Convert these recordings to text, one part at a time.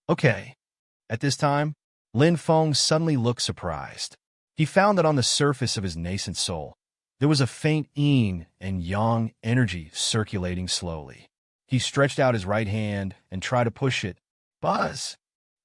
Okay. At this time, Lin Feng suddenly looked surprised. He found that on the surface of his nascent soul, there was a faint yin and yang energy circulating slowly. He stretched out his right hand and tried to push it. Buzz!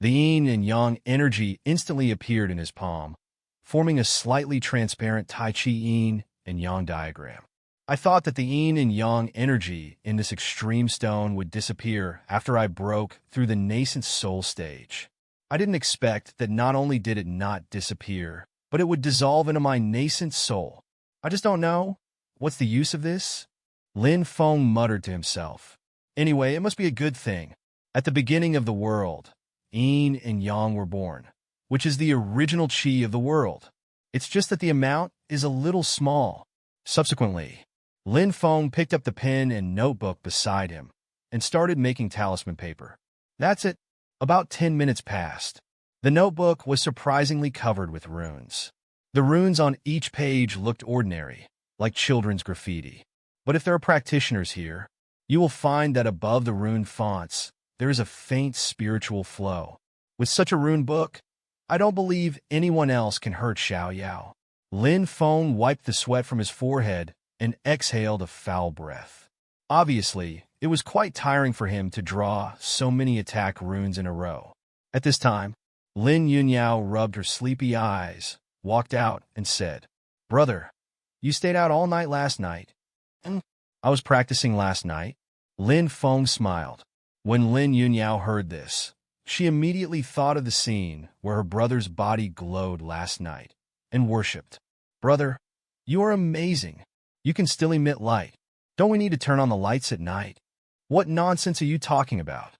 The yin and yang energy instantly appeared in his palm, forming a slightly transparent Tai Chi yin and yang diagram. I thought that the yin and yang energy in this extreme stone would disappear after I broke through the nascent soul stage. I didn't expect that not only did it not disappear, but it would dissolve into my nascent soul. I just don't know. What's the use of this? Lin Feng muttered to himself. Anyway, it must be a good thing. At the beginning of the world, yin and yang were born, which is the original chi of the world. It's just that the amount is a little small. Subsequently, Lin Feng picked up the pen and notebook beside him and started making talisman paper. That's it. About 10 minutes passed. The notebook was surprisingly covered with runes. The runes on each page looked ordinary, like children's graffiti. But if there are practitioners here, you will find that above the rune fonts, there is a faint spiritual flow. With such a rune book, I don't believe anyone else can hurt Xiao Yao. Lin Feng wiped the sweat from his forehead and exhaled a foul breath. Obviously, it was quite tiring for him to draw so many attack runes in a row. At this time, Lin Yunyao rubbed her sleepy eyes, walked out, and said, "Brother, you stayed out all night last night." "I was practicing last night." Lin Feng smiled. When Lin Yunyao heard this, she immediately thought of the scene where her brother's body glowed last night and worshipped. "Brother, you are amazing. You can still emit light. Don't we need to turn on the lights at night?" "What nonsense are you talking about?"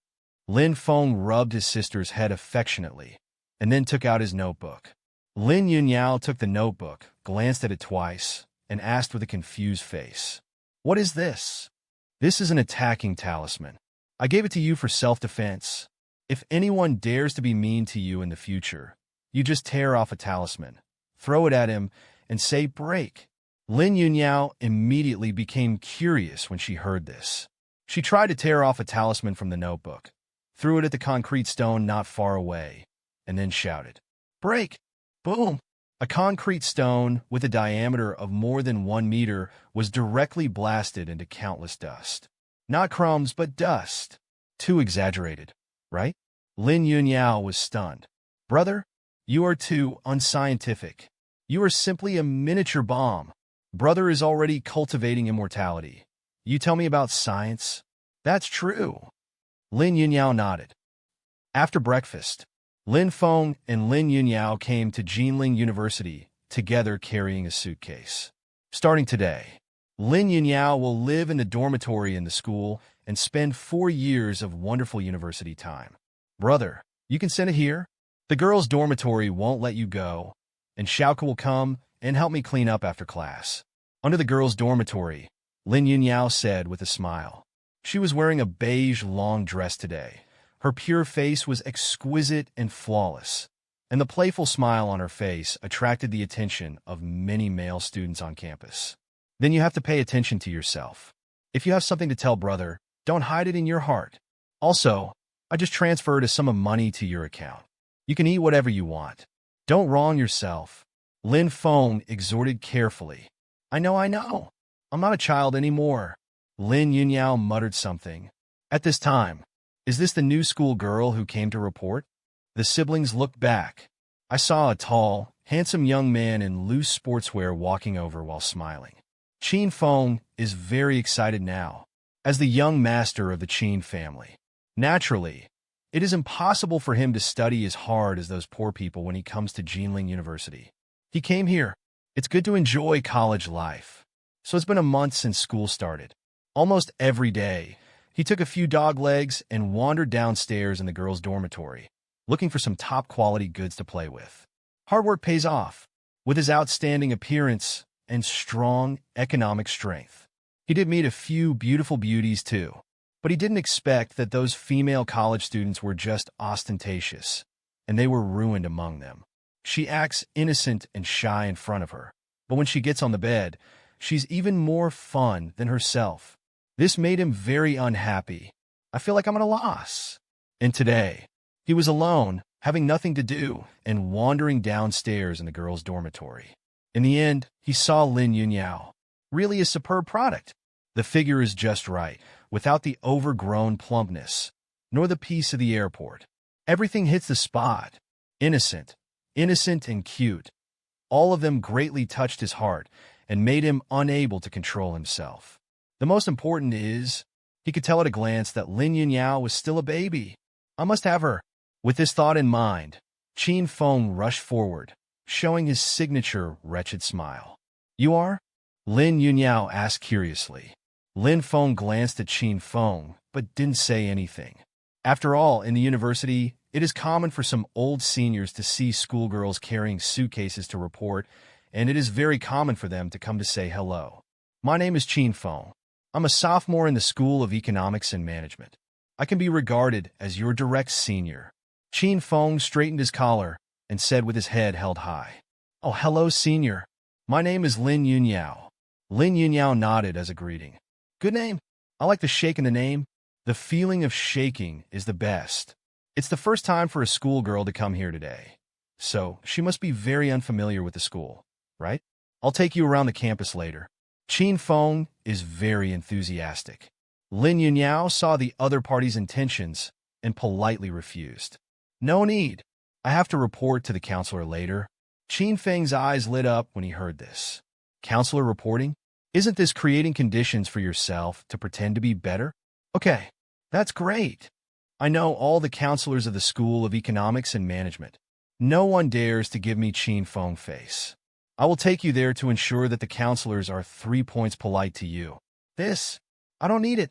Lin Feng rubbed his sister's head affectionately and then took out his notebook. Lin Yunyao took the notebook, glanced at it twice, and asked with a confused face, "What is this?" "This is an attacking talisman. I gave it to you for self-defense. If anyone dares to be mean to you in the future, you just tear off a talisman, throw it at him, and say, 'Break.'" Lin Yunyao immediately became curious when she heard this. She tried to tear off a talisman from the notebook, threw it at the concrete stone not far away, and then shouted, "Break!" Boom! A concrete stone with a diameter of more than 1 meter was directly blasted into countless dust. Not crumbs, but dust. Too exaggerated, right? Lin Yunyao was stunned. "Brother, you are too unscientific. You are simply a miniature bomb. Brother is already cultivating immortality. You tell me about science?" "That's true." Lin Yunyao nodded. After breakfast, Lin Feng and Lin Yunyao came to Jinling University, together carrying a suitcase. Starting today, Lin Yunyao will live in the dormitory in the school and spend 4 years of wonderful university time. "Brother, you can send it here. The girls' dormitory won't let you go, and Xiaoke will come and help me clean up after class." Under the girls' dormitory, Lin Yunyao said with a smile. She was wearing a beige long dress today. Her pure face was exquisite and flawless, and the playful smile on her face attracted the attention of many male students on campus. Then you have to pay attention to yourself. If you have something to tell brother, don't hide it in your heart. Also, I just transferred a sum of money to your account. You can eat whatever you want. Don't wrong yourself. Lin Feng exhorted carefully. I know. I'm not a child anymore." Lin Yunyao muttered something. At this time, "Is this the new school girl who came to report?" The siblings looked back. I saw a tall, handsome young man in loose sportswear walking over while smiling. Qin Feng is very excited now, as the young master of the Qin family. Naturally, it is impossible for him to study as hard as those poor people when he comes to Jinling University. He came here. It's good to enjoy college life. So it's been a month since school started. Almost every day, he took a few dog legs and wandered downstairs in the girls' dormitory, looking for some top-quality goods to play with. Hard work pays off. With his outstanding appearance and strong economic strength, he did meet a few beautiful beauties too, but he didn't expect that those female college students were just ostentatious, and they were ruined among them. She acts innocent and shy in front of her, but when she gets on the bed, she's even more fun than herself. This made him very unhappy. I feel like I'm at a loss. And today, He was alone, having nothing to do, and wandering downstairs in the girls' dormitory. In the end, he saw Lin Yunyao. Really a superb product. The figure is just right, without the overgrown plumpness, nor the piece of the airport. Everything hits the spot. Innocent and cute. All of them greatly touched his heart and made him unable to control himself. The most important is, he could tell at a glance that Lin Yunyao was still a baby. I must have her. With this thought in mind, Qin Feng rushed forward, showing his signature wretched smile. You are? Lin Yunyao asked curiously. Lin Feng glanced at Qin Feng, but didn't say anything. After all, in the university, it is common for some old seniors to see schoolgirls carrying suitcases to report, and it is very common for them to come to say hello. My name is Qin Feng. I'm a sophomore in the School of Economics and Management. I can be regarded as your direct senior. Qin Feng straightened his collar and said with his head held high. Oh, hello, senior. My name is Lin Yunyao. Lin Yunyao nodded as a greeting. Good name. I like the shake in the name. The feeling of shaking is the best. It's the first time for a schoolgirl to come here today. So, she must be very unfamiliar with the school, right? I'll take you around the campus later. Qin Feng is very enthusiastic. Lin Yunyao saw the other party's intentions and politely refused. No need. I have to report to the counselor later. Qin Feng's eyes lit up when he heard this. Counselor reporting? Isn't this creating conditions for yourself to pretend to be better? Okay, that's great. I know all the counselors of the School of Economics and Management. No one dares to give me Qin Feng face. I will take you there to ensure that the counselors are 3 points polite to you. I don't need it.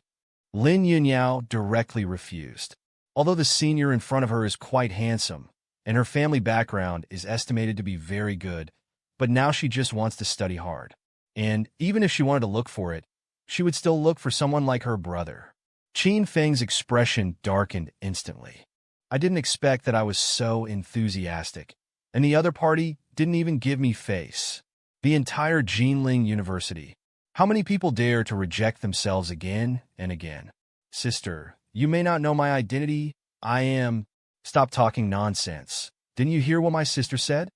Lin Yunyao directly refused. Although the senior in front of her is quite handsome, and her family background is estimated to be very good, but now she just wants to study hard. And even if she wanted to look for it, she would still look for someone like her brother. Qin Feng's expression darkened instantly. I didn't expect that I was so enthusiastic, and the other party didn't even give me face. The entire Jinling University. How many people dare to reject themselves again and again? Sister, you may not know my identity. I am... Stop talking nonsense. Didn't you hear what my sister said?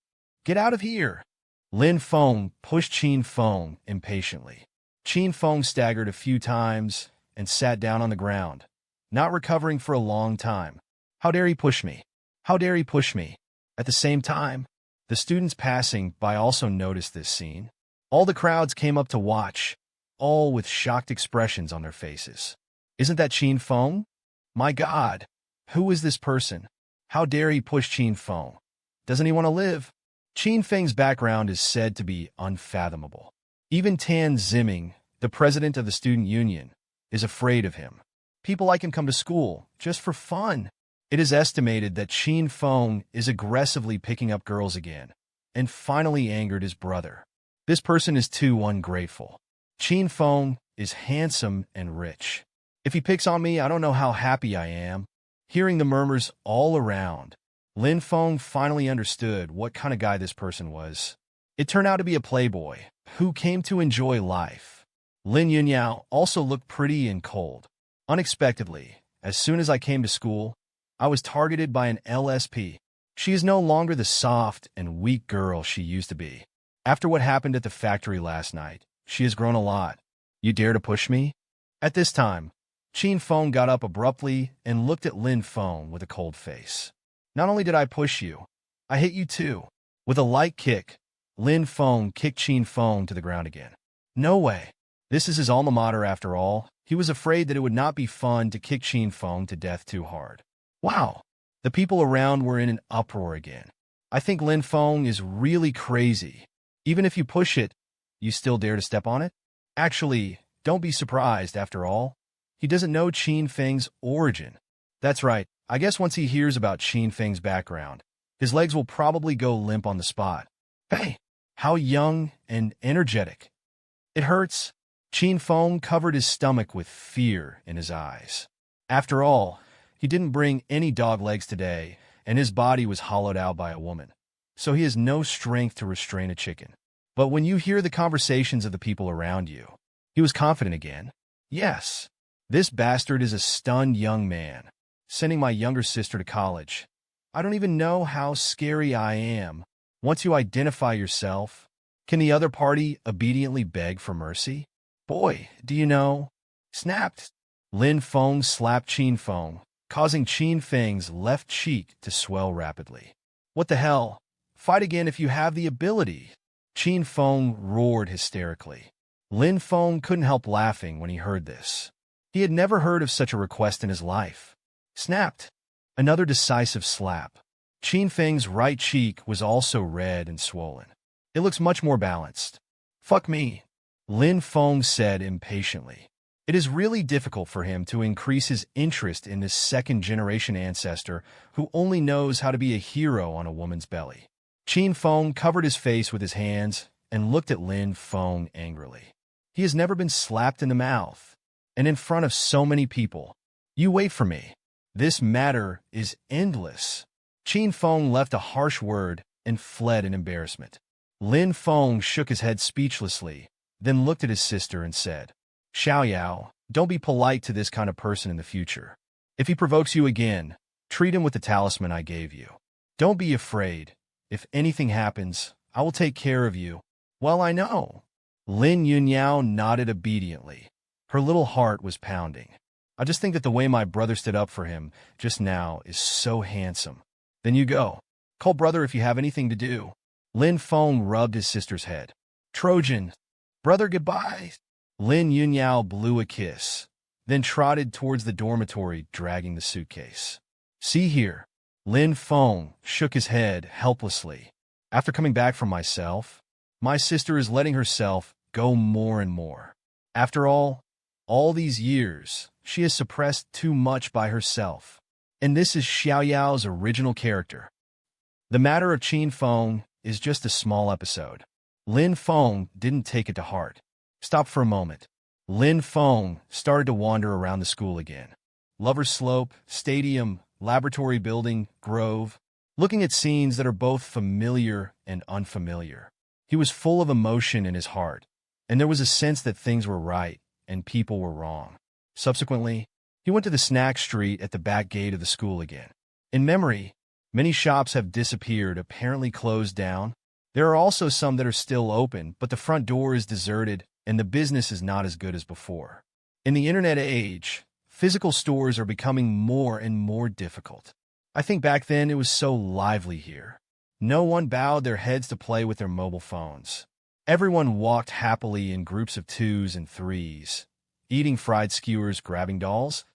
Get out of here. Lin Feng pushed Qin Feng impatiently. Qin Feng staggered a few times and sat down on the ground, not recovering for a long time. How dare he push me? How dare he push me? At the same time, the students passing by also noticed this scene. All the crowds came up to watch, all with shocked expressions on their faces. Isn't that Qin Feng? My God, who is this person? How dare he push Qin Feng? Doesn't he want to live? Qin Feng's background is said to be unfathomable. Even Tan Ziming, the president of the student union, is afraid of him. People like him come to school just for fun. It is estimated that Qin Feng is aggressively picking up girls again, and finally angered his brother. This person is too ungrateful. Qin Feng is handsome and rich. If he picks on me, I don't know how happy I am. Hearing the murmurs all around, Lin Feng finally understood what kind of guy this person was. It turned out to be a playboy who came to enjoy life. Lin Yunyao also looked pretty and cold. Unexpectedly, as soon as I came to school, I was targeted by an LSP. She is no longer the soft and weak girl she used to be. After what happened at the factory last night, she has grown a lot. You dare to push me? At this time, Qin Feng got up abruptly and looked at Lin Feng with a cold face. Not only did I push you, I hit you too. With a light kick, Lin Feng kicked Qin Feng to the ground again. No way. This is his alma mater after all. He was afraid that it would not be fun to kick Qin Feng to death too hard. Wow. The people around were in an uproar again. I think Lin Feng is really crazy. Even if you push it, you still dare to step on it? Actually, don't be surprised after all. He doesn't know Qin Feng's origin. That's right. I guess once he hears about Qin Feng's background, his legs will probably go limp on the spot. Hey, how young and energetic. It hurts. Qin Feng covered his stomach with fear in his eyes. After all, he didn't bring any dog legs today, and his body was hollowed out by a woman. So he has no strength to restrain a chicken. But when you hear the conversations of the people around you, he was confident again. Yes, this bastard is a stunned young man, sending my younger sister to college. I don't even know how scary I am. Once you identify yourself, can the other party obediently beg for mercy? Boy, do you know? Snapped. Lin Feng slapped Qin Feng, causing Qin Feng's left cheek to swell rapidly. What the hell? Fight again if you have the ability. Qin Feng roared hysterically. Lin Feng couldn't help laughing when he heard this. He had never heard of such a request in his life. Snapped. Another decisive slap. Qin Feng's right cheek was also red and swollen. It looks much more balanced. Fuck me, Lin Feng said impatiently. It is really difficult for him to increase his interest in this second-generation ancestor who only knows how to be a hero on a woman's belly. Qin Feng covered his face with his hands and looked at Lin Feng angrily. He has never been slapped in the mouth, and in front of so many people. You wait for me. This matter is endless. Qin Feng left a harsh word and fled in embarrassment. Lin Feng shook his head speechlessly, then looked at his sister and said, Xiaoyao, don't be polite to this kind of person in the future. If he provokes you again, treat him with the talisman I gave you. Don't be afraid. If anything happens, I will take care of you. Well, I know. Lin Yunyao nodded obediently. Her little heart was pounding. I just think that the way my brother stood up for him just now is so handsome. Then you go. Call brother if you have anything to do. Lin Feng rubbed his sister's head. Trojan. Brother, goodbye. Lin Yunyao blew a kiss, then trotted towards the dormitory dragging the suitcase. See here. Lin Feng shook his head helplessly. After coming back from myself, my sister is letting herself go more and more. After all these years, she has suppressed too much by herself. And this is Xiaoyao's original character. The matter of Qin Feng is just a small episode. Lin Feng didn't take it to heart. Stop for a moment. Lin Feng started to wander around the school again. Lover's Slope, Stadium, Laboratory Building, Grove, looking at scenes that are both familiar and unfamiliar. He was full of emotion in his heart, and there was a sense that things were right and people were wrong. Subsequently, he went to the snack street at the back gate of the school again. In memory, many shops have disappeared, apparently closed down. There are also some that are still open, but the front door is deserted and the business is not as good as before. In the internet age, physical stores are becoming more and more difficult. I think back then it was so lively here. No one bowed their heads to play with their mobile phones. Everyone walked happily in groups of 2s and 3s, eating fried skewers, grabbing dolls.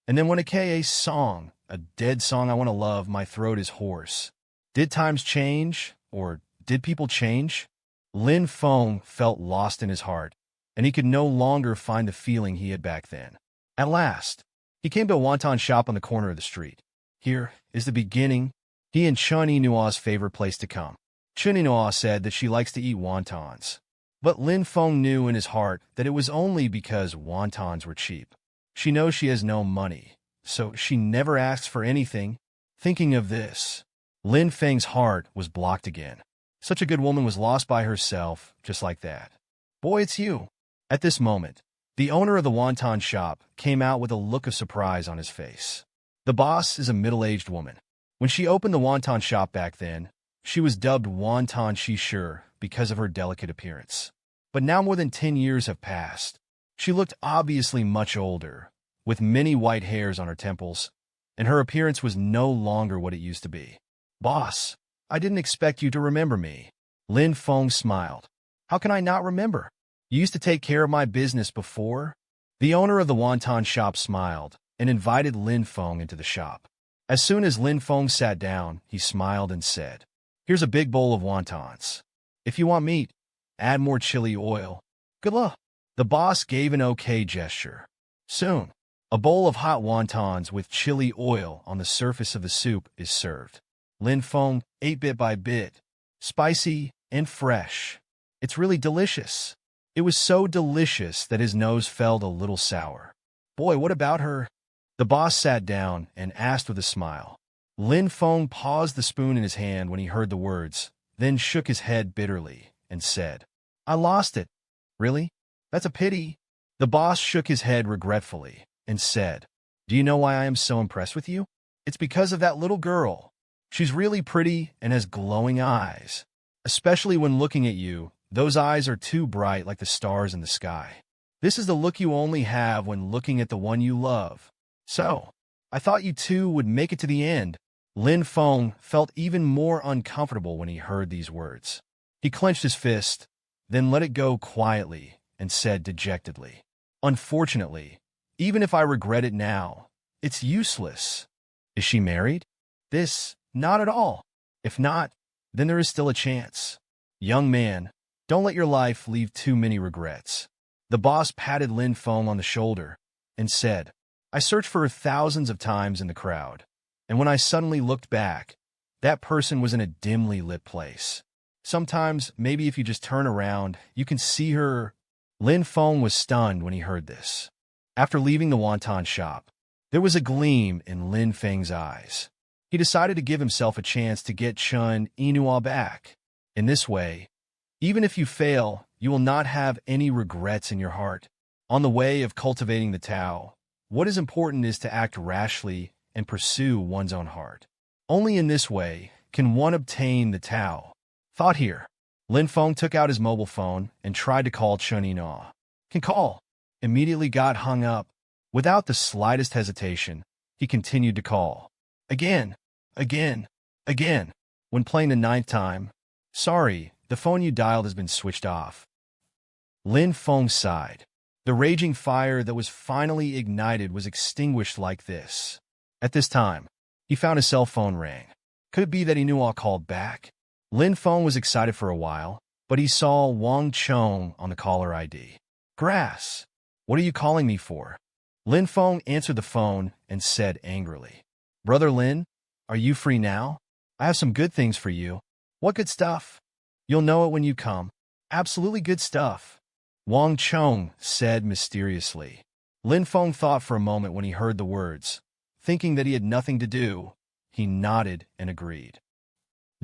And then when a KA song, a dead song I want to love, my throat is hoarse. Did times change? Or did people change? Lin Feng felt lost in his heart, and he could no longer find the feeling he had back then. At last, he came to a wonton shop on the corner of the street. Here is the beginning. He and Chun Inua's favorite place to come. Chun Inua said that she likes to eat wontons. But Lin Feng knew in his heart that it was only because wontons were cheap. She knows she has no money, so she never asks for anything. Thinking of this, Lin Feng's heart was blocked again. Such a good woman was lost by herself, just like that. Boy, it's you. At this moment, the owner of the wonton shop came out with a look of surprise on his face. The boss is a middle-aged woman. When she opened the wonton shop back then, she was dubbed Wonton Shishur because of her delicate appearance. But now more than 10 years have passed. She looked obviously much older, with many white hairs on her temples, and her appearance was no longer what it used to be. Boss, I didn't expect you to remember me. Lin Feng smiled. How can I not remember? You used to take care of my business before? The owner of the wonton shop smiled and invited Lin Feng into the shop. As soon as Lin Feng sat down, he smiled and said, Here's a big bowl of wontons. If you want meat, add more chili oil. Good luck. The boss gave an okay gesture. Soon, a bowl of hot wontons with chili oil on the surface of the soup is served. Lin Feng ate bit by bit, spicy and fresh. It's really delicious. It was so delicious that his nose felt a little sour. Boy, what about her? The boss sat down and asked with a smile. Lin Feng paused the spoon in his hand when he heard the words, then shook his head bitterly and said, I lost it. Really? That's a pity. The boss shook his head regretfully and said, Do you know why I am so impressed with you? It's because of that little girl. She's really pretty and has glowing eyes. Especially when looking at you, those eyes are too bright like the stars in the sky. This is the look you only have when looking at the one you love. So, I thought you two would make it to the end. Lin Feng felt even more uncomfortable when he heard these words. He clenched his fist, then let it go quietly, and said dejectedly, "Unfortunately, even if I regret it now, it's useless." Is she married? This, not at all. If not, then there is still a chance. Young man, don't let your life leave too many regrets. The boss patted Lin Feng on the shoulder and said, "I searched for her thousands of times in the crowd, and when I suddenly looked back, that person was in a dimly lit place. Sometimes, maybe if you just turn around, you can see her." Lin Feng was stunned when he heard this. After leaving the wonton shop, there was a gleam in Lin Feng's eyes. He decided to give himself a chance to get Chun Inua back. In this way, even if you fail, you will not have any regrets in your heart. On the way of cultivating the Tao, what is important is to act rashly and pursue one's own heart. Only in this way can one obtain the Tao. Thought here. Lin Feng took out his mobile phone and tried to call Chun Inua. Can call. Immediately got hung up. Without the slightest hesitation, he continued to call. Again. When playing the 9th time, "Sorry, the phone you dialed has been switched off." Lin Feng sighed. The raging fire that was finally ignited was extinguished like this. At this time, he found his cell phone rang. Could it be that Inua called back? Lin Feng was excited for a while, but he saw Wang Chong on the caller ID. "Grass, what are you calling me for?" Lin Feng answered the phone and said angrily, "Brother Lin, are you free now? I have some good things for you." "What good stuff?" "You'll know it when you come." "Absolutely good stuff," Wang Chong said mysteriously. Lin Feng thought for a moment when he heard the words. Thinking that he had nothing to do, he nodded and agreed.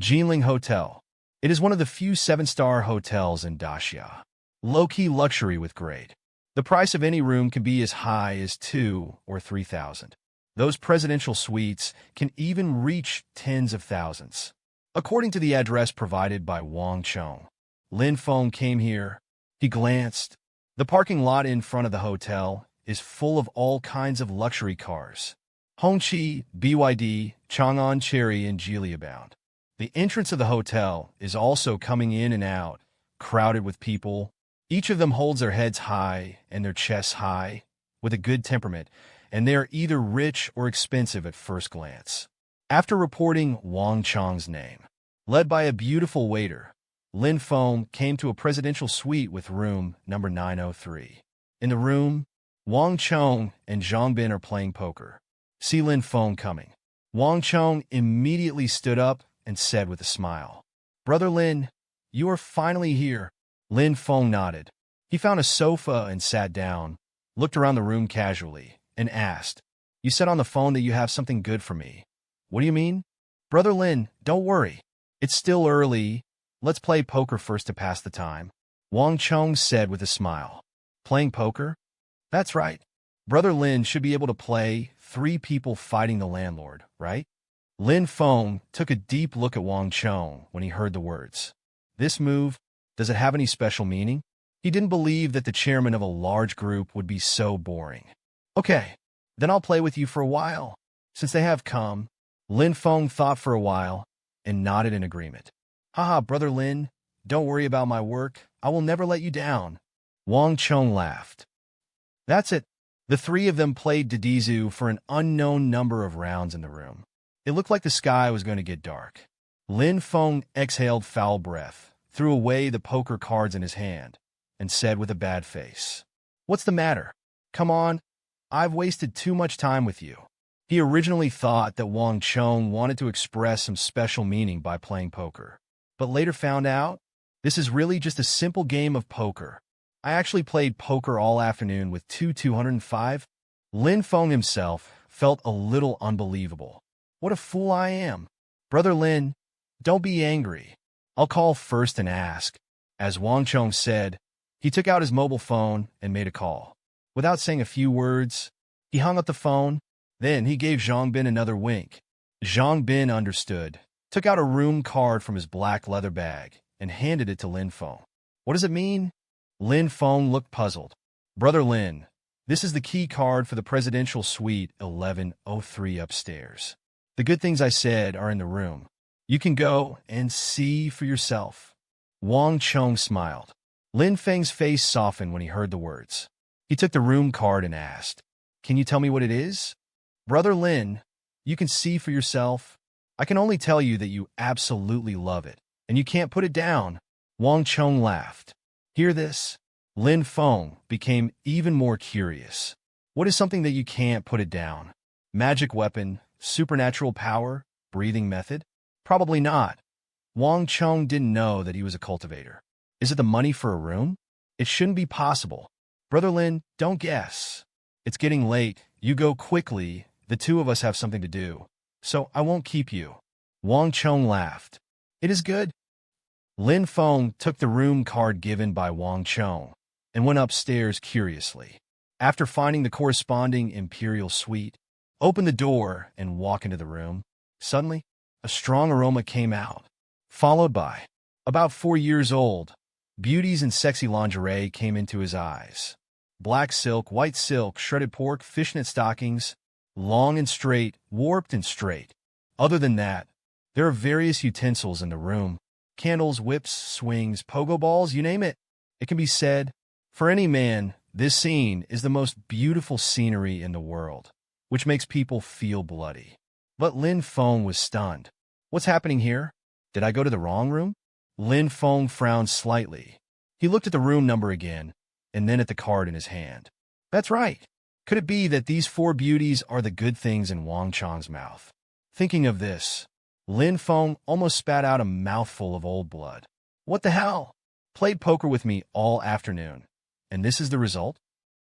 Jinling Hotel. It is one of the few 7-star hotels in Daxia. Low-key luxury with grade. The price of any room can be as high as 2,000 or 3,000. Those presidential suites can even reach tens of thousands. According to the address provided by Wang Chong, Lin Feng came here. He glanced. The parking lot in front of the hotel is full of all kinds of luxury cars. Hongqi, BYD, Chang'an Cherry, and Geely abound. The entrance of the hotel is also coming in and out, crowded with people. Each of them holds their heads high and their chests high, with a good temperament, and they are either rich or expensive at first glance. After reporting Wang Chong's name, led by a beautiful waiter, Lin Feng came to a presidential suite with room number 903. In the room, Wang Chong and Zhang Bin are playing poker. See Lin Feng coming. Wang Chong immediately stood up and said with a smile, "Brother Lin, you are finally here." Lin Feng nodded. He found a sofa and sat down, looked around the room casually, and asked, "You said on the phone that you have something good for me. What do you mean?" "Brother Lin, don't worry. It's still early. Let's play poker first to pass the time," Wang Chong said with a smile. "Playing poker?" "That's right. Brother Lin should be able to play 3 people fighting the landlord, right?" Lin Feng took a deep look at Wang Chong when he heard the words. This move, does it have any special meaning? He didn't believe that the chairman of a large group would be so boring. "Okay, then I'll play with you for a while." Since they have come, Lin Feng thought for a while and nodded in agreement. "Haha, Brother Lin, don't worry about my work. I will never let you down." Wang Chong laughed. That's it. The 3 of them played Didizu for an unknown number of rounds in the room. It looked like the sky was going to get dark. Lin Feng exhaled foul breath, threw away the poker cards in his hand, and said with a bad face, "What's the matter? Come on, I've wasted too much time with you." He originally thought that Wang Chong wanted to express some special meaning by playing poker, but later found out this is really just a simple game of poker. "I actually played poker all afternoon with 205. Lin Feng himself felt a little unbelievable. What a fool I am. "Brother Lin, don't be angry. I'll call first and ask." As Wang Chong said, he took out his mobile phone and made a call. Without saying a few words, he hung up the phone. Then he gave Zhang Bin another wink. Zhang Bin understood, took out a room card from his black leather bag, and handed it to Lin Feng. What does it mean? Lin Feng looked puzzled. Brother Lin, this is the key card for the presidential suite 1103 upstairs. The good things I said are in the room. You can go and see for yourself. Wang Chong smiled. Lin Feng's face softened when he heard the words. He took the room card and asked, Can you tell me what it is? Brother Lin, you can see for yourself. I can only tell you that you absolutely love it, and you can't put it down. Wang Chong laughed. Hear this? Lin Feng became even more curious. What is something that you can't put it down? Magic weapon, supernatural power, breathing method? Probably not. Wang Chong didn't know that he was a cultivator. Is it the money for a room? It shouldn't be possible. Brother Lin, don't guess. It's getting late. You go quickly. The two of us have something to do. So I won't keep you. Wang Chong laughed. It is good. Lin Feng took the room card given by Wang Chong and went upstairs curiously. After finding the corresponding imperial suite, opened the door and walked into the room. Suddenly, a strong aroma came out, followed by, about 4 years old, beauties in sexy lingerie came into his eyes. Black silk, white silk, shredded pork, fishnet stockings, long and straight, warped and straight. Other than that, there are various utensils in the room. Candles, whips, swings, pogo balls, you name it. It can be said, for any man, this scene is the most beautiful scenery in the world, which makes people feel bloody. But Lin Feng was stunned. What's happening here? Did I go to the wrong room? Lin Feng frowned slightly. He looked at the room number again, and then at the card in his hand. That's right. Could it be that these 4 beauties are the good things in Wang Chong's mouth? Thinking of this, Lin Feng almost spat out a mouthful of old blood. What the hell? Played poker with me all afternoon, and this is the result?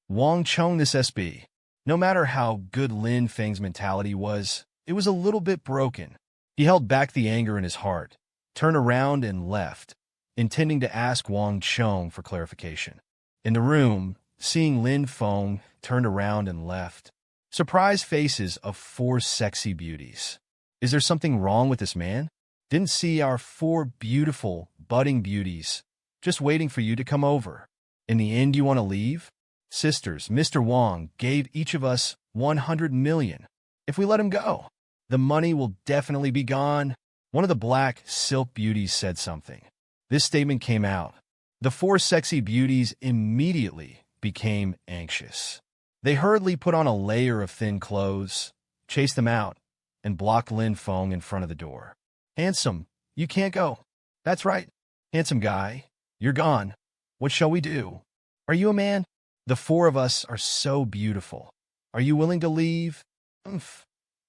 Wang Chong, this SB. No matter how good Lin Feng's mentality was, it was a little bit broken. He held back the anger in his heart, turned around and left, intending to ask Wang Chong for clarification. In the room, seeing Lin Feng, turned around and left. Surprised faces of 4 sexy beauties. Is there something wrong with this man? Didn't see our 4 beautiful, budding beauties, just waiting for you to come over. In the end, you want to leave? Sisters, Mr. Wang gave each of us 100 million. If we let him go, the money will definitely be gone. One of the black silk beauties said something. This statement came out. The 4 sexy beauties immediately became anxious. They hurriedly put on a layer of thin clothes, chased them out, and blocked Lin Feng in front of the door. Handsome, you can't go. That's right. Handsome guy, you're gone. What shall we do? Are you a man? The 4 of us are so beautiful. Are you willing to leave?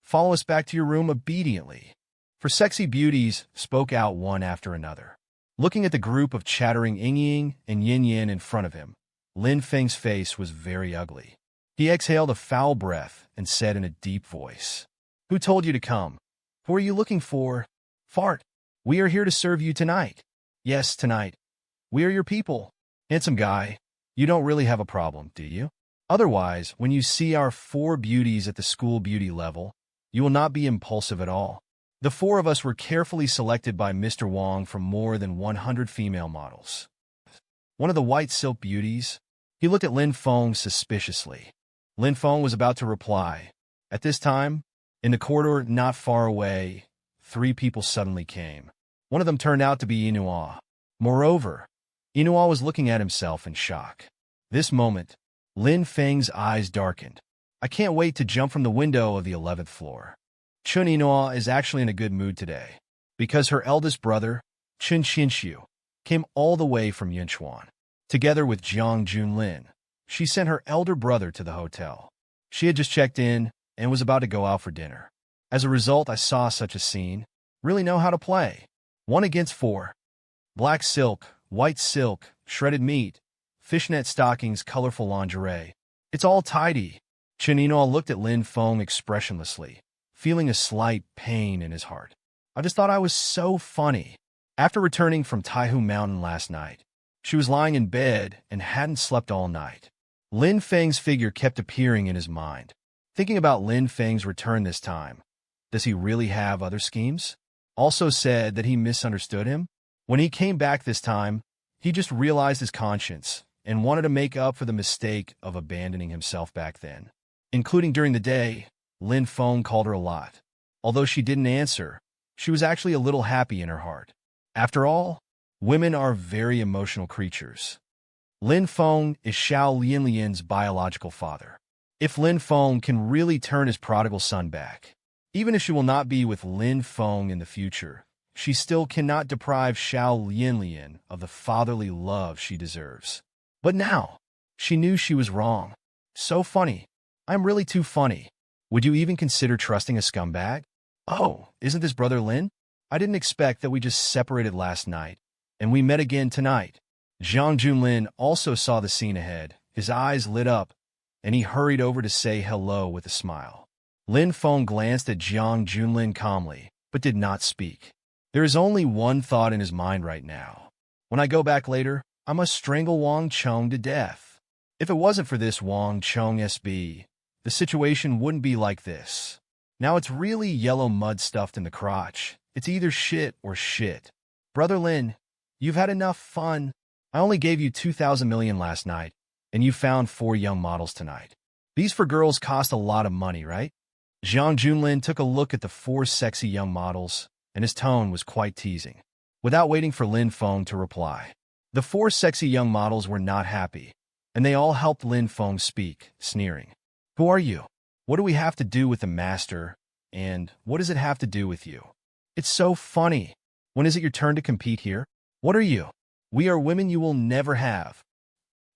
Follow us back to your room obediently. For sexy beauties spoke out one after another. Looking at the group of chattering Ying and Yin Yin in front of him, Lin Feng's face was very ugly. He exhaled a foul breath and said in a deep voice, Who told you to come? Who are you looking for? Fart. We are here to serve you tonight. Yes, tonight. We are your people. Handsome guy, you don't really have a problem, do you? Otherwise, when you see our 4 beauties at the school beauty level, you will not be impulsive at all. The 4 of us were carefully selected by Mr. Wang from more than 100 female models. One of the white silk beauties, he looked at Lin Feng suspiciously. Lin Feng was about to reply. At this time, in the corridor not far away, 3 people suddenly came. One of them turned out to be Inua. Moreover, Inua was looking at himself in shock. This moment, Lin Feng's eyes darkened. I can't wait to jump from the window of the 11th floor. Chun Inua is actually in a good mood today, because her eldest brother, Chun Xinshu, came all the way from Yunchuan. Together with Jiang Junlin, she sent her elder brother to the hotel. She had just checked in and was about to go out for dinner. As a result, I saw such a scene. Really know how to play. 1 against 4. Black silk, white silk, shredded meat, fishnet stockings, colorful lingerie. It's all tidy. Chun Inua looked at Lin Feng expressionlessly, feeling a slight pain in his heart. I just thought I was so funny. After returning from Taihu Mountain last night, she was lying in bed and hadn't slept all night. Lin Feng's figure kept appearing in his mind. Thinking about Lin Feng's return this time, Does he really have other schemes? Also said that he misunderstood him. When he came back this time, he just realized his conscience and wanted to make up for the mistake of abandoning himself back then. Including during the day, Lin Feng called her a lot. Although she didn't answer, she was actually a little happy in her heart. After all, women are very emotional creatures. Lin Feng is Xiao Lianlian's biological father. If Lin Feng can really turn his prodigal son back, even if she will not be with Lin Feng in the future, she still cannot deprive Xiao Lianlian of the fatherly love she deserves. But now, she knew she was wrong. So funny. I'm really too funny. Would you even consider trusting a scumbag? Oh, isn't this Brother Lin? I didn't expect that we just separated last night, and we met again tonight. Jiang Junlin also saw the scene ahead. His eyes lit up, and he hurried over to say hello with a smile. Lin Feng glanced at Jiang Junlin calmly, but did not speak. There is only one thought in his mind right now. When I go back later, I must strangle Wang Chong to death. If it wasn't for this Wang Chong SB, the situation wouldn't be like this. Now it's really yellow mud stuffed in the crotch. It's either shit or shit. Brother Lin, you've had enough fun. I only gave you 2,000 million last night, and you found 4 young models tonight. These for girls cost a lot of money, right? Jiang Junlin took a look at the 4 sexy young models, and his tone was quite teasing. Without waiting for Lin Feng to reply, the 4 sexy young models were not happy, and they all helped Lin Feng speak, sneering. Who are you? What do we have to do with the master, and what does it have to do with you? It's so funny. When is it your turn to compete here? What are you? We are women you will never have.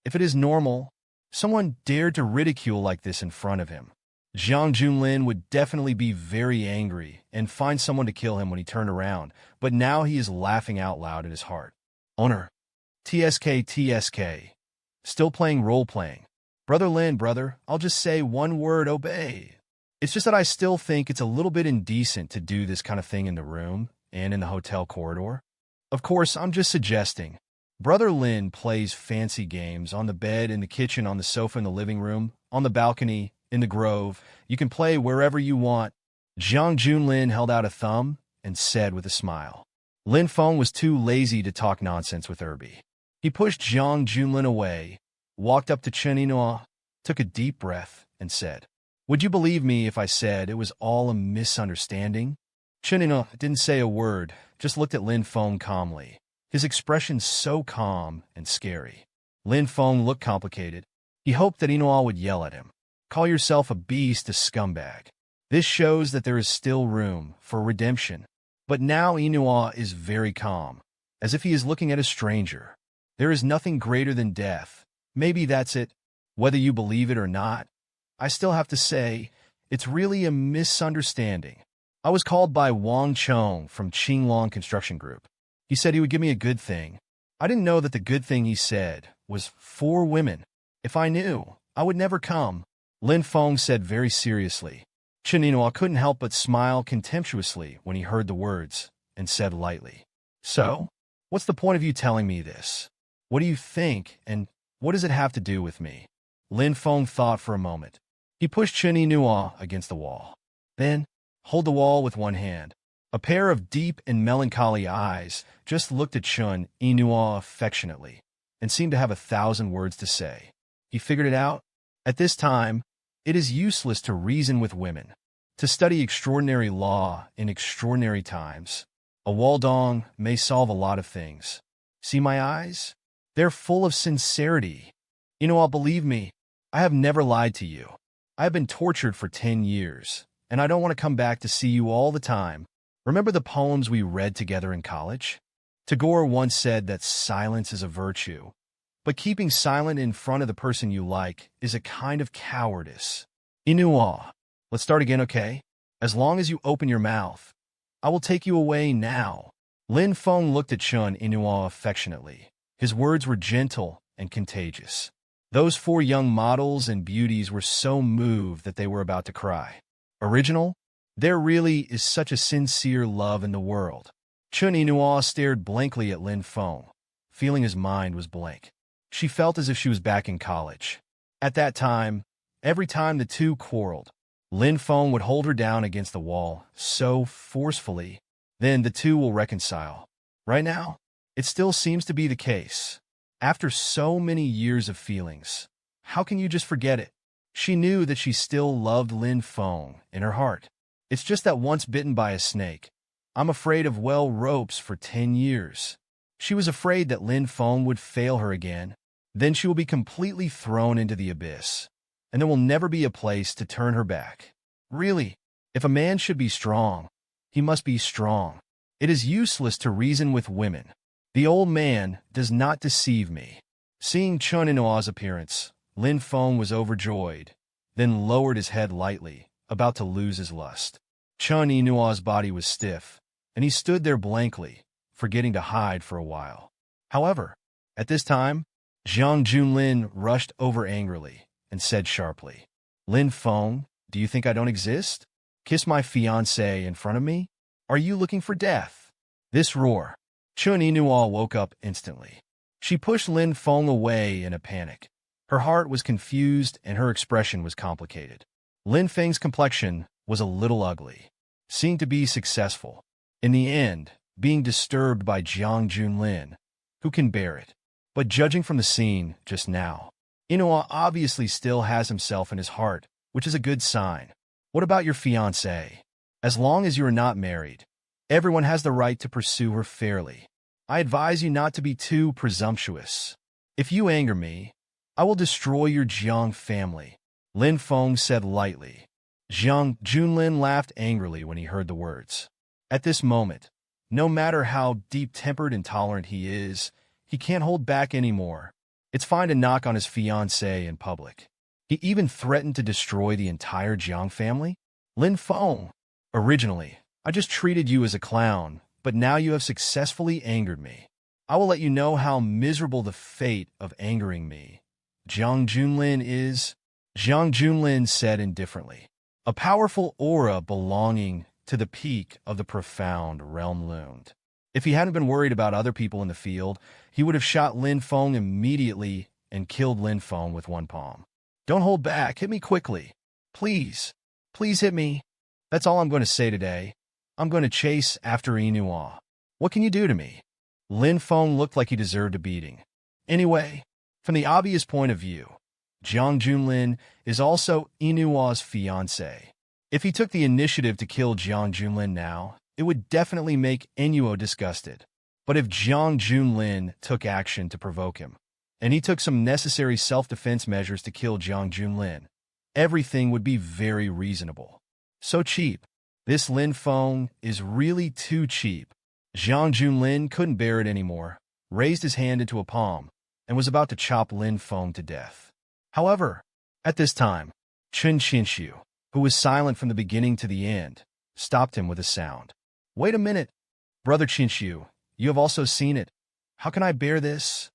If it is normal, someone dared to ridicule like this in front of him. Jiang Junlin would definitely be very angry and find someone to kill him when he turned around, but now he is laughing out loud in his heart. Owner. TSK. Still playing role-playing. Brother Lin, brother, I'll just say one word, obey. It's just that I still think it's a little bit indecent to do this kind of thing in the room and in the hotel corridor. Of course, I'm just suggesting. Brother Lin plays fancy games on the bed, in the kitchen, on the sofa in the living room, on the balcony, in the grove. You can play wherever you want. Jiang Junlin held out a thumb and said with a smile. Lin Feng was too lazy to talk nonsense with Irby. He pushed Jiang Junlin away, walked up to Chen Yinhua, took a deep breath, and said, Would you believe me if I said it was all a misunderstanding? Chen Yinhua didn't say a word, just looked at Lin Feng calmly, his expression so calm and scary. Lin Feng looked complicated. He hoped that Yinhua would yell at him. Call yourself a beast, a scumbag. This shows that there is still room for redemption. But now Yinhua is very calm, as if he is looking at a stranger. There is nothing greater than death. Maybe that's it. Whether you believe it or not, I still have to say, it's really a misunderstanding. I was called by Wang Chong from Qinglong Construction Group. He said he would give me a good thing. I didn't know that the good thing he said was 4 women. If I knew, I would never come. Lin Feng said very seriously. Chen Yinhua couldn't help but smile contemptuously when he heard the words, and said lightly, So, what's the point of you telling me this? What do you think, and what does it have to do with me? Lin Feng thought for a moment. He pushed Chen Yinhua against the wall. Then, hold the wall with one hand. A pair of deep and melancholy eyes just looked at Chen Yinhua affectionately, and seemed to have 1,000 words to say. He figured it out. At this time, it is useless to reason with women, to study extraordinary law in extraordinary times. A Waldong may solve a lot of things. See my eyes? They're full of sincerity. Believe me, I have never lied to you. I have been tortured for 10 years, and I don't want to come back to see you all the time. Remember the poems we read together in college? Tagore once said that silence is a virtue, but keeping silent in front of the person you like is a kind of cowardice. Yinhua, let's start again, okay? As long as you open your mouth, I will take you away now. Lin Feng looked at Chen Yinhua affectionately. His words were gentle and contagious. Those 4 young models and beauties were so moved that they were about to cry. Original? There really is such a sincere love in the world. Chen Yinhua stared blankly at Lin Feng, feeling his mind was blank. She felt as if she was back in college. At that time, every time the two quarreled, Lin Feng would hold her down against the wall so forcefully. Then the two will reconcile. Right now, it still seems to be the case. After so many years of feelings, how can you just forget it? She knew that she still loved Lin Feng in her heart. It's just that once bitten by a snake, I'm afraid of well ropes for 10 years. She was afraid that Lin Feng would fail her again. Then she will be completely thrown into the abyss, and there will never be a place to turn her back. Really, if a man should be strong, he must be strong. It is useless to reason with women. The old man does not deceive me. Seeing Chun Inua's appearance, Lin Feng was overjoyed, then lowered his head lightly, about to lose his lust. Chun Inua's body was stiff, and he stood there blankly, forgetting to hide for a while. However, at this time, Jiang Junlin rushed over angrily and said sharply, Lin Feng, do you think I don't exist? Kiss my fiancé in front of me? Are you looking for death? This roar. Chun Inua woke up instantly. She pushed Lin Feng away in a panic. Her heart was confused and her expression was complicated. Lin Feng's complexion was a little ugly, seemed to be successful. In the end, being disturbed by Jiang Junlin, who can bear it? But judging from the scene just now, Inua obviously still has himself in his heart, which is a good sign. What about your fiancé? As long as you are not married, everyone has the right to pursue her fairly. I advise you not to be too presumptuous. If you anger me, I will destroy your Jiang family, Lin Feng said lightly. Jiang Junlin laughed angrily when he heard the words. At this moment, no matter how deep-tempered and tolerant he is, he can't hold back anymore. It's fine to knock on his fiancée in public. He even threatened to destroy the entire Jiang family? Lin Feng, originally, I just treated you as a clown, but now you have successfully angered me. I will let you know how miserable the fate of angering me Jiang Junlin is. Jiang Junlin said indifferently. A powerful aura belonging to the peak of the profound realm loomed. If he hadn't been worried about other people in the field, he would have shot Lin Feng immediately and killed Lin Feng with one palm. Don't hold back. Hit me quickly. Please. Please hit me. That's all I'm going to say today. I'm going to chase after Inua. What can you do to me? Lin Feng looked like he deserved a beating. Anyway, from the obvious point of view, Jiang Junlin is also Inua's fiancé. If he took the initiative to kill Jiang Junlin now, it would definitely make Inuo disgusted. But if Jiang Junlin took action to provoke him, and he took some necessary self-defense measures to kill Jiang Junlin, everything would be very reasonable. So cheap. This Lin Feng is really too cheap. Jiang Junlin couldn't bear it anymore, raised his hand into a palm, and was about to chop Lin Feng to death. However, at this time, Chen Qinshu, who was silent from the beginning to the end, stopped him with a sound. Wait a minute, Brother Qinshu, you have also seen it. How can I bear this?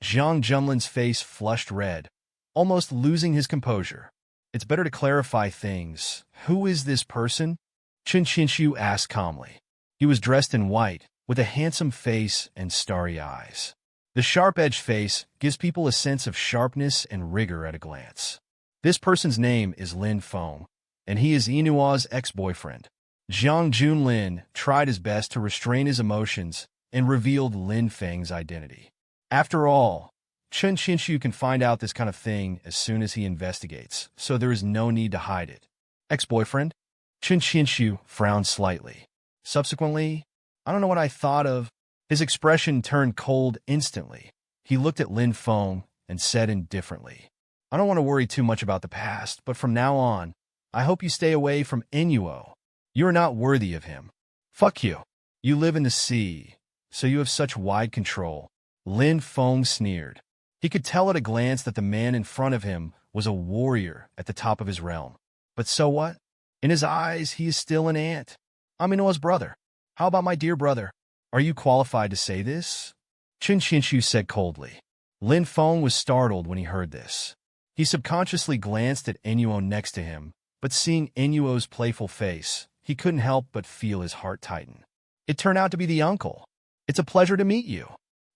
Jiang Junlin's face flushed red, almost losing his composure. It's better to clarify things. Who is this person? Chen Qinshu asked calmly. He was dressed in white, with a handsome face and starry eyes. The sharp-edged face gives people a sense of sharpness and rigor at a glance. This person's name is Lin Feng, and he is Inua's ex-boyfriend. Jiang Junlin tried his best to restrain his emotions and revealed Lin Feng's identity. After all, Chen Qinshu can find out this kind of thing as soon as he investigates, so there is no need to hide it. Ex-boyfriend? Chen Qinshu frowned slightly. Subsequently, I don't know what I thought of. His expression turned cold instantly. He looked at Lin Feng and said indifferently, I don't want to worry too much about the past, but from now on, I hope you stay away from Inuo. You are not worthy of him. Fuck you. You live in the sea, so you have such wide control. Lin Feng sneered. He could tell at a glance that the man in front of him was a warrior at the top of his realm. But so what? In his eyes, he is still an ant. I'm Inua's brother. How about my dear brother? Are you qualified to say this? Chen Qinshu said coldly. Lin Feng was startled when he heard this. He subconsciously glanced at Inuo next to him, but seeing Inuo's playful face, he couldn't help but feel his heart tighten. It turned out to be the uncle. It's a pleasure to meet you.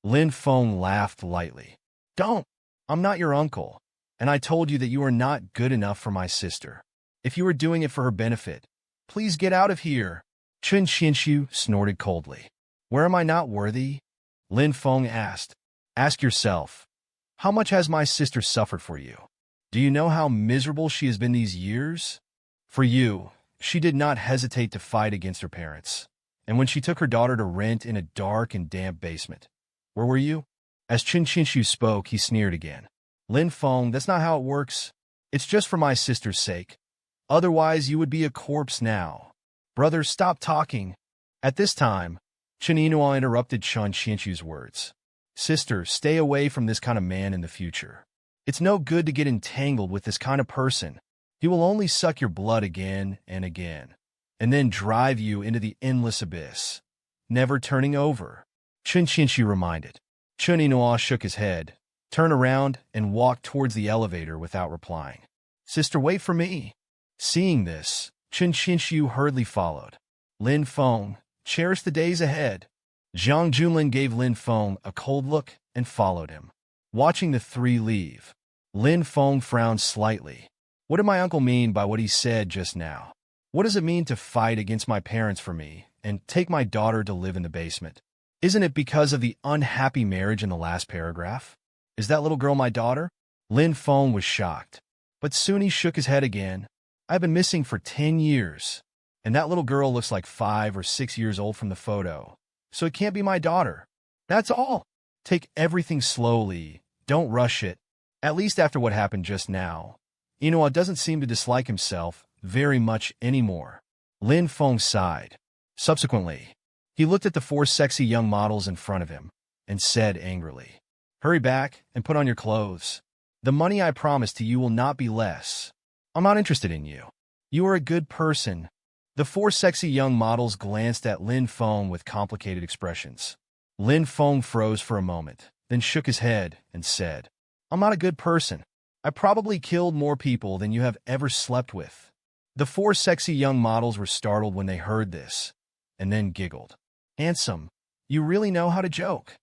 Lin Feng laughed lightly. Don't. I'm not your uncle, and I told you that you are not good enough for my sister. If you are doing it for her benefit, please get out of here. Chen Qinshu snorted coldly. Where am I not worthy? Lin Feng asked. Ask yourself, how much has my sister suffered for you? Do you know how miserable she has been these years? For you, she did not hesitate to fight against her parents. And when she took her daughter to rent in a dark and damp basement, where were you? As Chen Qinshu spoke, he sneered again. Lin Feng, that's not how it works. It's just for my sister's sake. Otherwise, you would be a corpse now. Brother, stop talking. At this time, Chen Yinhua interrupted Chen Qinshu's words. Sister, stay away from this kind of man in the future. It's no good to get entangled with this kind of person. He will only suck your blood again and again, and then drive you into the endless abyss, never turning over. Chen Qinshu reminded. Chen Yinhua shook his head, turned around, and walked towards the elevator without replying. Sister, wait for me. Seeing this, Chen Qinshu hurriedly followed. Lin Feng, cherish the days ahead. Zhang Junlin gave Lin Feng a cold look and followed him. Watching the three leave, Lin Feng frowned slightly. What did my uncle mean by what he said just now? What does it mean to fight against my parents for me and take my daughter to live in the basement? Isn't it because of the unhappy marriage in the last paragraph? Is that little girl my daughter? Lin Feng was shocked, but soon he shook his head again. I've been missing for 10 years, and that little girl looks like 5 or 6 years old from the photo, so it can't be my daughter. That's all. Take everything slowly. Don't rush it, at least after what happened just now. Yinhua doesn't seem to dislike himself very much anymore. Lin Feng sighed. Subsequently, he looked at the 4 sexy young models in front of him and said angrily, Hurry back and put on your clothes. The money I promised to you will not be less. I'm not interested in you. You are a good person. The 4 sexy young models glanced at Lin Feng with complicated expressions. Lin Feng froze for a moment, then shook his head and said, I'm not a good person. I probably killed more people than you have ever slept with. The 4 sexy young models were startled when they heard this, and then giggled. Handsome, you really know how to joke.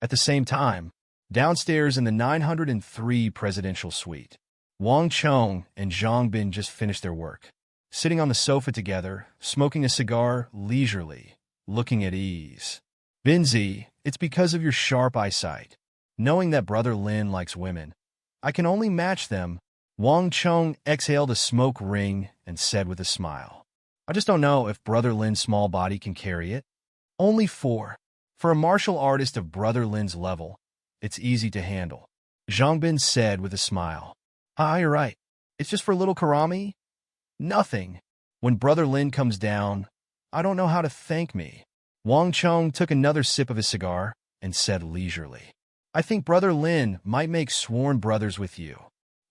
At the same time, downstairs in the 903 presidential suite, Wang Chong and Zhang Bin just finished their work, sitting on the sofa together, smoking a cigar leisurely, looking at ease. Binzi, it's because of your sharp eyesight. Knowing that Brother Lin likes women, I can only match them. Wang Chong exhaled a smoke ring and said with a smile, I just don't know if Brother Lin's small body can carry it. Only 4. For a martial artist of Brother Lin's level, it's easy to handle. Zhang Bin said with a smile. You're right. It's just for little Karami? Nothing. When Brother Lin comes down, I don't know how to thank me. Wang Chong took another sip of his cigar and said leisurely, I think Brother Lin might make sworn brothers with you.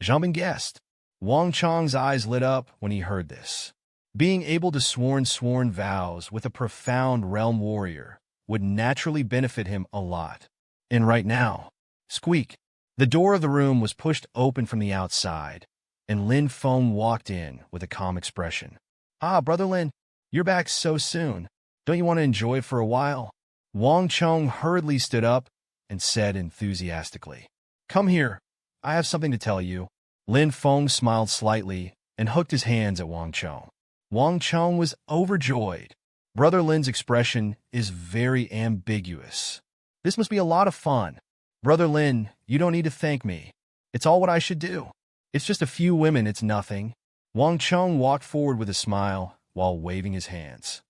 Zhang Bin guessed. Wang Chong's eyes lit up when he heard this. Being able to sworn vows with a profound realm warrior would naturally benefit him a lot. And right now, squeak. The door of the room was pushed open from the outside, and Lin Feng walked in with a calm expression. Brother Lin, you're back so soon. Don't you want to enjoy it for a while? Wang Chong hurriedly stood up and said enthusiastically, Come here. I have something to tell you. Lin Feng smiled slightly and hooked his hands at Wang Chong. Wang Chong was overjoyed. Brother Lin's expression is very ambiguous. This must be a lot of fun. Brother Lin, you don't need to thank me. It's all what I should do. It's just a few women, it's nothing. Wang Chong walked forward with a smile while waving his hands.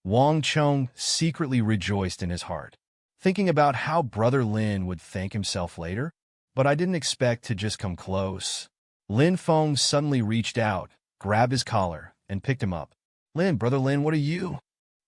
Wang Chong secretly rejoiced in his heart, thinking about how Brother Lin would thank himself later. But I didn't expect to just come close. Lin Feng suddenly reached out, grabbed his collar, and picked him up. Brother Lin, what are you?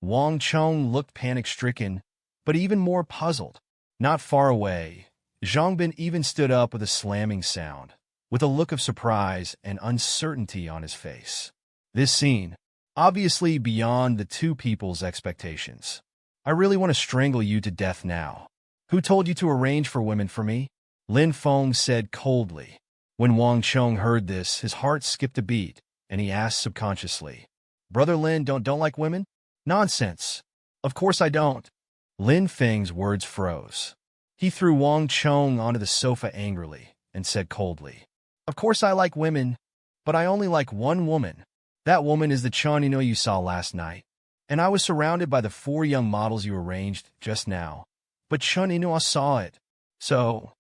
Wang Chong looked panic-stricken, but even more puzzled. Not far away, Zhang Bin even stood up with a slamming sound, with a look of surprise and uncertainty on his face. This scene, obviously beyond the two people's expectations. I really want to strangle you to death now. Who told you to arrange for women for me? Lin Feng said coldly. When Wang Chong heard this, his heart skipped a beat, and he asked subconsciously, Brother Lin don't like women? Nonsense. Of course I don't. Lin Feng's words froze. He threw Wang Chong onto the sofa angrily and said coldly, Of course I like women. But I only like one woman. That woman is the Chun you saw last night. And I was surrounded by the 4 young models you arranged just now. But Chun saw it. So,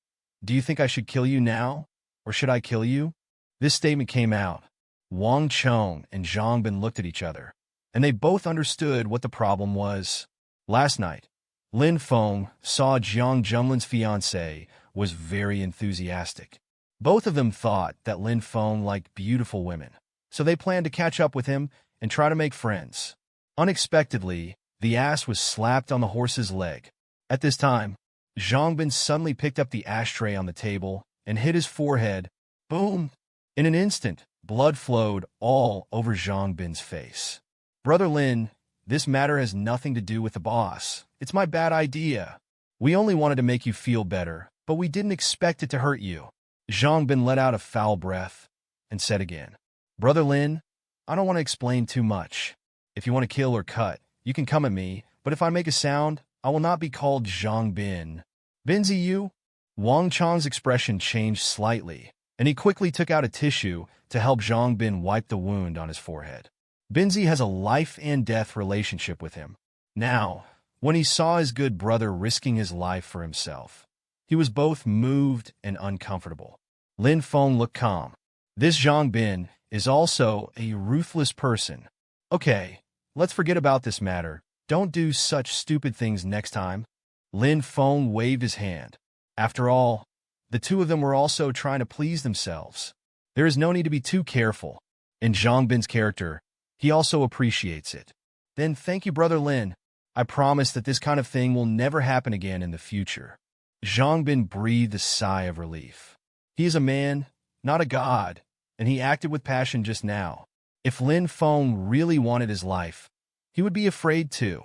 do you think I should kill you now? Or should I kill you? This statement came out. Wang Chong and Zhang Bin looked at each other, and they both understood what the problem was. Last night, Lin Feng saw Jiang Junlin's fiancée was very enthusiastic. Both of them thought that Lin Feng liked beautiful women, so they planned to catch up with him and try to make friends. Unexpectedly, the ass was slapped on the horse's leg. At this time, Zhang Bin suddenly picked up the ashtray on the table and hit his forehead. Boom! In an instant, blood flowed all over Zhang Bin's face. Brother Lin, this matter has nothing to do with the boss. It's my bad idea. We only wanted to make you feel better, but we didn't expect it to hurt you. Zhang Bin let out a foul breath and said again, Brother Lin, I don't want to explain too much. If you want to kill or cut, you can come at me, but if I make a sound, I will not be called Zhang Bin. Binzi you? Wang Chong's expression changed slightly, and he quickly took out a tissue to help Zhang Bin wipe the wound on his forehead. Binzi has a life-and-death relationship with him. Now, when he saw his good brother risking his life for himself, he was both moved and uncomfortable. Lin Feng looked calm. This Zhang Bin is also a ruthless person. Okay, let's forget about this matter. Don't do such stupid things next time. Lin Feng waved his hand. After all, the two of them were also trying to please themselves. There is no need to be too careful. In Zhang Bin's character, he also appreciates it. Then thank you, Brother Lin. I promise that this kind of thing will never happen again in the future. Zhang Bin breathed a sigh of relief. He is a man, not a god, and he acted with passion just now. If Lin Feng really wanted his life, he would be afraid too.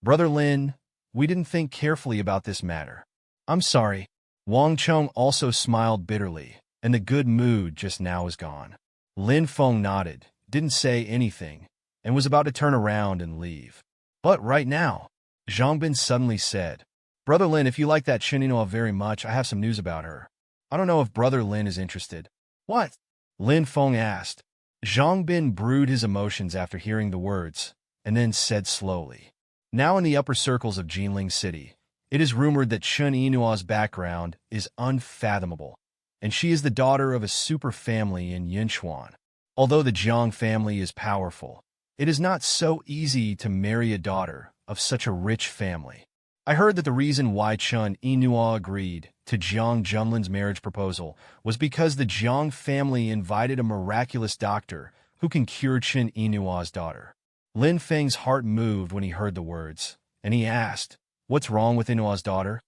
Brother Lin, we didn't think carefully about this matter. I'm sorry. Wang Chong also smiled bitterly, and the good mood just now is gone. Lin Feng nodded, didn't say anything, and was about to turn around and leave. But right now, Zhang Bin suddenly said, Brother Lin, if you like that Chininoa very much, I have some news about her. I don't know if Brother Lin is interested. What? Lin Feng asked. Zhang Bin brewed his emotions after hearing the words, and then said slowly, Now in the upper circles of Jinling City, it is rumored that Chen Yinua's background is unfathomable, and she is the daughter of a super family in Yinchuan. Although the Jiang family is powerful, it is not so easy to marry a daughter of such a rich family. I heard that the reason why Chen Yinua agreed to Jiang Junlin's marriage proposal was because the Jiang family invited a miraculous doctor who can cure Chen Yinua's daughter. Lin Feng's heart moved when he heard the words, and he asked, What's wrong with Yinua's daughter?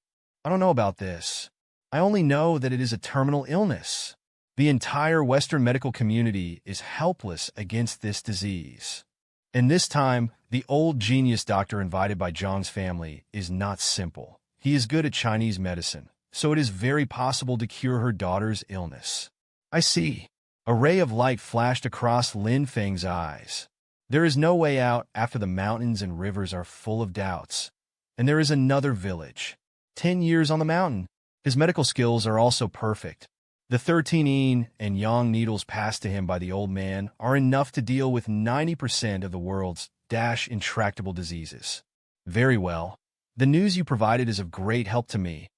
I don't know about this. I only know that it is a terminal illness. The entire Western medical community is helpless against this disease. And this time, the old genius doctor invited by Zhang's family is not simple. He is good at Chinese medicine, so it is very possible to cure her daughter's illness. I see. A ray of light flashed across Lin Feng's eyes. There is no way out after the mountains and rivers are full of doubts. And there is another village. 10 years on the mountain. His medical skills are also perfect. The 13 yin and yang needles passed to him by the old man are enough to deal with 90% of the world's intractable diseases. Very well. The news you provided is of great help to me.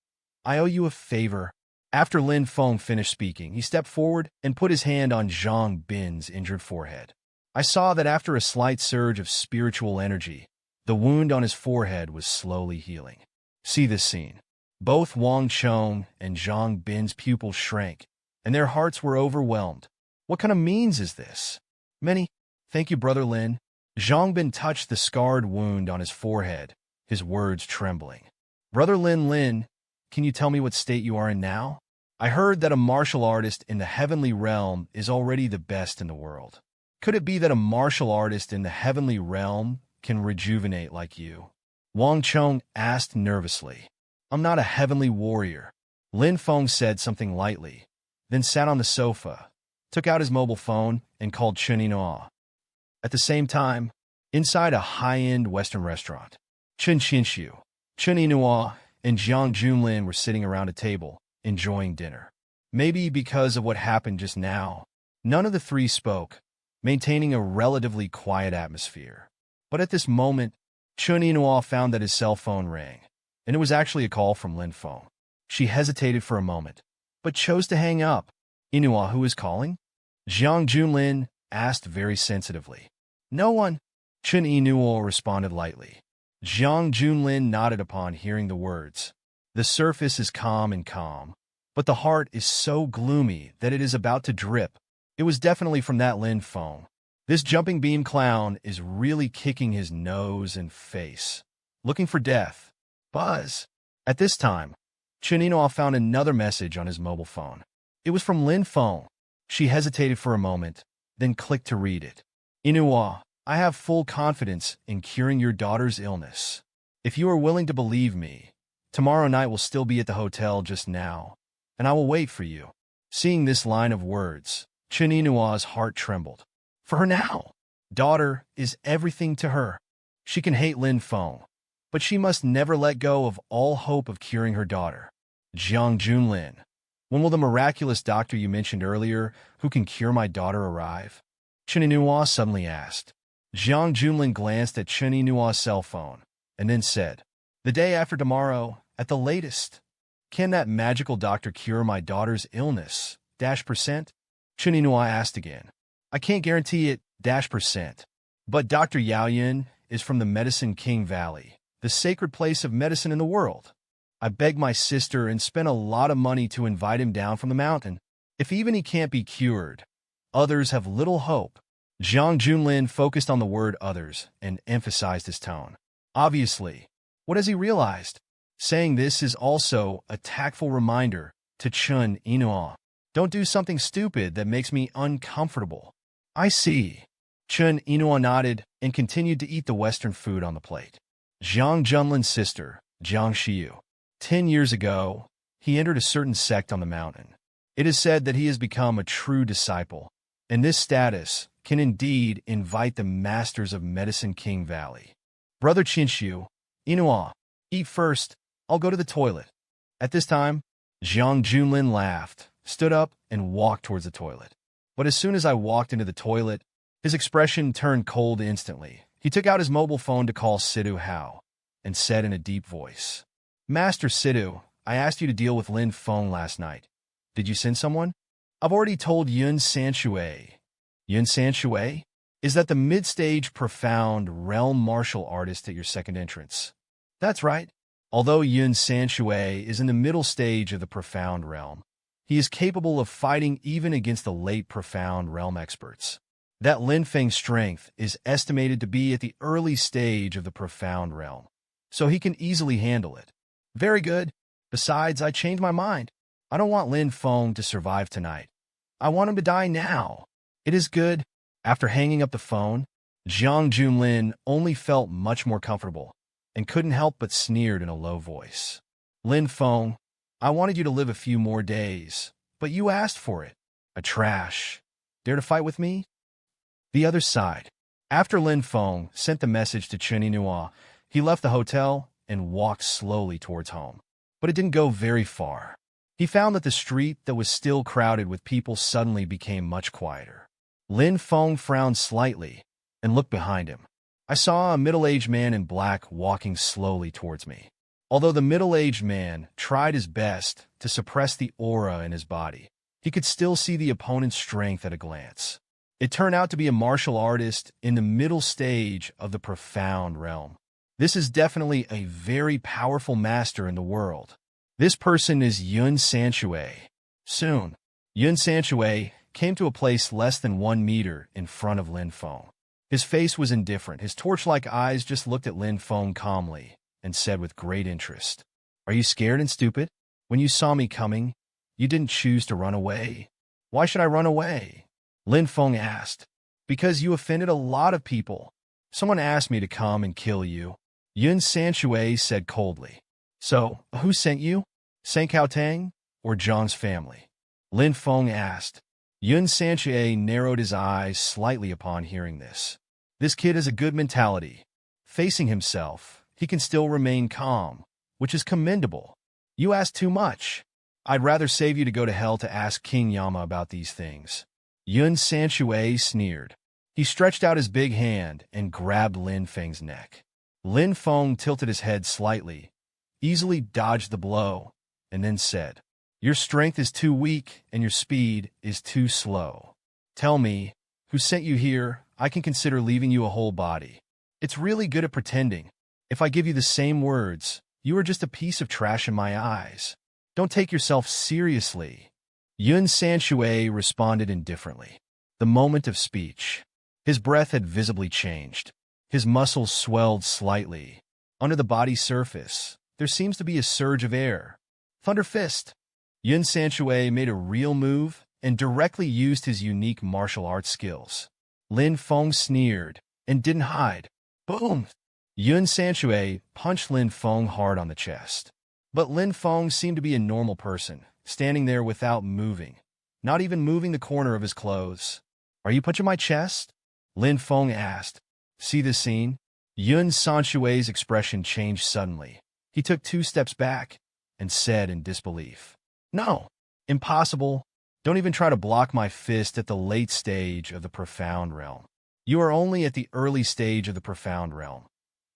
I owe you a favor. After Lin Feng finished speaking, he stepped forward and put his hand on Zhang Bin's injured forehead. I saw that after a slight surge of spiritual energy, the wound on his forehead was slowly healing. See this scene. Both Wang Chong and Zhang Bin's pupils shrank, and their hearts were overwhelmed. What kind of means is this? Many. Thank you, Brother Lin. Zhang Bin touched the scarred wound on his forehead, his words trembling. Brother Lin, can you tell me what state you are in now? I heard that a martial artist in the heavenly realm is already the best in the world. Could it be that a martial artist in the heavenly realm can rejuvenate like you? Wang Chong asked nervously. I'm not a heavenly warrior. Lin Feng said something lightly, then sat on the sofa, took out his mobile phone, and called Chen Yinua. At the same time, inside a high-end Western restaurant, Chen Qinshu, Chen Yinua, and Jiang Junlin were sitting around a table, enjoying dinner. Maybe because of what happened just now, None of the three spoke, maintaining a relatively quiet atmosphere. But at this moment, Chun Inua found that his cell phone rang, and it was actually a call from Lin Feng. She hesitated for a moment, but chose to hang up. Inua, who is calling? Jiang Junlin asked very sensitively. No one. Chun Inua responded lightly. Jiang Junlin nodded upon hearing the words. The surface is calm and calm, but the heart is so gloomy that it is about to drip. It was definitely from that Lin Feng. This jumping beam clown is really kicking his nose and face, looking for death. Buzz. At this time, Chun Inua found another message on his mobile phone. It was from Lin Feng. She hesitated for a moment, then clicked to read it. Inua, I have full confidence in curing your daughter's illness. If you are willing to believe me, tomorrow night will still be at the hotel just now, and I will wait for you. Seeing this line of words, Chun Inua's heart trembled. For her now, daughter is everything to her. She can hate Lin Feng, but she must never let go of all hope of curing her daughter. Jiang Junlin, when will the miraculous doctor you mentioned earlier, who can cure my daughter, arrive? Chun Inua suddenly asked. Jiang Junlin glanced at Chun Inua's cell phone, and then said, The day after tomorrow, at the latest. Can that magical doctor cure my daughter's illness, %? Chun Inua asked again. I can't guarantee it, %. But Dr. Yaoyan is from the Medicine King Valley, the sacred place of medicine in the world. I begged my sister and spent a lot of money to invite him down from the mountain. If even he can't be cured, others have little hope. Jiang Junlin focused on the word others and emphasized his tone. Obviously, what has he realized? Saying this is also a tactful reminder to Chun Inua. Don't do something stupid that makes me uncomfortable. I see. Chun Inua nodded and continued to eat the Western food on the plate. Jiang Junlin's sister, Jiang Xiu. 10 years ago, he entered a certain sect on the mountain. It is said that he has become a true disciple, and this status can indeed invite the masters of Medicine King Valley. Brother Qinshu, Inua, eat first, I'll go to the toilet. At this time, Jiang Junlin laughed, stood up, and walked towards the toilet. But as soon as I walked into the toilet, his expression turned cold instantly. He took out his mobile phone to call Sidhu Hao, and said in a deep voice, Master Sidhu, I asked you to deal with Lin Feng last night. Did you send someone? I've already told Yun Sanshui. Yun Sanshui? Is that the mid-stage profound realm martial artist at your second entrance? That's right. Although Yun Sanshui is in the middle stage of the profound realm, he is capable of fighting even against the late profound realm experts. That Lin Feng's strength is estimated to be at the early stage of the profound realm, so he can easily handle it. Very good. Besides, I changed my mind. I don't want Lin Feng to survive tonight. I want him to die now. It is good. After hanging up the phone, Jiang Junlin only felt much more comfortable and couldn't help but sneered in a low voice. Lin Feng, I wanted you to live a few more days, but you asked for it. A trash. Dare to fight with me? The other side. After Lin Feng sent the message to Chun Inua, he left the hotel and walked slowly towards home. But it didn't go very far. He found that the street that was still crowded with people suddenly became much quieter. Lin Feng frowned slightly and looked behind him. I saw a middle-aged man in black walking slowly towards me. Although the middle-aged man tried his best to suppress the aura in his body, he could still see the opponent's strength at a glance. It turned out to be a martial artist in the middle stage of the profound realm. This is definitely a very powerful master in the world. This person is Yun Sanshui. Soon, Yun Sanshui came to a place less than 1 meter in front of Lin Feng. His face was indifferent. His torch-like eyes just looked at Lin Feng calmly and said with great interest, Are you scared and stupid? When you saw me coming, you didn't choose to run away. Why should I run away? Lin Feng asked. Because you offended a lot of people. Someone asked me to come and kill you. Yun Sanshui said coldly. So, who sent you? Sang Cao Tang or Zhang's family? Lin Feng asked. Yun Sanshui narrowed his eyes slightly upon hearing this. This kid has a good mentality. Facing himself, he can still remain calm, which is commendable. You ask too much. I'd rather save you to go to hell to ask King Yama about these things. Yun Sanshui sneered. He stretched out his big hand and grabbed Lin Feng's neck. Lin Feng tilted his head slightly, easily dodged the blow, and then said, "Your strength is too weak and your speed is too slow. Tell me, who sent you here? I can consider leaving you a whole body. It's really good at pretending. If I give you the same words, you are just a piece of trash in my eyes. Don't take yourself seriously." Yun Sanshui responded indifferently. The moment of speech. His breath had visibly changed. His muscles swelled slightly. Under the body's surface, there seems to be a surge of air. Thunder Fist. Yun Sanshui made a real move and directly used his unique martial arts skills. Lin Feng sneered and didn't hide. Boom! Yun Sanshui punched Lin Feng hard on the chest. But Lin Feng seemed to be a normal person, standing there without moving, not even moving the corner of his clothes. "Are you punching my chest?" Lin Feng asked. "See this scene?" Yun Sanshui's expression changed suddenly. He took 2 steps back and said in disbelief, "No, impossible. Don't even try to block my fist at the late stage of the profound realm. You are only at the early stage of the profound realm.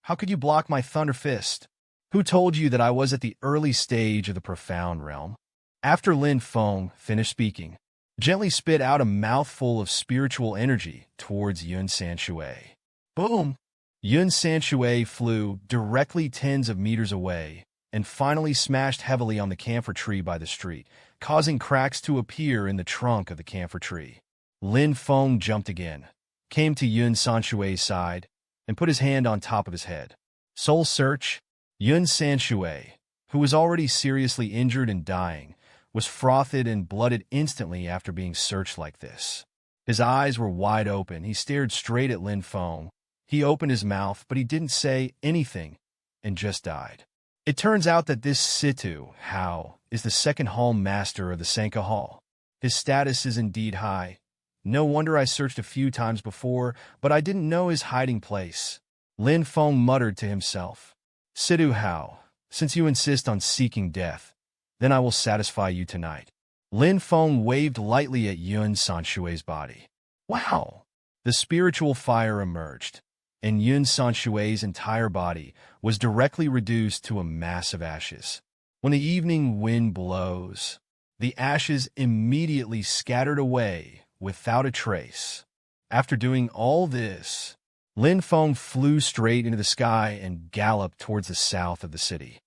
How could you block my thunder fist? Who told you that I was at the early stage of the profound realm?" After Lin Feng finished speaking, gently spit out a mouthful of spiritual energy towards Yun Sanshui. Boom! Yun Sanshui flew directly tens of meters away and finally smashed heavily on the camphor tree by the street, causing cracks to appear in the trunk of the camphor tree. Lin Feng jumped again, came to Yun Sanshui's side, and put his hand on top of his head. Soul Search. Yun Sanshui, who was already seriously injured and dying, was frothed and blooded instantly after being searched like this. His eyes were wide open. He stared straight at Lin Feng. He opened his mouth, but he didn't say anything and just died. It turns out that this Situ Hao is the second hall master of the Sanka Hall. His status is indeed high. No wonder I searched a few times before, but I didn't know his hiding place. Lin Feng muttered to himself. "Situ Hao, since you insist on seeking death, then I will satisfy you tonight." Lin Feng waved lightly at Yun Sanshui's body. Wow! The spiritual fire emerged, and Yun Sanshui's entire body was directly reduced to a mass of ashes. When the evening wind blows, the ashes immediately scattered away without a trace. After doing all this, Lin Feng flew straight into the sky and galloped towards the south of the city.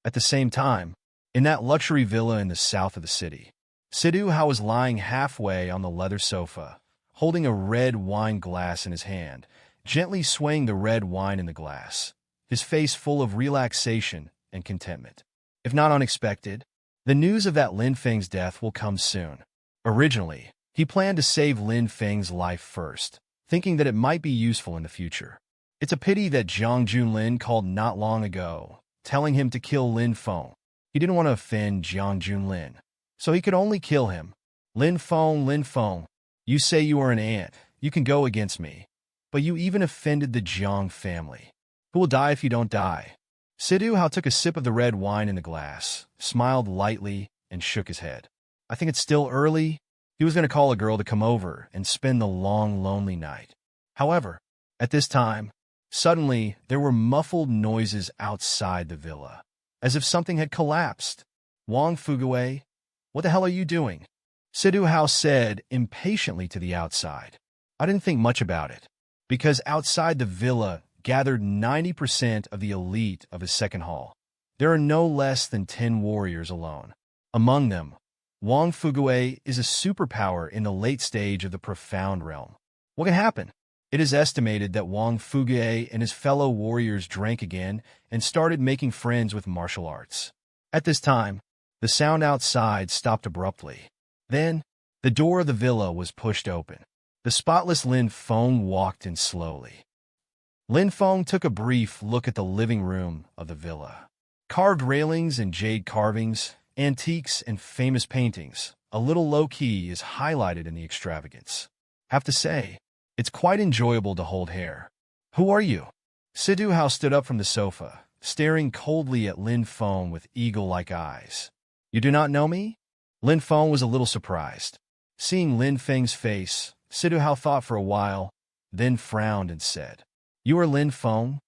At the same time, in that luxury villa in the south of the city, Situ Hao was lying halfway on the leather sofa, holding a red wine glass in his hand, gently swaying the red wine in the glass, his face full of relaxation and contentment. If not unexpected, the news of that Lin Feng's death will come soon. Originally, he planned to save Lin Feng's life first, thinking that it might be useful in the future. It's a pity that Zhang Junlin called not long ago, telling him to kill Lin Feng. He didn't want to offend Zhang Junlin, so he could only kill him. Lin Feng, you say you are an ant. You can go against me. But you even offended the Zhang family. Who will die if you don't die?" Situ Hao took a sip of the red wine in the glass, smiled lightly, and shook his head. "I think it's still early." He was going to call a girl to come over and spend the long, lonely night. However, at this time, suddenly there were muffled noises outside the villa, as if something had collapsed. "Wang Fugui, what the hell are you doing?" Situ Hao said impatiently to the outside. I didn't think much about it, because outside the villa gathered 90% of the elite of his second hall. There are no less than 10 warriors alone. Among them, Wang Fugui is a superpower in the late stage of the profound realm. What can happen? It is estimated that Wang Fugui and his fellow warriors drank again and started making friends with martial arts. At this time, the sound outside stopped abruptly. Then, the door of the villa was pushed open. The spotless Lin Feng walked in slowly. Lin Feng took a brief look at the living room of the villa. Carved railings and jade carvings, antiques and famous paintings, a little low-key is highlighted in the extravagance. Have to say, it's quite enjoyable to hold hair. "Who are you?" Situ Hao stood up from the sofa, staring coldly at Lin Feng with eagle-like eyes. "You do not know me?" Lin Feng was a little surprised. Seeing Lin Feng's face, Sidu Hao thought for a while, then frowned and said, "You are Lin Feng?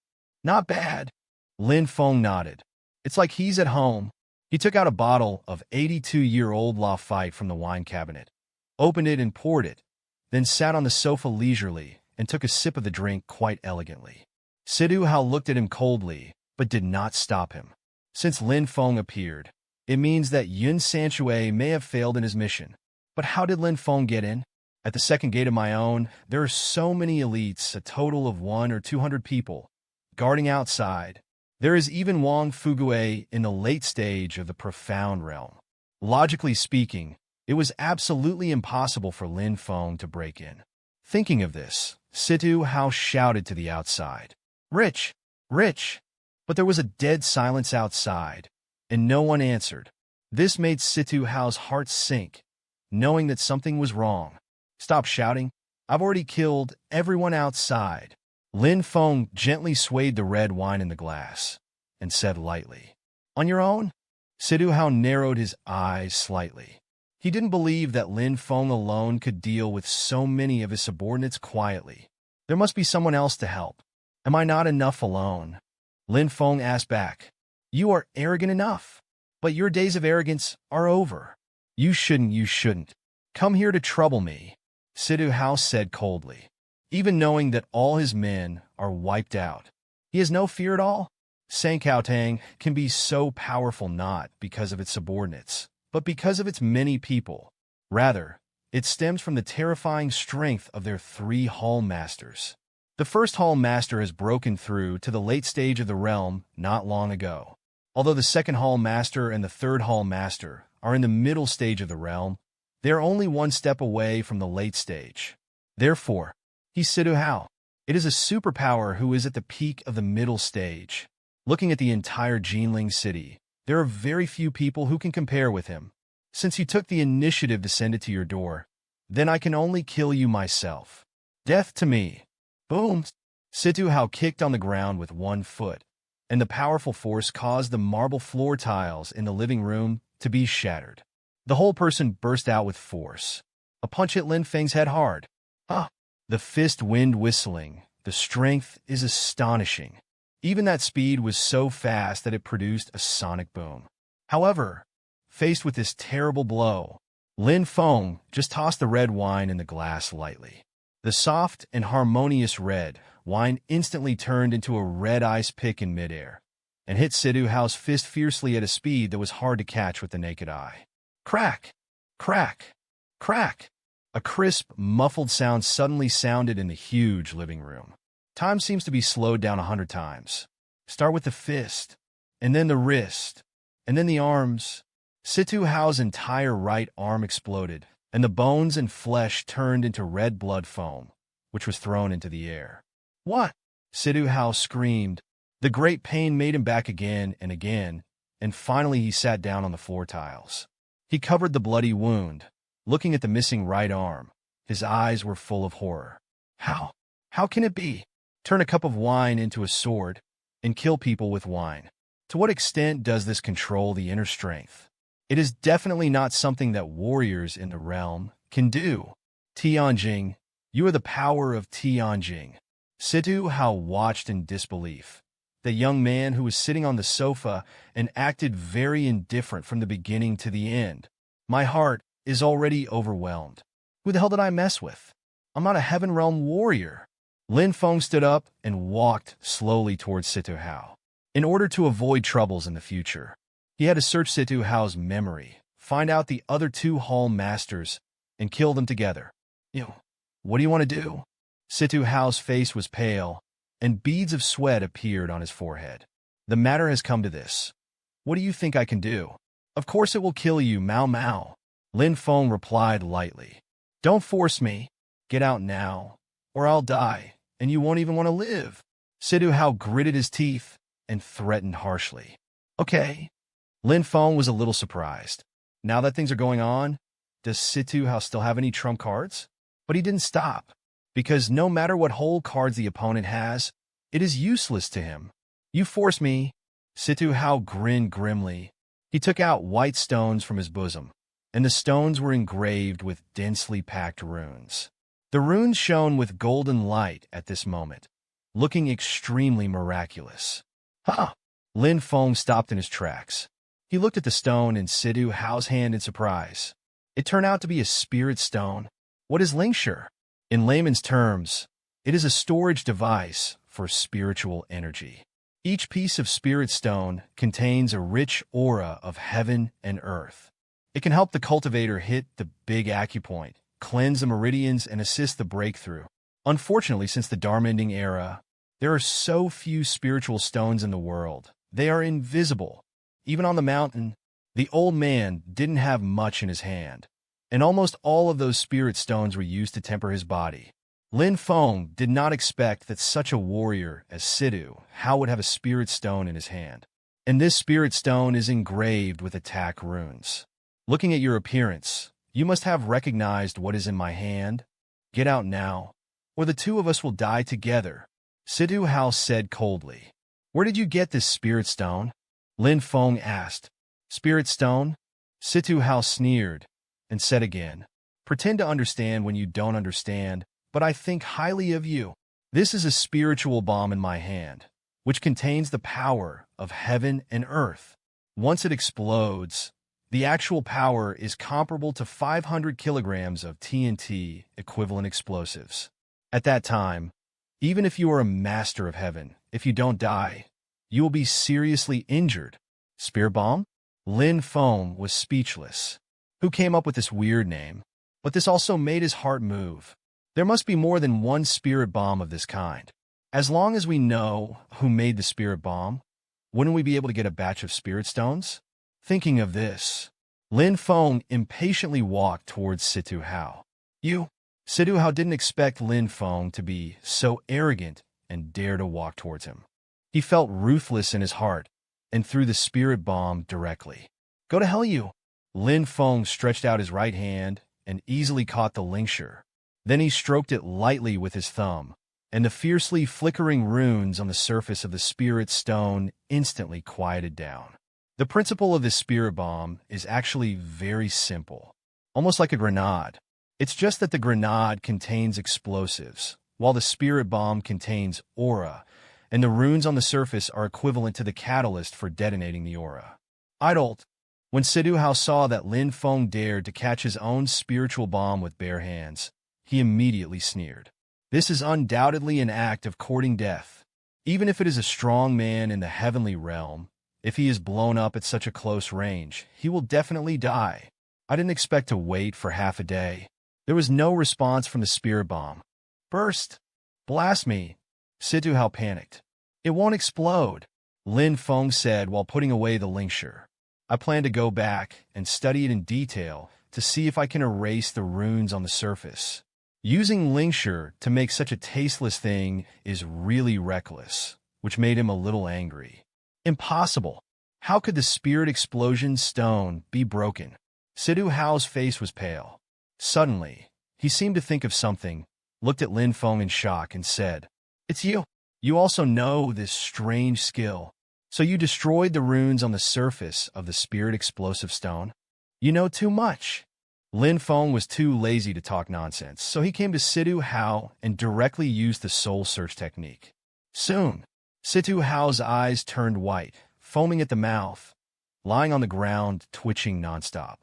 Not bad." Lin Feng nodded. "It's like he's at home." He took out a bottle of 82-year-old Lafite from the wine cabinet, opened it and poured it, then sat on the sofa leisurely and took a sip of the drink quite elegantly. Sidu Hao looked at him coldly, but did not stop him. Since Lin Feng appeared, it means that Yun Sanchue may have failed in his mission. But how did Lin Feng get in? At the second gate of my own, there are so many elites, a total of 100 or 200 people, guarding outside. There is even Wang Fugue in the late stage of the profound realm. Logically speaking, it was absolutely impossible for Lin Feng to break in. Thinking of this, Sidu Hao shouted to the outside, "Rich! Rich!" But there was a dead silence outside, and no one answered. This made Sidu Hao's heart sink, knowing that something was wrong. "Stop shouting. I've already killed everyone outside." Lin Feng gently swayed the red wine in the glass and said lightly, "On your own?" Sidu Hao narrowed his eyes slightly. He didn't believe that Lin Feng alone could deal with so many of his subordinates quietly. There must be someone else to help. "Am I not enough alone?" Lin Feng asked back. "You are arrogant enough, but your days of arrogance are over. You shouldn't come here to trouble me," Sidu Hao said coldly. Even knowing that all his men are wiped out, he has no fear at all. Sankaotang can be so powerful not because of its subordinates, but because of its many people. Rather, it stems from the terrifying strength of their 3 hall masters. The first hall master has broken through to the late stage of the realm not long ago. Although the second hall master and the third hall master are in the middle stage of the realm, they are only one step away from the late stage. Therefore, he's Sidu Hao. It is a superpower who is at the peak of the middle stage. Looking at the entire Jinling city, there are very few people who can compare with him. Since you took the initiative to send it to your door, then I can only kill you myself. Death to me. Boom! Sidu Hao kicked on the ground with one foot, and the powerful force caused the marble floor tiles in the living room to be shattered. The whole person burst out with force. A punch hit Lin Feng's head hard. Ah! The fist wind whistling. The strength is astonishing. Even that speed was so fast that it produced a sonic boom. However, faced with this terrible blow, Lin Feng just tossed the red wine in the glass lightly. The soft and harmonious red wine instantly turned into a red ice pick in midair and hit Sidu Hao's fist fiercely at a speed that was hard to catch with the naked eye. Crack! Crack! Crack! A crisp, muffled sound suddenly sounded in the huge living room. Time seems to be slowed down 100 times. Start with the fist, and then the wrist, and then the arms. Sidu Hao's entire right arm exploded, and the bones and flesh turned into red blood foam, which was thrown into the air. "What?" Sidu Hao screamed. The great pain made him back again, and finally he sat down on the floor tiles. He covered the bloody wound, looking at the missing right arm. His eyes were full of horror. How can it be? Turn a cup of wine into a sword and kill people with wine. To what extent does this control the inner strength? It is definitely not something that warriors in the realm can do. Tianjing, you are the power of Tianjing. Sidu Hao watched in disbelief. The young man who was sitting on the sofa and acted very indifferent from the beginning to the end. My heart is already overwhelmed. Who the hell did I mess with? I'm not a Heaven Realm warrior. Lin Feng stood up and walked slowly towards Sidu Hao. In order to avoid troubles in the future, he had to search Sidu Hao's memory, find out the other 2 hall masters, and kill them together. What do you want to do? Sidu Hao's face was pale, and beads of sweat appeared on his forehead. The matter has come to this. What do you think I can do? Of course it will kill you, Mao Mao. Lin Feng replied lightly. Don't force me. Get out now, or I'll die, and you won't even want to live. Sidu Hao gritted his teeth and threatened harshly. Okay. Lin Feng was a little surprised. Now that things are going on, does Sidu Hao still have any trump cards? But he didn't stop, because no matter what whole cards the opponent has, it is useless to him. You force me. Sidu Hao grinned grimly. He took out white stones from his bosom and the stones were engraved with densely packed runes. The runes shone with golden light at this moment, looking extremely miraculous. Huh! Lin Feng stopped in his tracks. He looked at the stone in Sidhu Hao's hand in surprise. It turned out to be a spirit stone. What is Lingshur? In layman's terms, it is a storage device for spiritual energy. Each piece of spirit stone contains a rich aura of heaven and earth. It can help the cultivator hit the big acupoint, cleanse the meridians, and assist the breakthrough. Unfortunately, since the Dharma-ending era, there are so few spiritual stones in the world. They are invisible. Even on the mountain, the old man didn't have much in his hand, and almost all of those spirit stones were used to temper his body. Lin Feng did not expect that such a warrior as Sidhu Hao would have a spirit stone in his hand. And this spirit stone is engraved with attack runes. Looking at your appearance, you must have recognized what is in my hand. Get out now, or the two of us will die together, Sidhu Hao said coldly. Where did you get this spirit stone? Lin Feng asked. Spirit stone? Sidhu Hao sneered and said again, pretend to understand when you don't understand, but I think highly of you. This is a spiritual bomb in my hand, which contains the power of heaven and earth. Once it explodes, the actual power is comparable to 500 kilograms of TNT equivalent explosives. At that time, even if you are a master of heaven, if you don't die, you will be seriously injured. Spear bomb? Lin Feng was speechless. Who came up with this weird name? But this also made his heart move. There must be more than one spirit bomb of this kind. As long as we know who made the spirit bomb, wouldn't we be able to get a batch of spirit stones? Thinking of this, Lin Feng impatiently walked towards Sidhu Hao. You? Sidhu Hao didn't expect Lin Feng to be so arrogant and dare to walk towards him. He felt ruthless in his heart and threw the spirit bomb directly. Go to hell, you! Lin Feng stretched out his right hand and easily caught the Lingshur. Then he stroked it lightly with his thumb, and the fiercely flickering runes on the surface of the spirit stone instantly quieted down. The principle of this spirit bomb is actually very simple, almost like a grenade. It's just that the grenade contains explosives, while the spirit bomb contains aura, and the runes on the surface are equivalent to the catalyst for detonating the aura. Idled. When Sidhu Hao saw that Lin Feng dared to catch his own spiritual bomb with bare hands, he immediately sneered. This is undoubtedly an act of courting death. Even if it is a strong man in the heavenly realm, if he is blown up at such a close range, he will definitely die. I didn't expect to wait for half a day. There was no response from the spirit bomb. Burst! Blast me! Sidhu Hao panicked. It won't explode, Lin Feng said while putting away the Lingshur. I plan to go back and study it in detail to see if I can erase the runes on the surface. Using Lingshur to make such a tasteless thing is really reckless, which made him a little angry. Impossible! How could the spirit explosion stone be broken? Sidhu Hao's face was pale. Suddenly, he seemed to think of something, looked at Lin Feng in shock, and said, It's you! You also know this strange skill. So you destroyed the runes on the surface of the spirit explosive stone? You know too much. Lin Feng was too lazy to talk nonsense, so he came to Sidhu Hao and directly used the soul search technique. Soon, Sidhu Hao's eyes turned white, foaming at the mouth, lying on the ground, twitching nonstop.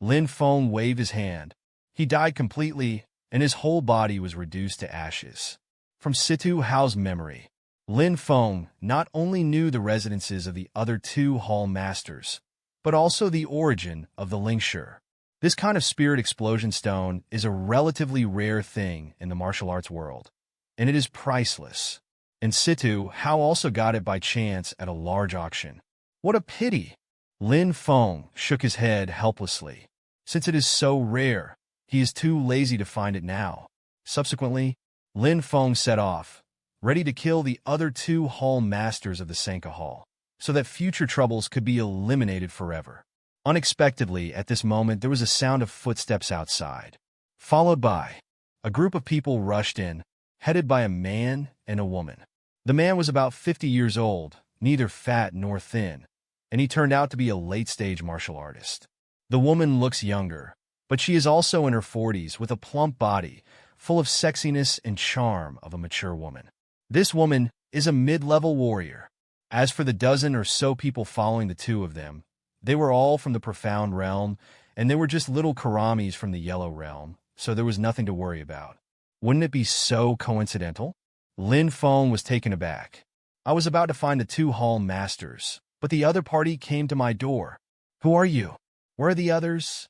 Lin Feng waved his hand. He died completely, and his whole body was reduced to ashes. From Sidhu Hao's memory, Lin Feng not only knew the residences of the other two hall masters, but also the origin of the Lingshur. This kind of spirit explosion stone is a relatively rare thing in the martial arts world, and it is priceless. And Sidhu Hao also got it by chance at a large auction. What a pity! Lin Feng shook his head helplessly. Since it is so rare, he is too lazy to find it now. Subsequently, Lin Feng set off, ready to kill the other two hall masters of the Sanka Hall, so that future troubles could be eliminated forever. Unexpectedly, at this moment, there was a sound of footsteps outside. Followed by, a group of people rushed in, headed by a man and a woman. The man was about 50 years old, neither fat nor thin, and he turned out to be a late-stage martial artist. The woman looks younger, but she is also in her 40s with a plump body, full of sexiness and charm of a mature woman. This woman is a mid-level warrior. As for the dozen or so people following the two of them, they were all from the Profound Realm, and they were just little Karamis from the Yellow Realm, so there was nothing to worry about. Wouldn't it be so coincidental? Lin Feng was taken aback. I was about to find the two hall masters, but the other party came to my door. Who are you? Where are the others?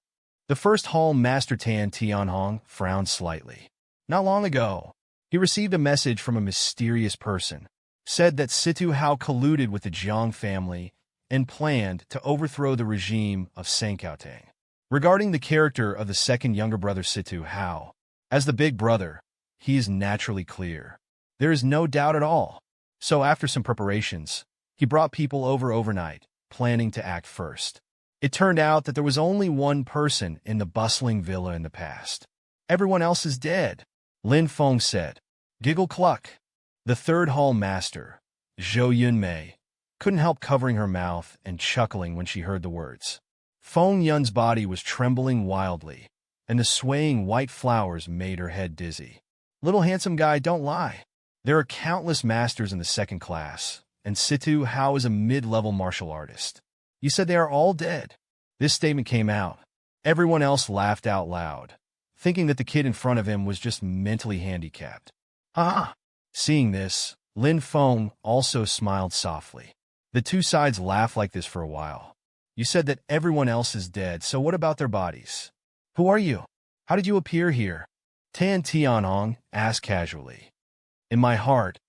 The first hall master Tan Tianhong frowned slightly. Not long ago, he received a message from a mysterious person, said that Situ Hao colluded with the Jiang family and planned to overthrow the regime of Sankaotang. Regarding the character of the second younger brother Situ Hao, as the big brother, he is naturally clear. There is no doubt at all. So after some preparations, he brought people over overnight, planning to act first. It turned out that there was only one person in the bustling villa in the past. Everyone else is dead, Lin Feng said. Giggle cluck. The third hall master, Zhou Yunmei, couldn't help covering her mouth and chuckling when she heard the words. Feng Yun's body was trembling wildly, and the swaying white flowers made her head dizzy. Little handsome guy, don't lie. There are countless masters in the second class, and Situ Hao is a mid-level martial artist. You said they are all dead. This statement came out. Everyone else laughed out loud, thinking that the kid in front of him was just mentally handicapped. Ah! Seeing this, Lin Feng also smiled softly. The two sides laughed like this for a while. You said that everyone else is dead, so what about their bodies? Who are you? How did you appear here? Tan Tianhong asked casually. In my heart,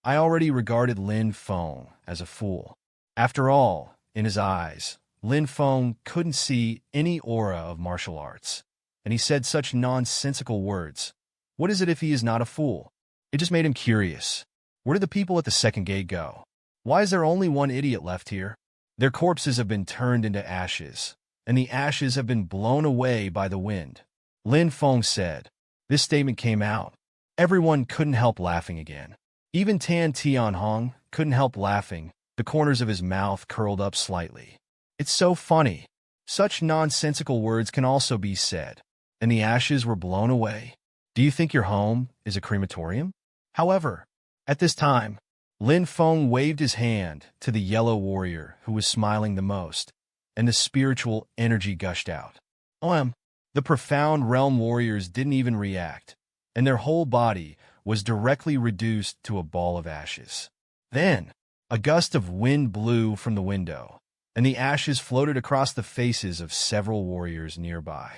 I already regarded Lin Feng as a fool. After all, in his eyes, Lin Feng couldn't see any aura of martial arts, and he said such nonsensical words. What is it if he is not a fool? It just made him curious. Where did the people at the second gate go? Why is there only one idiot left here? Their corpses have been turned into ashes, and the ashes have been blown away by the wind, Lin Feng said. This statement came out. Everyone couldn't help laughing again. Even Tan Tianhong couldn't help laughing. The corners of his mouth curled up slightly. It's so funny. Such nonsensical words can also be said. And the ashes were blown away. Do you think your home is a crematorium? However, at this time, Lin Feng waved his hand to the yellow warrior who was smiling the most, and the spiritual energy gushed out. The Profound Realm warriors didn't even react, and their whole body was directly reduced to a ball of ashes. Then, a gust of wind blew from the window, and the ashes floated across the faces of several warriors nearby.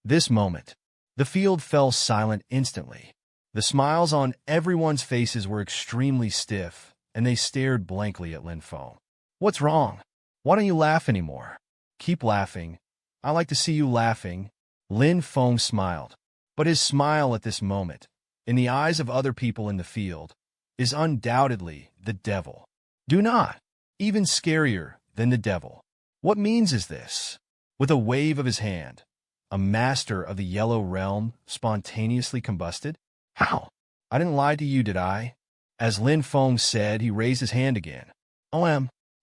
This moment, the field fell silent instantly. The smiles on everyone's faces were extremely stiff, and they stared blankly at Lin Feng. What's wrong? Why don't you laugh anymore? Keep laughing. I like to see you laughing. Lin Feng smiled. But his smile at this moment, in the eyes of other people in the field, is undoubtedly the devil. Do not. Even scarier than the devil. What means is this? With a wave of his hand, a master of the Yellow Realm spontaneously combusted? How? I didn't lie to you, did I? As Lin Feng said, he raised his hand again.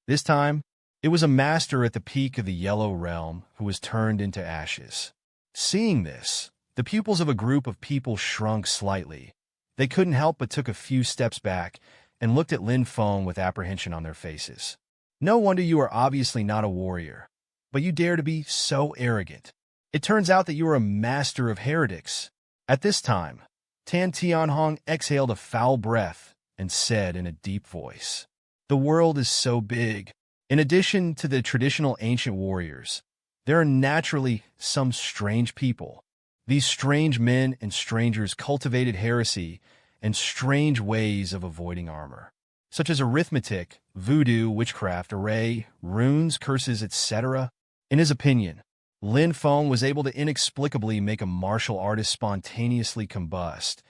This time, it was a master at the peak of the Yellow Realm who was turned into ashes. Seeing this, the pupils of a group of people shrunk slightly. They couldn't help but took a few steps back and looked at Lin Feng with apprehension on their faces. No wonder you are obviously not a warrior, but you dare to be so arrogant. It turns out that you are a master of heretics. At this time, Tan Tianhong exhaled a foul breath and said in a deep voice, "The world is so big. In addition to the traditional ancient warriors, there are naturally some strange people. These strange men and strangers cultivated heresy and strange ways of avoiding armor, such as arithmetic, voodoo, witchcraft, array, runes, curses, etc." In his opinion, Lin Feng was able to inexplicably make a martial artist spontaneously combust.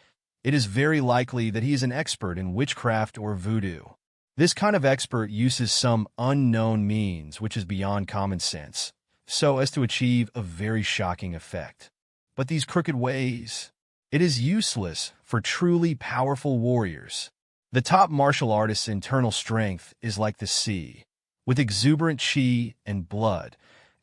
It is very likely that he is an expert in witchcraft or voodoo. This kind of expert uses some unknown means which is beyond common sense, so as to achieve a very shocking effect. But these crooked ways, it is useless for truly powerful warriors. The top martial artist's internal strength is like the sea, with exuberant chi and blood,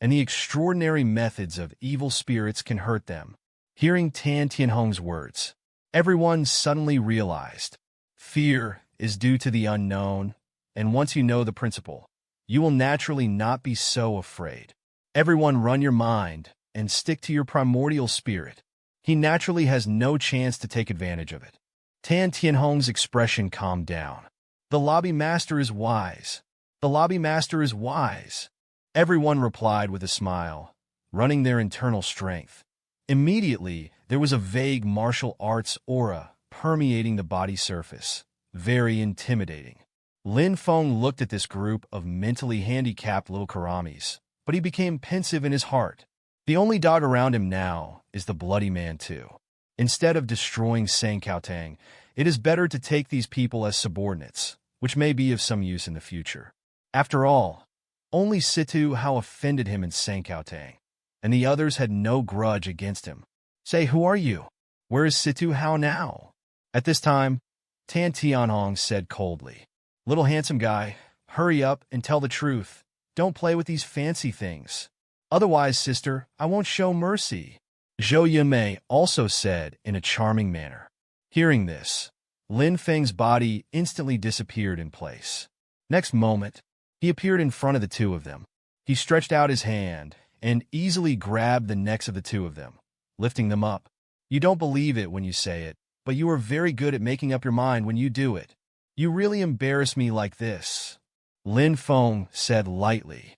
and the extraordinary methods of evil spirits can hurt them. Hearing Tan Tianhong's words, everyone suddenly realized fear is due to the unknown, and once you know the principle, you will naturally not be so afraid. Everyone run your mind and stick to your primordial spirit. He naturally has no chance to take advantage of it. Tan Tianhong's expression calmed down. The lobby master is wise. The lobby master is wise. Everyone replied with a smile, running their internal strength. Immediately, there was a vague martial arts aura permeating the body surface, very intimidating. Lin Feng looked at this group of mentally handicapped little karamis, but he became pensive in his heart. The only dog around him now is the bloody man too. Instead of destroying Sang Tang, it is better to take these people as subordinates, which may be of some use in the future. After all, only Situ Hao offended him in Sang Tang, and the others had no grudge against him. Say, who are you? Where is Situ Hao now? At this time, Tan Tianhong said coldly, little handsome guy, hurry up and tell the truth. Don't play with these fancy things. Otherwise, sister, I won't show mercy. Zhou Yunmei also said in a charming manner. Hearing this, Lin Feng's body instantly disappeared in place. Next moment, he appeared in front of the two of them. He stretched out his hand and easily grabbed the necks of the two of them, lifting them up. You don't believe it when you say it, but you are very good at making up your mind when you do it. You really embarrass me like this, Lin Feng said lightly.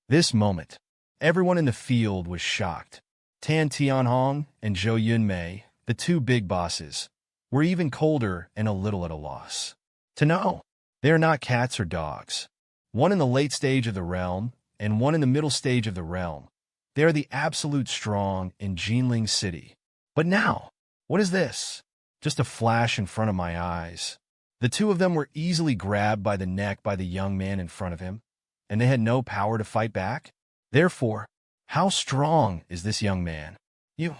This moment, everyone in the field was shocked. Tan Tianhong and Zhou Yunmei, the two big bosses, were even colder and a little at a loss. To know, they are not cats or dogs. One in the late stage of the realm, and one in the middle stage of the realm. They are the absolute strong in Jinling City. But now, what is this? Just a flash in front of my eyes. The two of them were easily grabbed by the neck by the young man in front of him, and they had no power to fight back. Therefore, how strong is this young man? You,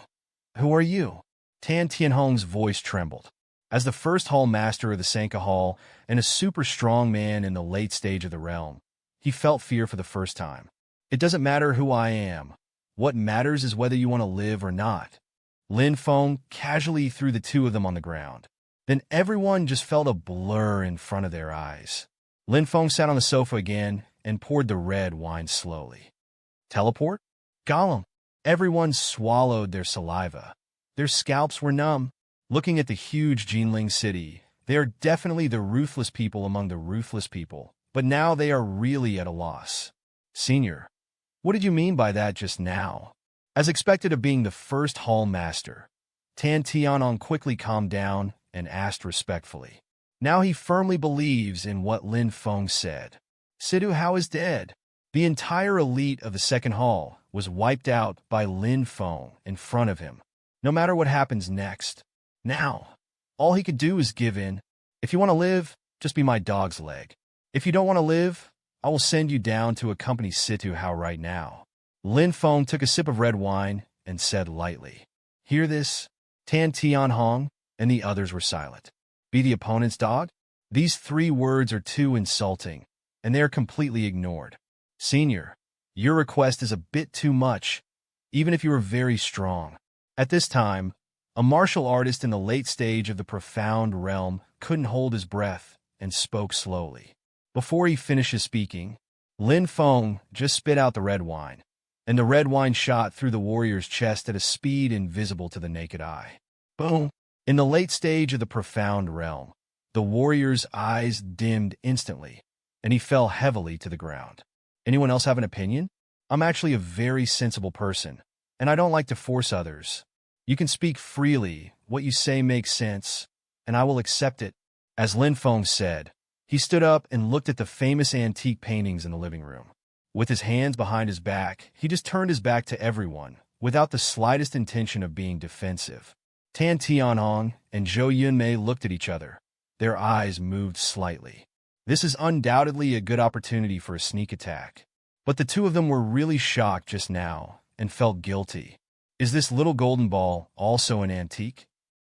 who are you? Tan Tianhong's voice trembled. As the first hall master of the Sanka Hall and a super strong man in the late stage of the realm, he felt fear for the first time. It doesn't matter who I am. What matters is whether you want to live or not. Lin Feng casually threw the two of them on the ground. Then everyone just felt a blur in front of their eyes. Lin Feng sat on the sofa again and poured the red wine slowly. Teleport? Gollum. Everyone swallowed their saliva. Their scalps were numb. Looking at the huge Jinling city, they are definitely the ruthless people among the ruthless people, but now they are really at a loss. Senior, what did you mean by that just now? As expected of being the first hall master, Tan Tianhong quickly calmed down and asked respectfully. Now he firmly believes in what Lin Feng said. Situ Hao is dead. The entire elite of the second hall was wiped out by Lin Feng in front of him. No matter what happens next, now, all he could do is give in. If you want to live, just be my dog's leg. If you don't want to live, I will send you down to accompany Situ Hao right now. Lin Feng took a sip of red wine and said lightly. Hear this? Tan Tianhong and the others were silent. Be the opponent's dog? These three words are too insulting, and they are completely ignored. Senior, your request is a bit too much, even if you are very strong. At this time, a martial artist in the late stage of the profound realm couldn't hold his breath and spoke slowly. Before he finishes speaking, Lin Feng just spit out the red wine, and the red wine shot through the warrior's chest at a speed invisible to the naked eye. Boom! In the late stage of the profound realm, the warrior's eyes dimmed instantly, and he fell heavily to the ground. Anyone else have an opinion? I'm actually a very sensible person, and I don't like to force others. You can speak freely, what you say makes sense, and I will accept it. As Lin Feng said, he stood up and looked at the famous antique paintings in the living room. With his hands behind his back, he just turned his back to everyone, without the slightest intention of being defensive. Tan Tianhong and Zhou Yunmei looked at each other. Their eyes moved slightly. This is undoubtedly a good opportunity for a sneak attack. But the two of them were really shocked just now and felt guilty. Is this little golden ball also an antique?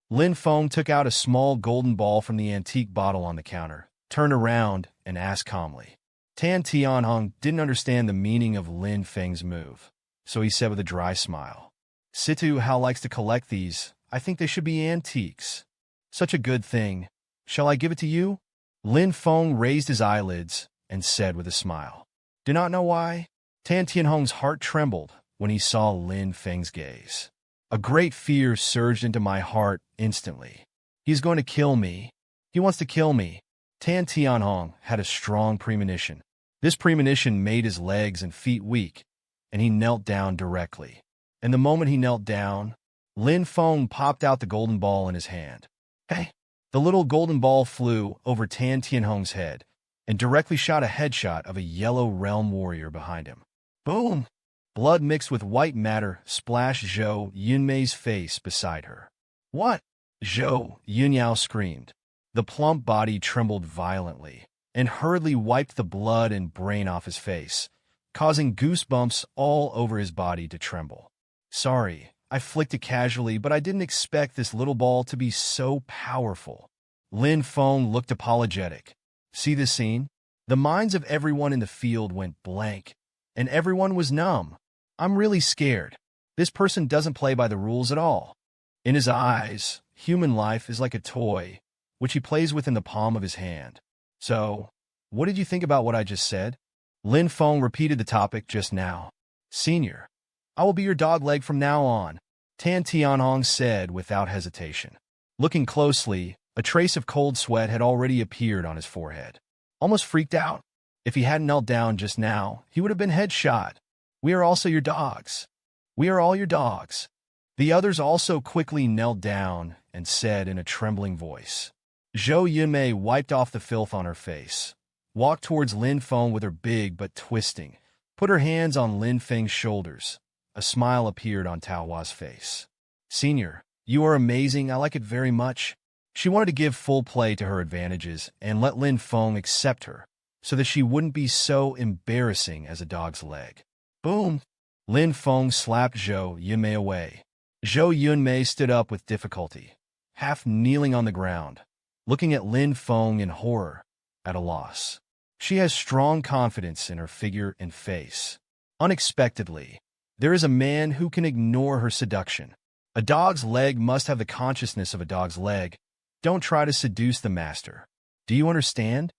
Lin Feng took out a small golden ball from the antique bottle on the counter, turned around, and asked calmly. Tan Tianhong didn't understand the meaning of Lin Feng's move, so he said with a dry smile, Situ Hao likes to collect these. I think they should be antiques. Such a good thing. Shall I give it to you? Lin Feng raised his eyelids and said with a smile. Do not know why? Tan Tianhong's heart trembled when he saw Lin Feng's gaze. A great fear surged into my heart instantly. He's going to kill me. He wants to kill me. Tan Tianhong had a strong premonition. This premonition made his legs and feet weak, and he knelt down directly. And the moment he knelt down, Lin Feng popped out the golden ball in his hand. Hey! The little golden ball flew over Tan Tianhong's head and directly shot a headshot of a yellow realm warrior behind him. Boom! Blood mixed with white matter splashed Zhou Yunmei's face beside her. What? Zhou Yunyao screamed. The plump body trembled violently and hurriedly wiped the blood and brain off his face, causing goosebumps all over his body to tremble. Sorry, I flicked it casually, but I didn't expect this little ball to be so powerful. Lin Feng looked apologetic. See this scene? The minds of everyone in the field went blank, and everyone was numb. I'm really scared. This person doesn't play by the rules at all. In his eyes, human life is like a toy, which he plays with in the palm of his hand. So, what did you think about what I just said? Lin Feng repeated the topic just now. Senior, I will be your dog leg from now on, Tan Tianhong said without hesitation. Looking closely, a trace of cold sweat had already appeared on his forehead. Almost freaked out. If he hadn't knelt down just now, he would have been headshot. We are also your dogs. We are all your dogs. The others also quickly knelt down and said in a trembling voice. Zhou Yunmei wiped off the filth on her face, walked towards Lin Feng with her big but twisting, put her hands on Lin Feng's shoulders. A smile appeared on Tao Hua's face. Senior, you are amazing. I like it very much. She wanted to give full play to her advantages and let Lin Feng accept her, so that she wouldn't be so embarrassing as a dog's leg. Boom! Lin Feng slapped Zhou Yunmei away. Zhou Yunmei stood up with difficulty, half kneeling on the ground, looking at Lin Feng in horror, at a loss. She has strong confidence in her figure and face. Unexpectedly, there is a man who can ignore her seduction. A dog's leg must have the consciousness of a dog's leg. Don't try to seduce the master. Do you understand?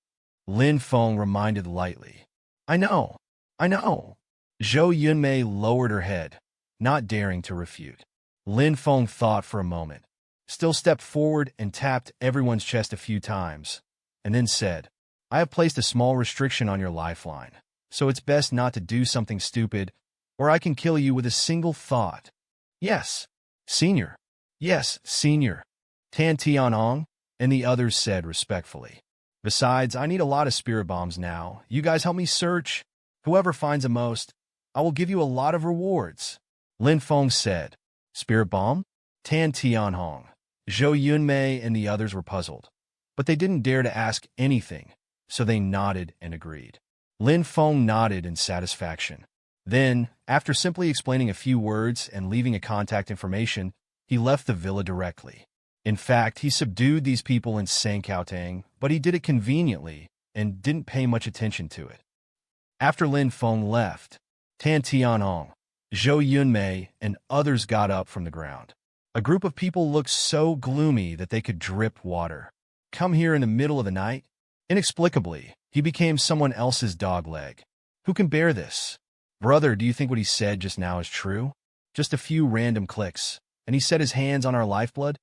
Lin Feng reminded lightly. I know. Zhou Yunmei lowered her head, not daring to refute. Lin Feng thought for a moment, still stepped forward and tapped everyone's chest a few times, and then said, I have placed a small restriction on your lifeline, so it's best not to do something stupid, or I can kill you with a single thought. Yes, Senior. Yes, Senior. Tan Tianhong and the others said respectfully. Besides, I need a lot of spirit bombs now. You guys help me search. Whoever finds the most, I will give you a lot of rewards. Lin Feng said. Spirit bomb? Tan Tianhong, Zhou Yunmei and the others were puzzled, but they didn't dare to ask anything, so they nodded and agreed. Lin Feng nodded in satisfaction. Then, after simply explaining a few words and leaving a contact information, he left the villa directly. In fact, he subdued these people in Sankaotang, but he did it conveniently and didn't pay much attention to it. After Lin Feng left, Tan Tianhong, Zhou Yunmei, and others got up from the ground. A group of people looked so gloomy that they could drip water. Come here in the middle of the night? Inexplicably, he became someone else's dog leg. Who can bear this? Brother, do you think what he said just now is true? Just a few random clicks, and he set his hands on our lifeblood?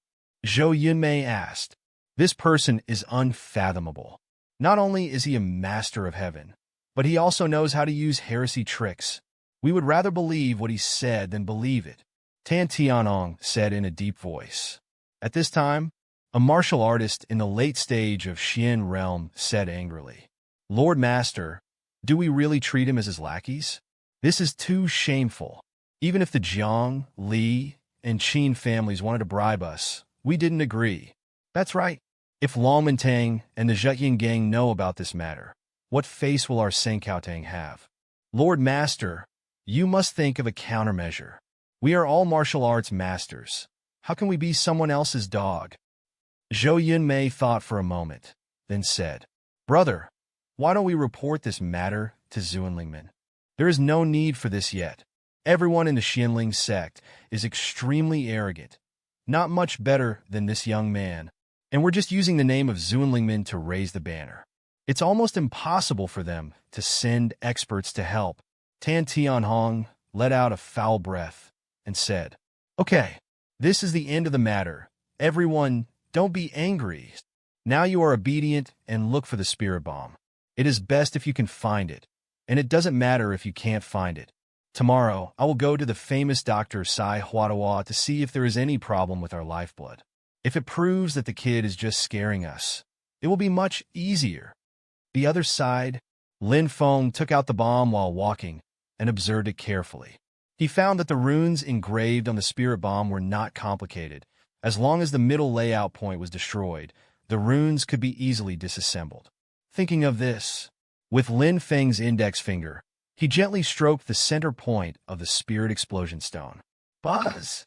Zhou Yunmei asked. This person is unfathomable. Not only is he a master of heaven, but he also knows how to use heresy tricks. We would rather believe what he said than believe it, Tan Tianhong said in a deep voice. At this time, a martial artist in the late stage of Xian realm said angrily, Lord Master, do we really treat him as his lackeys? This is too shameful. Even if the Jiang, Li, and Qin families wanted to bribe us, we didn't agree. That's right. If Longmantang and the Zhetying gang know about this matter, what face will our Sankaotang have? Lord Master, you must think of a countermeasure. We are all martial arts masters. How can we be someone else's dog? Zhou Yunmei thought for a moment, then said, Brother, Why don't we report this matter to Zuanlingmen? There is no need for this yet. Everyone in the Xianling sect is extremely arrogant, not much better than this young man, and we're just using the name of Zuanlingmen to raise the banner. It's almost impossible for them to send experts to help. Tan Tianhong let out a foul breath and said, "Okay, this is the end of the matter. Everyone, don't be angry. Now you are obedient and look for the spirit bomb. It is best if you can find it, and it doesn't matter if you can't find it. Tomorrow, I will go to the famous Dr. Sai Huadawa to see if there is any problem with our lifeblood. If it proves that the kid is just scaring us, it will be much easier." The other side, Lin Feng took out the bomb while walking and observed it carefully. He found that the runes engraved on the spirit bomb were not complicated. As long as the middle layout point was destroyed, the runes could be easily disassembled. Thinking of this, with Lin Feng's index finger, he gently stroked the center point of the spirit explosion stone. Buzz!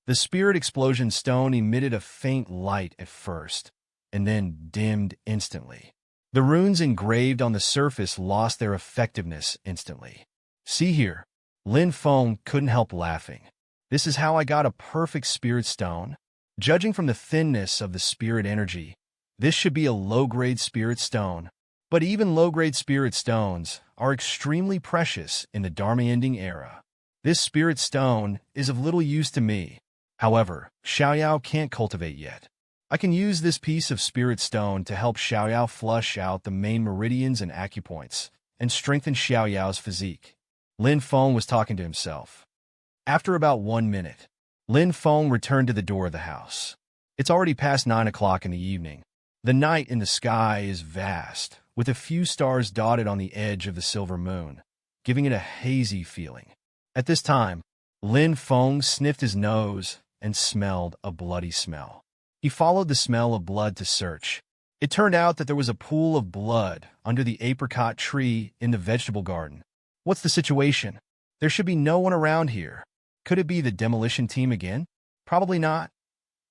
The spirit explosion stone emitted a faint light at first, and then dimmed instantly. The runes engraved on the surface lost their effectiveness instantly. See here, Lin Feng couldn't help laughing. This is how I got a perfect spirit stone? Judging from the thinness of the spirit energy, this should be a low-grade spirit stone. But even low-grade spirit stones are extremely precious in the Dharma Ending era. This spirit stone is of little use to me. However, Xiaoyao can't cultivate yet. I can use this piece of spirit stone to help Xiaoyao flush out the main meridians and acupoints and strengthen Xiaoyao's physique. Lin Feng was talking to himself. After about 1 minute, Lin Feng returned to the door of the house. It's already past 9 o'clock in the evening. The night in the sky is vast, with a few stars dotted on the edge of the silver moon, giving it a hazy feeling. At this time, Lin Feng sniffed his nose and smelled a bloody smell. He followed the smell of blood to search. It turned out that there was a pool of blood under the apricot tree in the vegetable garden. What's the situation? There should be no one around here. Could it be the demolition team again? Probably not.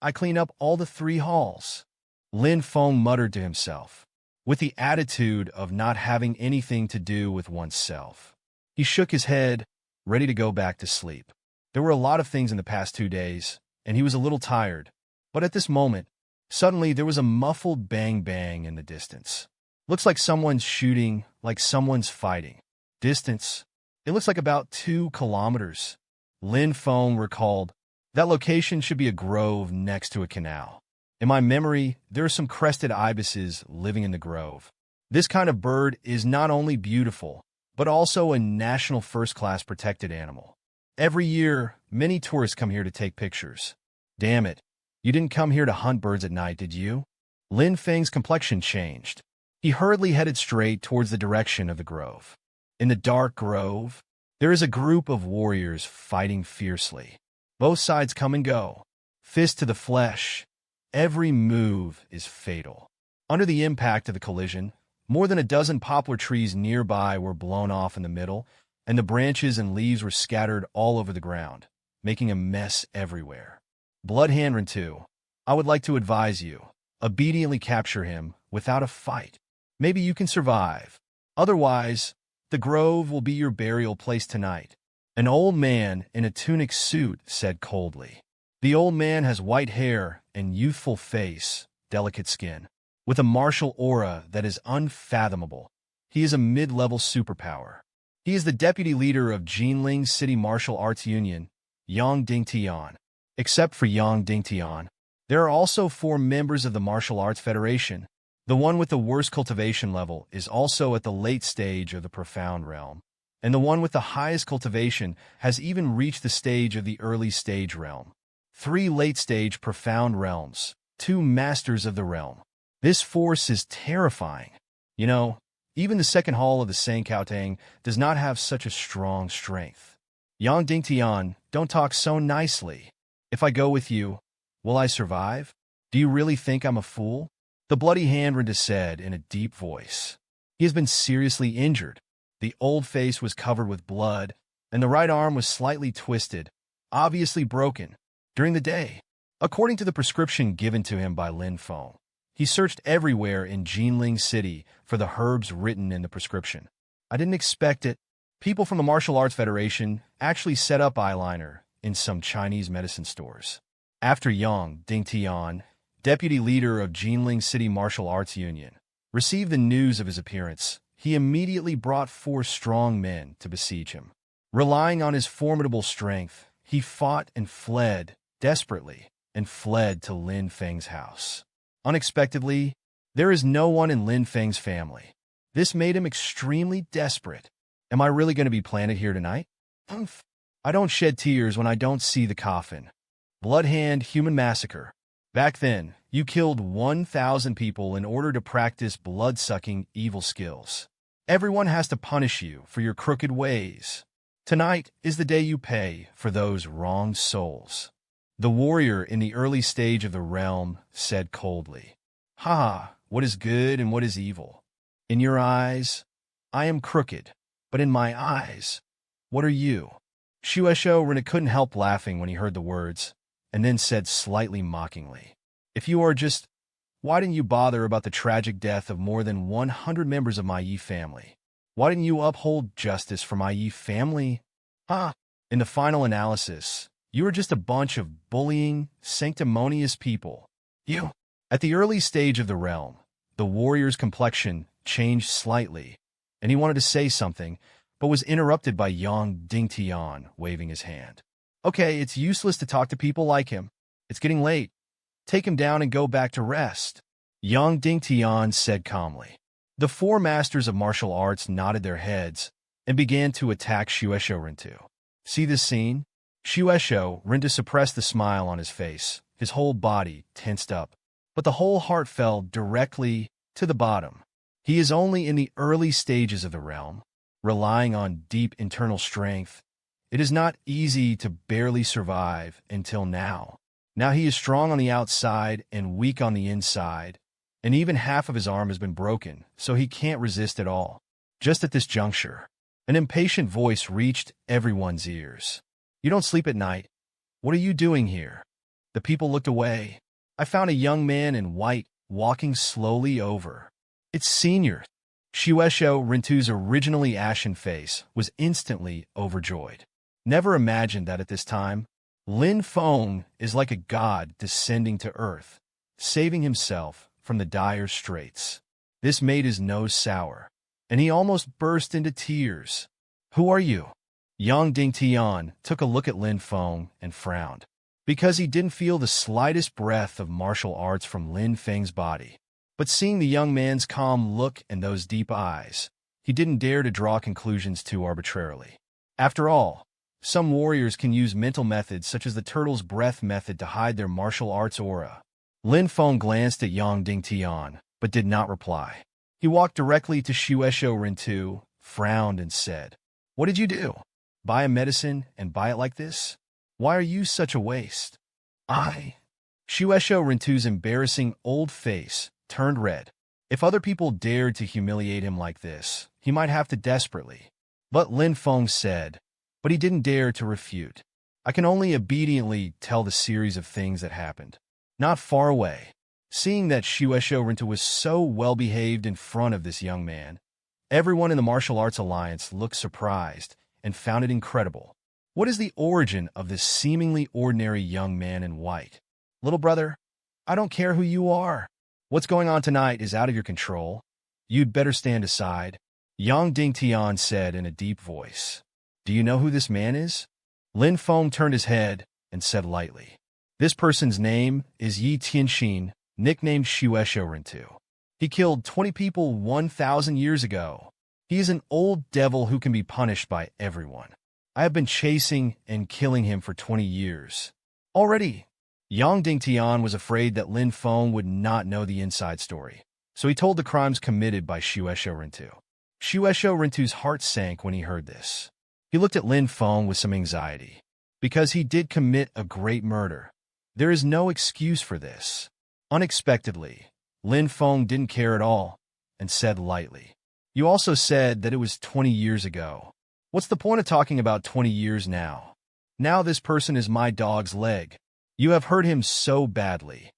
I clean up all the 3 halls. Lin Feng muttered to himself, with the attitude of not having anything to do with oneself. He shook his head, ready to go back to sleep. There were a lot of things in the past 2 days, and he was a little tired. But at this moment, suddenly there was a muffled bang-bang in the distance. Looks like someone's shooting, like someone's fighting. Distance? It looks like about 2 kilometers. Lin Feng recalled, that location should be a grove next to a canal. In my memory, there are some crested ibises living in the grove. This kind of bird is not only beautiful, but also a national first-class protected animal. Every year, many tourists come here to take pictures. Damn it. You didn't come here to hunt birds at night, did you? Lin Feng's complexion changed. He hurriedly headed straight towards the direction of the grove. In the dark grove, there is a group of warriors fighting fiercely. Both sides come and go. Fist to the flesh. Every move is fatal. Under the impact of the collision, more than a dozen poplar trees nearby were blown off in the middle, and the branches and leaves were scattered all over the ground, making a mess everywhere. Bloodhand Rintu, I would like to advise you, obediently capture him without a fight. Maybe you can survive. Otherwise, the grove will be your burial place tonight. An old man in a tunic suit said coldly. The old man has white hair and youthful face, delicate skin, with a martial aura that is unfathomable. He is a mid-level superpower. He is the deputy leader of Jinling City Martial Arts Union, Yang Dingtian. Except for Yang Dingtian, there are also 4 members of the Martial Arts Federation. The one with the worst cultivation level is also at the late stage of the profound realm, and the one with the highest cultivation has even reached the stage of the early stage realm. 3 late-stage profound realms, 2 masters of the realm. This force is terrifying. You know, even the second hall of the Sankaotang does not have such a strong strength. Yang Dingtian, don't talk so nicely. If I go with you, will I survive? Do you really think I'm a fool? The bloody hand said in a deep voice. He has been seriously injured. The old face was covered with blood, and the right arm was slightly twisted, obviously broken, during the day, according to the prescription given to him by Lin Feng. He searched everywhere in Jinling City for the herbs written in the prescription. I didn't expect it. People from the Martial Arts Federation actually set up eyeliner in some Chinese medicine stores. After Yang Dingtian, deputy leader of Jinling City Martial Arts Union, received the news of his appearance, he immediately brought 4 strong men to besiege him. Relying on his formidable strength, he fought and fled desperately and fled to Lin Feng's house. Unexpectedly, there is no one in Lin Feng's family. This made him extremely desperate. Am I really going to be planted here tonight? Humph. I don't shed tears when I don't see the coffin. Bloodhand human massacre. Back then, you killed 1,000 people in order to practice blood-sucking evil skills. Everyone has to punish you for your crooked ways. Tonight is the day you pay for those wronged souls. The warrior in the early stage of the realm said coldly, "Ha, what is good and what is evil? In your eyes, I am crooked, but in my eyes, what are you?" Shueisho Rinna couldn't help laughing when he heard the words, and then said slightly mockingly, "If you are just, why didn't you bother about the tragic death of more than 100 members of my Yi family? Why didn't you uphold justice for my Yi family? Ha! In the final analysis, you are just a bunch of bullying, sanctimonious people. You." At the early stage of the realm, the warrior's complexion changed slightly, and he wanted to say something, but was interrupted by Yang Dingtian waving his hand. "Okay, it's useless to talk to people like him. It's getting late. Take him down and go back to rest," Yang Dingtian said calmly. The 4 masters of martial arts nodded their heads and began to attack Shueisho Rintu. See this scene? Shueisho Rintu suppressed the smile on his face, his whole body tensed up, but the whole heart fell directly to the bottom. He is only in the early stages of the realm, relying on deep internal strength. It is not easy to barely survive until now. Now he is strong on the outside and weak on the inside, and even half of his arm has been broken, so he can't resist at all. Just at this juncture, an impatient voice reached everyone's ears. "You don't sleep at night. What are you doing here?" The people looked away. I found a young man in white walking slowly over. "It's Senior." Shueisho Rintu's originally ashen face was instantly overjoyed. Never imagined that at this time, Lin Feng is like a god descending to earth, saving himself from the dire straits. This made his nose sour, and he almost burst into tears. "Who are you?" Yang Dingtian took a look at Lin Feng and frowned, because he didn't feel the slightest breath of martial arts from Lin Feng's body. But seeing the young man's calm look and those deep eyes, he didn't dare to draw conclusions too arbitrarily. After all, some warriors can use mental methods such as the turtle's breath method to hide their martial arts aura. Lin Feng glanced at Yang Dingtian, but did not reply. He walked directly to Shueisho Rintu, frowned, and said, "What did you do? Buy a medicine and buy it like this? Why are you such a waste?" Shueisho Rintu's embarrassing old face turned red. If other people dared to humiliate him like this, he might have to desperately. But Lin Feng said, but he didn't dare to refute. "I can only obediently tell the series of things that happened. Not far away." Seeing that Shueisho Rintu was so well-behaved in front of this young man, everyone in the Martial Arts Alliance looked surprised and found it incredible. What is the origin of this seemingly ordinary young man in white? "Little brother, I don't care who you are. What's going on tonight is out of your control. You'd better stand aside," Yang Dingtian said in a deep voice. "Do you know who this man is?" Lin Feng turned his head and said lightly, "This person's name is Yi Tianxin, nicknamed Shueisho Rintu. He killed 20 people 1,000 years ago. He is an old devil who can be punished by everyone. I have been chasing and killing him for 20 years. Already." Yang Dingtian was afraid that Lin Feng would not know the inside story, so he told the crimes committed by Shueisho Rintu. Shueisho Rintu's heart sank when he heard this. He looked at Lin Feng with some anxiety, because he did commit a great murder. There is no excuse for this. Unexpectedly, Lin Feng didn't care at all and said lightly, "You also said that it was 20 years ago. What's the point of talking about 20 years now? Now this person is my dog's leg. You have hurt him so badly,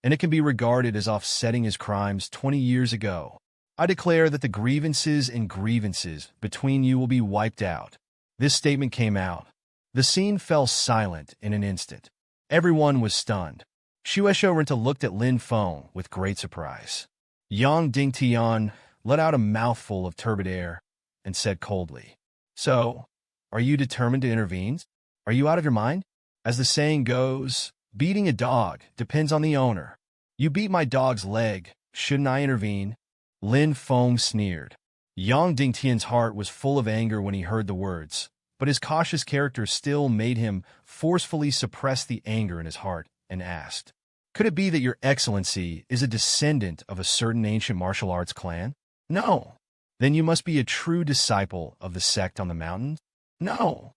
and it can be regarded as offsetting his crimes 20 years ago. I declare that the grievances and grievances between you will be wiped out. This statement came out. The scene fell silent in an instant. Everyone was stunned. Shueisho Rinta looked at Lin Feng with great surprise. Yang Dingtian let out a mouthful of turbid air and said coldly, "So, are you determined to intervene? Are you out of your mind? As the saying goes, beating a dog depends on the owner. You beat my dog's leg, shouldn't I intervene?" Lin Feng sneered. Yang Dingtian's heart was full of anger when he heard the words, but his cautious character still made him forcefully suppress the anger in his heart and asked, "Could it be that your excellency is a descendant of a certain ancient martial arts clan?" "No." "Then you must be a true disciple of the sect on the mountain?" "No."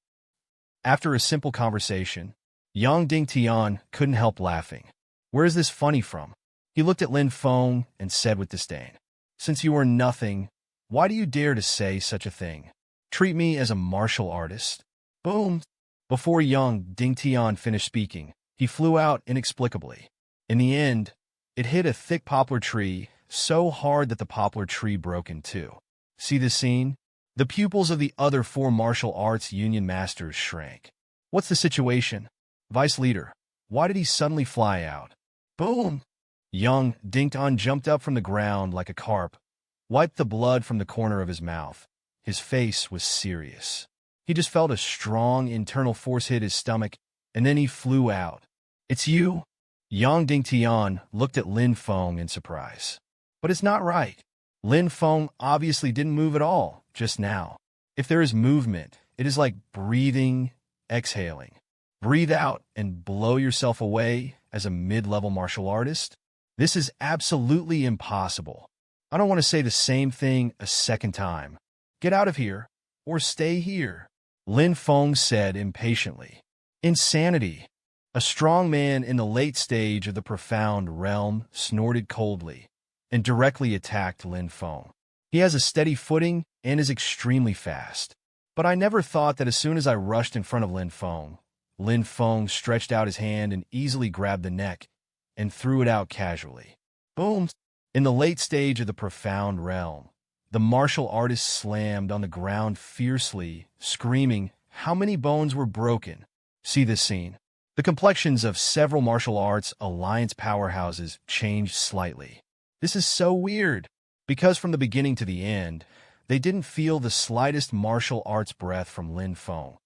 After a simple conversation, Yang Dingtian couldn't help laughing. "Where is this funny from?" He looked at Lin Feng and said with disdain, "Since you are nothing, why do you dare to say such a thing? Treat me as a martial artist?" Boom! Before Yang Dingtian finished speaking, he flew out inexplicably. In the end, it hit a thick poplar tree so hard that the poplar tree broke in two. See the scene? The pupils of the other 4 martial arts union masters shrank. "What's the situation? Vice leader, why did he suddenly fly out?" Boom! Young Dingtian jumped up from the ground like a carp, wiped the blood from the corner of his mouth. His face was serious. He just felt a strong internal force hit his stomach, and then he flew out. "It's you?" Yang Dingtian looked at Lin Feng in surprise. "But it's not right." Lin Feng obviously didn't move at all just now. If there is movement, it is like breathing, exhaling. Breathe out and blow yourself away as a mid-level martial artist? This is absolutely impossible. I don't want to say the same thing a second time. "Get out of here, or stay here," Lin Feng said impatiently. "Insanity." A strong man in the late stage of the profound realm snorted coldly and directly attacked Lin Feng. He has a steady footing and is extremely fast. But I never thought that as soon as I rushed in front of Lin Feng stretched out his hand and easily grabbed the neck and threw it out casually. Boom! In the late stage of the profound realm, the martial artist slammed on the ground fiercely, screaming how many bones were broken. See this scene? The complexions of several martial arts alliance powerhouses changed slightly. This is so weird, because from the beginning to the end, they didn't feel the slightest martial arts breath from Lin Feng,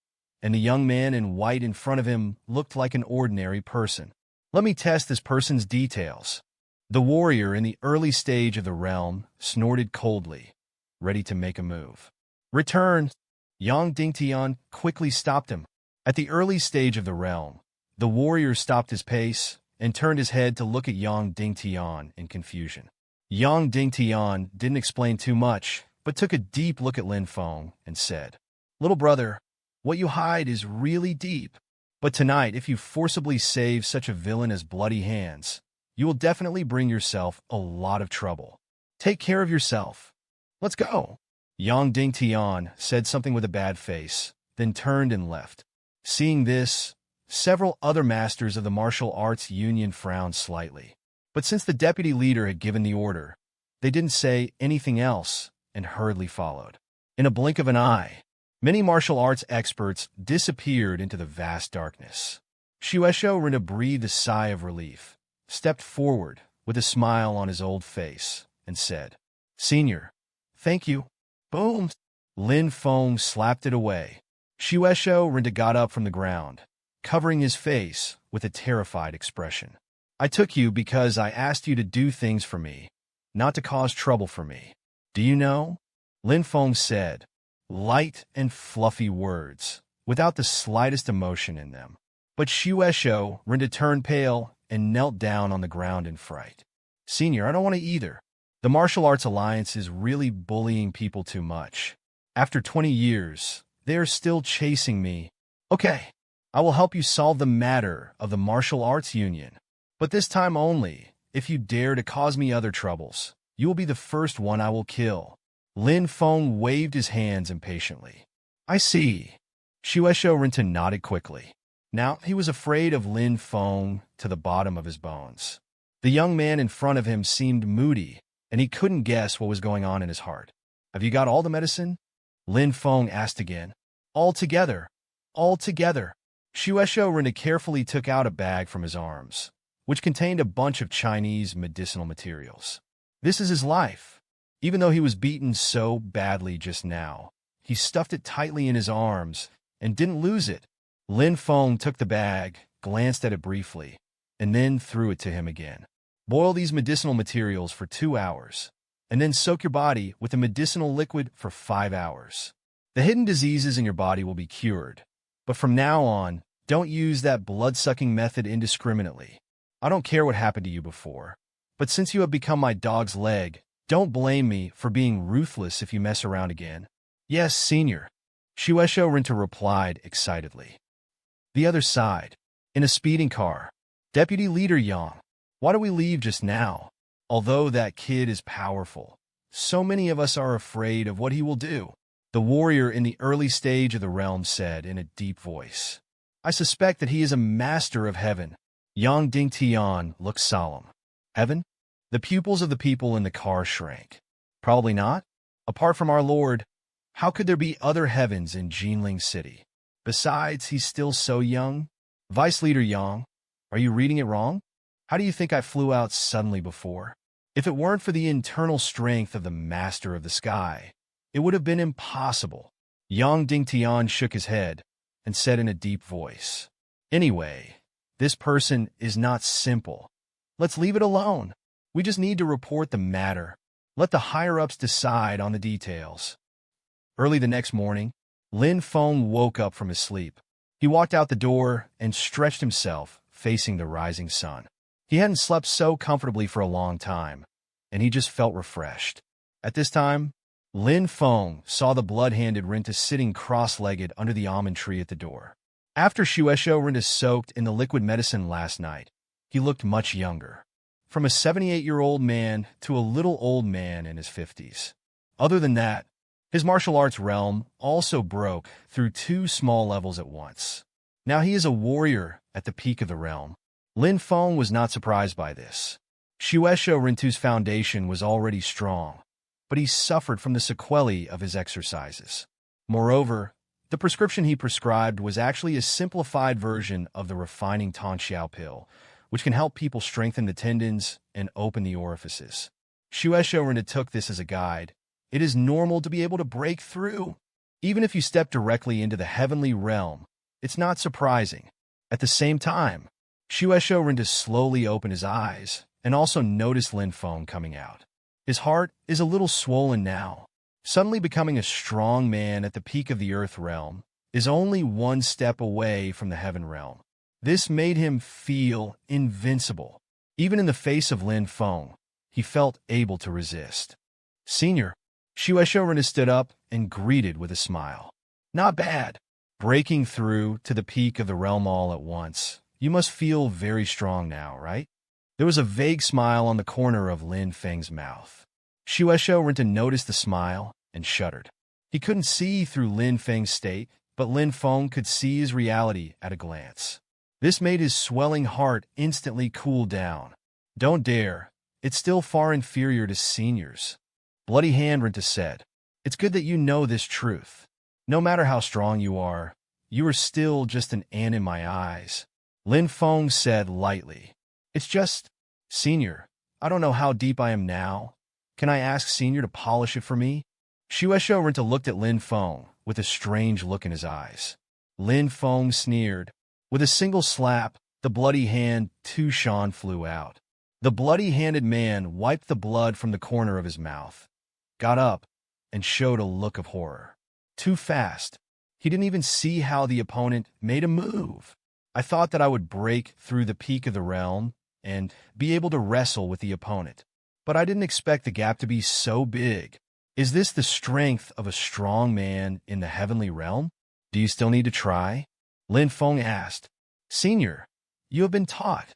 and the young man in white in front of him looked like an ordinary person. Let me test this person's details. The warrior in the early stage of the realm snorted coldly, ready to make a move. "Return!" Yang Dingtian quickly stopped him. At the early stage of the realm, the warrior stopped his pace and turned his head to look at Yang Dingtian in confusion. Yang Dingtian didn't explain too much, but took a deep look at Lin Feng and said, "Little brother, what you hide is really deep. But tonight, if you forcibly save such a villain as Bloody Hands, you will definitely bring yourself a lot of trouble. Take care of yourself. Let's go." Yang Dingtian said something with a bad face, then turned and left. Seeing this, several other masters of the martial arts union frowned slightly. But since the deputy leader had given the order, they didn't say anything else and hurriedly followed. In a blink of an eye, many martial arts experts disappeared into the vast darkness. Shueisho Rinda breathed a sigh of relief, stepped forward with a smile on his old face, and said, "Senior, thank you." Boom! Lin Feng slapped it away. Shueisho Rinda got up from the ground, covering his face with a terrified expression. "I took you because I asked you to do things for me, not to cause trouble for me. Do you know?" Lin Feng said, light and fluffy words, without the slightest emotion in them. But Shueisho Rinda turned pale and knelt down on the ground in fright. "Senior, I don't want to either. The Martial Arts Alliance is really bullying people too much. After 20 years, they are still chasing me. Okay, I will help you solve the matter of the Martial Arts Union. But this time only, if you dare to cause me other troubles, you will be the first one I will kill." Lin Feng waved his hands impatiently. "I see." Shueisho Rinta nodded quickly. Now he was afraid of Lin Feng to the bottom of his bones. The young man in front of him seemed moody, and he couldn't guess what was going on in his heart. Have you got all the medicine? Lin Feng asked again. All together. All together. Shueisho Rinda carefully took out a bag from his arms, which contained a bunch of Chinese medicinal materials. This is his life. Even though he was beaten so badly just now, he stuffed it tightly in his arms and didn't lose it. Lin Feng took the bag, glanced at it briefly, and then threw it to him again. Boil these medicinal materials for 2 hours, and then soak your body with the medicinal liquid for 5 hours. The hidden diseases in your body will be cured, but from now on, don't use that blood-sucking method indiscriminately. I don't care what happened to you before, but since you have become my dog's leg, don't blame me for being ruthless if you mess around again. Yes, Senior, Shueisho Rinta replied excitedly. The other side, in a speeding car. Deputy Leader Yang, why do we leave just now? Although that kid is powerful, so many of us are afraid of what he will do. The warrior in the early stage of the realm said in a deep voice. I suspect that he is a master of heaven. Yang Dingtian looked solemn. Heaven? The pupils of the people in the car shrank. Probably not. Apart from our Lord, how could there be other heavens in Jinling City? Besides, he's still so young. Vice Leader Yang, are you reading it wrong? How do you think I flew out suddenly before? If it weren't for the internal strength of the Master of the Sky, it would have been impossible. Yang Dingtian shook his head and said in a deep voice, Anyway, this person is not simple. Let's leave it alone. We just need to report the matter. Let the higher-ups decide on the details. Early the next morning, Lin Feng woke up from his sleep. He walked out the door and stretched himself, facing the rising sun. He hadn't slept so comfortably for a long time, and he just felt refreshed. At this time, Lin Feng saw the blood-handed Rinta sitting cross-legged under the almond tree at the door. After Shueisho Rinta soaked in the liquid medicine last night, he looked much younger, from a 78-year-old man to a little old man in his 50s. Other than that, his martial arts realm also broke through 2 small levels at once. Now he is a warrior at the peak of the realm. Lin Feng was not surprised by this. Shueisho Rintu's foundation was already strong, but he suffered from the sequelae of his exercises. Moreover, the prescription he prescribed was actually a simplified version of the refining Tonxiao pill, which can help people strengthen the tendons and open the orifices. Shueisho Rintu took this as a guide. It is normal to be able to break through. Even if you step directly into the heavenly realm, it's not surprising. At the same time, Shueisho Rintu slowly opened his eyes and also noticed Lin Feng coming out. His heart is a little swollen now. Suddenly becoming a strong man at the peak of the earth realm is only 1 step away from the heaven realm. This made him feel invincible. Even in the face of Lin Feng, he felt able to resist. Senior, Shueisho Rintu stood up and greeted with a smile. Not bad. Breaking through to the peak of the realm all at once. You must feel very strong now, right? There was a vague smile on the corner of Lin Feng's mouth. Shueisho Rintu noticed the smile and shuddered. He couldn't see through Lin Feng's state, but Lin Feng could see his reality at a glance. This made his swelling heart instantly cool down. Don't dare. It's still far inferior to seniors. Bloody Hand Rintu said. It's good that you know this truth. No matter how strong you are still just an ant in my eyes. Lin Feng said lightly. It's just, Senior, I don't know how deep I am now. Can I ask Senior to polish it for me? Shueisho Rintu looked at Lin Feng with a strange look in his eyes. Lin Feng sneered. With a single slap, the bloody hand Tushan flew out. The bloody-handed man wiped the blood from the corner of his mouth, got up, and showed a look of horror. Too fast. He didn't even see how the opponent made a move. I thought that I would break through the peak of the realm and be able to wrestle with the opponent, but I didn't expect the gap to be so big. Is this the strength of a strong man in the heavenly realm? Do you still need to try? Lin Feng asked. Senior, you have been taught.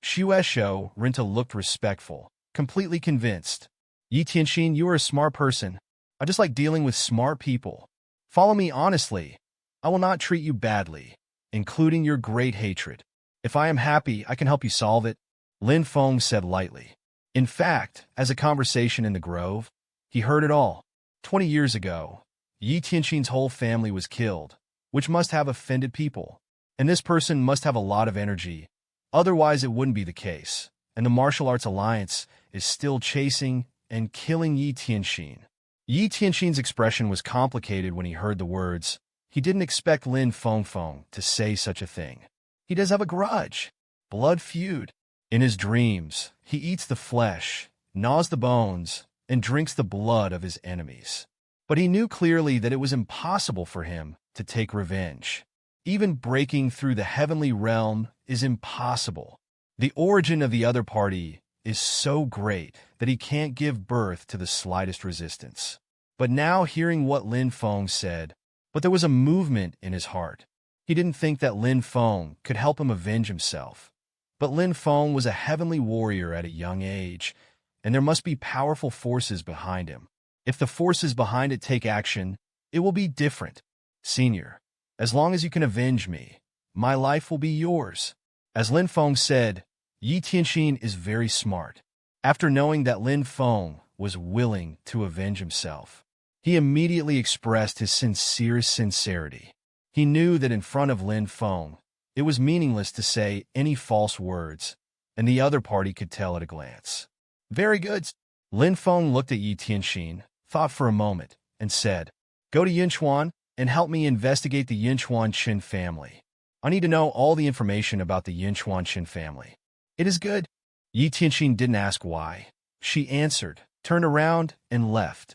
Shueisho Rintu looked respectful, completely convinced. Yi Tianxin, you are a smart person. I just like dealing with smart people. Follow me honestly. I will not treat you badly, including your great hatred. If I am happy, I can help you solve it. Lin Feng said lightly. In fact, as a conversation in the grove, he heard it all. 20 years ago, Yi Tianxin's whole family was killed, which must have offended people. And this person must have a lot of energy, otherwise it wouldn't be the case. And the martial arts alliance is still chasing and killing Yi Tianxin. Yi Tianxin's expression was complicated when he heard the words. He didn't expect Lin Feng to say such a thing. He does have a grudge. Blood feud. In his dreams, he eats the flesh, gnaws the bones, and drinks the blood of his enemies. But he knew clearly that it was impossible for him to take revenge. Even breaking through the heavenly realm is impossible. The origin of the other party is so great that he can't give birth to the slightest resistance. But now hearing what Lin Feng said, but there was a movement in his heart. He didn't think that Lin Feng could help him avenge himself. But Lin Feng was a heavenly warrior at a young age, and there must be powerful forces behind him. If the forces behind it take action, it will be different. Senior, as long as you can avenge me, my life will be yours. As Lin Feng said, Yi Tianxin is very smart. After knowing that Lin Feng was willing to avenge himself, he immediately expressed his sincerest sincerity. He knew that in front of Lin Feng, it was meaningless to say any false words, and the other party could tell at a glance. Very good. Lin Feng looked at Yi Tianxin, thought for a moment, and said, Go to Yinchuan and help me investigate the Yinchuan Qin family. I need to know all the information about the Yinchuan Qin family. It is good. Yi Tianxin didn't ask why. She answered, turned around, and left.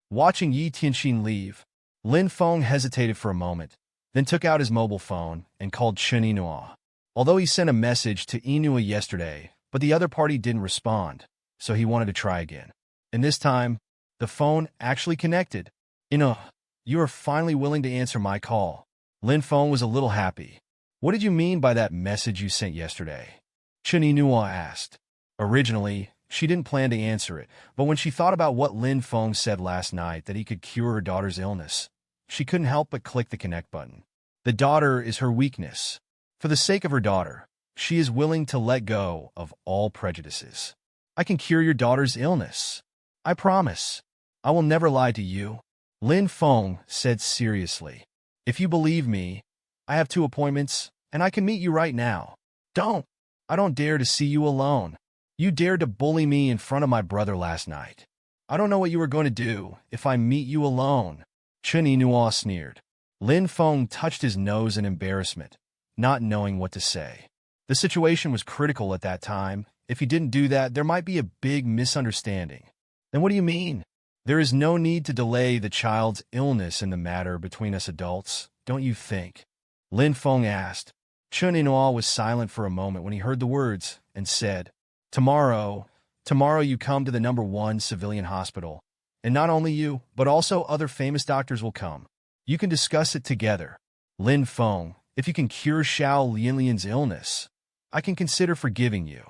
Watching Yi Tianxin leave, Lin Feng hesitated for a moment, then took out his mobile phone and called Chen Yinhua. Although he sent a message to Yinhua yesterday, but the other party didn't respond, so he wanted to try again. And this time, the phone actually connected. Yinhua, you are finally willing to answer my call. Lin Feng was a little happy. What did you mean by that message you sent yesterday? Chen Yinhua asked. Originally, she didn't plan to answer it, but when she thought about what Lin Feng said last night that he could cure her daughter's illness, she couldn't help but click the connect button. The daughter is her weakness. For the sake of her daughter, she is willing to let go of all prejudices. I can cure your daughter's illness. I promise. I will never lie to you. Lin Feng said seriously. If you believe me, I have 2 appointments, and I can meet you right now. Don't. I don't dare to see you alone. You dared to bully me in front of my brother last night. I don't know what you are going to do if I meet you alone. Chen Yinhua sneered. Lin Feng touched his nose in embarrassment, not knowing what to say. The situation was critical at that time. If he didn't do that, there might be a big misunderstanding. Then what do you mean? There is no need to delay the child's illness in the matter between us adults, don't you think? Lin Feng asked. Chen Yinhua was silent for a moment when he heard the words and said, Tomorrow you come to the #1 civilian hospital. And not only you, but also other famous doctors will come. You can discuss it together. Lin Feng, if you can cure Xiao Lianlian's illness, I can consider forgiving you.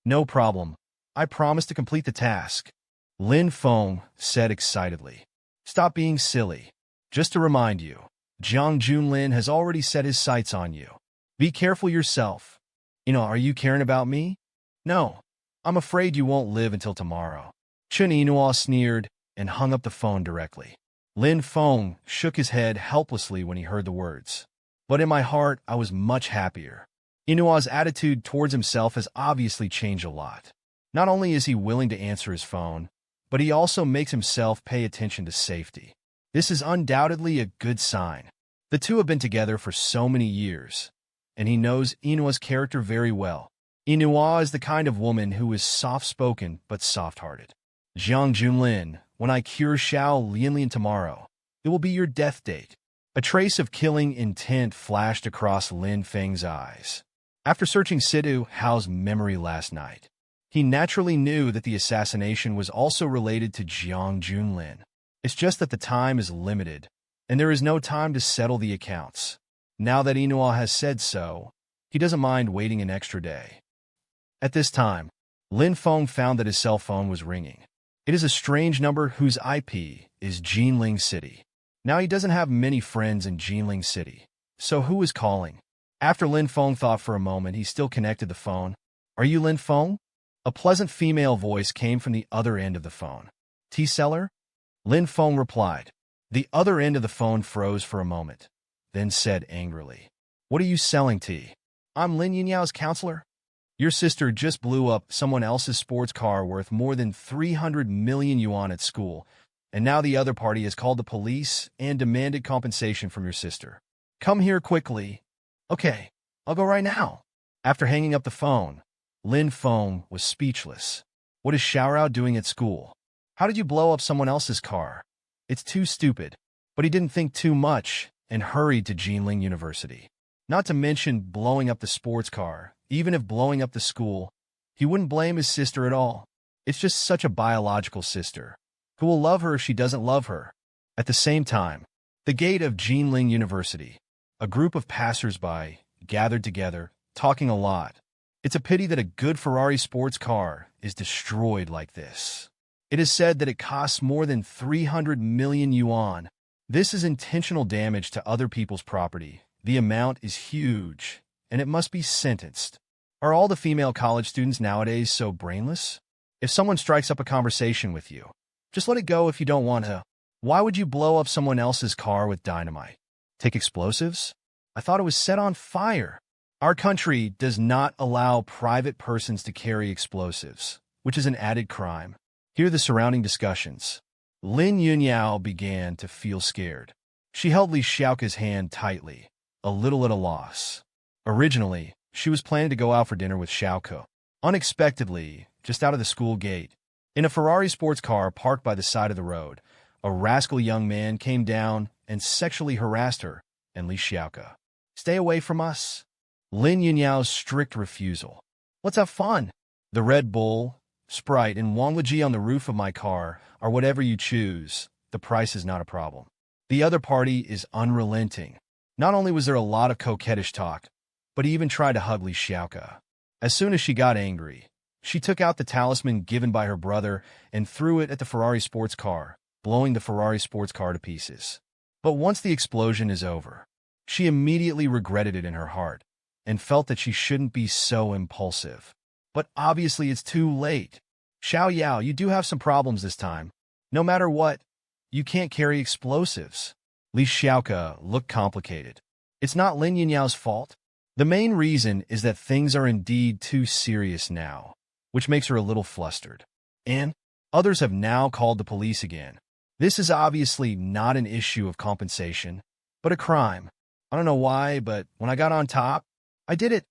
No problem. I promise to complete the task. Lin Feng said excitedly. Stop being silly. Just to remind you, Jiang Junlin has already set his sights on you. Be careful yourself. Are you caring about me? No. I'm afraid you won't live until tomorrow. Chen Yinhua sneered and hung up the phone directly. Lin Feng shook his head helplessly when he heard the words. But in my heart, I was much happier. Yinhua's attitude towards himself has obviously changed a lot. Not only is he willing to answer his phone, but he also makes himself pay attention to safety. This is undoubtedly a good sign. The two have been together for so many years, and he knows Yinhua's character very well. Yinhua is the kind of woman who is soft-spoken but soft-hearted. Jiang Junlin, when I cure Xiao Lianlian tomorrow, it will be your death date. A trace of killing intent flashed across Lin Feng's eyes. After searching Sidu Hao's memory last night, he naturally knew that the assassination was also related to Jiang Junlin. It's just that the time is limited, and there is no time to settle the accounts. Now that Yinhua has said so, he doesn't mind waiting an extra day. At this time, Lin Feng found that his cell phone was ringing. It is a strange number whose IP is Jinling City. Now he doesn't have many friends in Jinling City, so who is calling? After Lin Feng thought for a moment, he still connected the phone. Are you Lin Feng? A pleasant female voice came from the other end of the phone. Tea seller? Lin Feng replied. The other end of the phone froze for a moment, then said angrily, What are you selling tea? I'm Lin Yunyao's counselor. Your sister just blew up someone else's sports car worth more than 300 million yuan at school, and now the other party has called the police and demanded compensation from your sister. Come here quickly. Okay, I'll go right now. After hanging up the phone, Lin Feng was speechless. What is Xiaorao doing at school? How did you blow up someone else's car? It's too stupid. But he didn't think too much and hurried to Jinling University. Not to mention blowing up the sports car. Even if blowing up the school, he wouldn't blame his sister at all. It's just such a biological sister. Who will love her if she doesn't love her? At the same time, the gate of Jinling University, a group of passers-by gathered together, talking a lot. It's a pity that a good Ferrari sports car is destroyed like this. It is said that it costs more than 300 million yuan. This is intentional damage to other people's property. The amount is huge, and it must be sentenced. Are all the female college students nowadays so brainless? If someone strikes up a conversation with you, just let it go if you don't want to. Why would you blow up someone else's car with dynamite? Take explosives? I thought it was set on fire. Our country does not allow private persons to carry explosives, which is an added crime. Hear the surrounding discussions. Lin Yunyao began to feel scared. She held Li Xiaoka's hand tightly, a little at a loss. Originally, she was planning to go out for dinner with Xiaoko. Unexpectedly, just out of the school gate, in a Ferrari sports car parked by the side of the road, a rascal young man came down and sexually harassed her and Li Xiaoka. Stay away from us. Lin Yunyao's strict refusal. Let's have fun. The Red Bull, Sprite, and Wanglaji on the roof of my car are whatever you choose. The price is not a problem. The other party is unrelenting. Not only was there a lot of coquettish talk, but he even tried to hug Li Xiaoka. As soon as she got angry, she took out the talisman given by her brother and threw it at the Ferrari sports car, blowing the Ferrari sports car to pieces. But once the explosion is over, she immediately regretted it in her heart and felt that she shouldn't be so impulsive. But obviously it's too late. Xiao Yao, you do have some problems this time. No matter what, you can't carry explosives. Li Xiaoka looked complicated. It's not Lin Yunyao's fault. The main reason is that things are indeed too serious now, which makes her a little flustered. And others have now called the police again. This is obviously not an issue of compensation, but a crime. I don't know why, but when I got on top, I did it.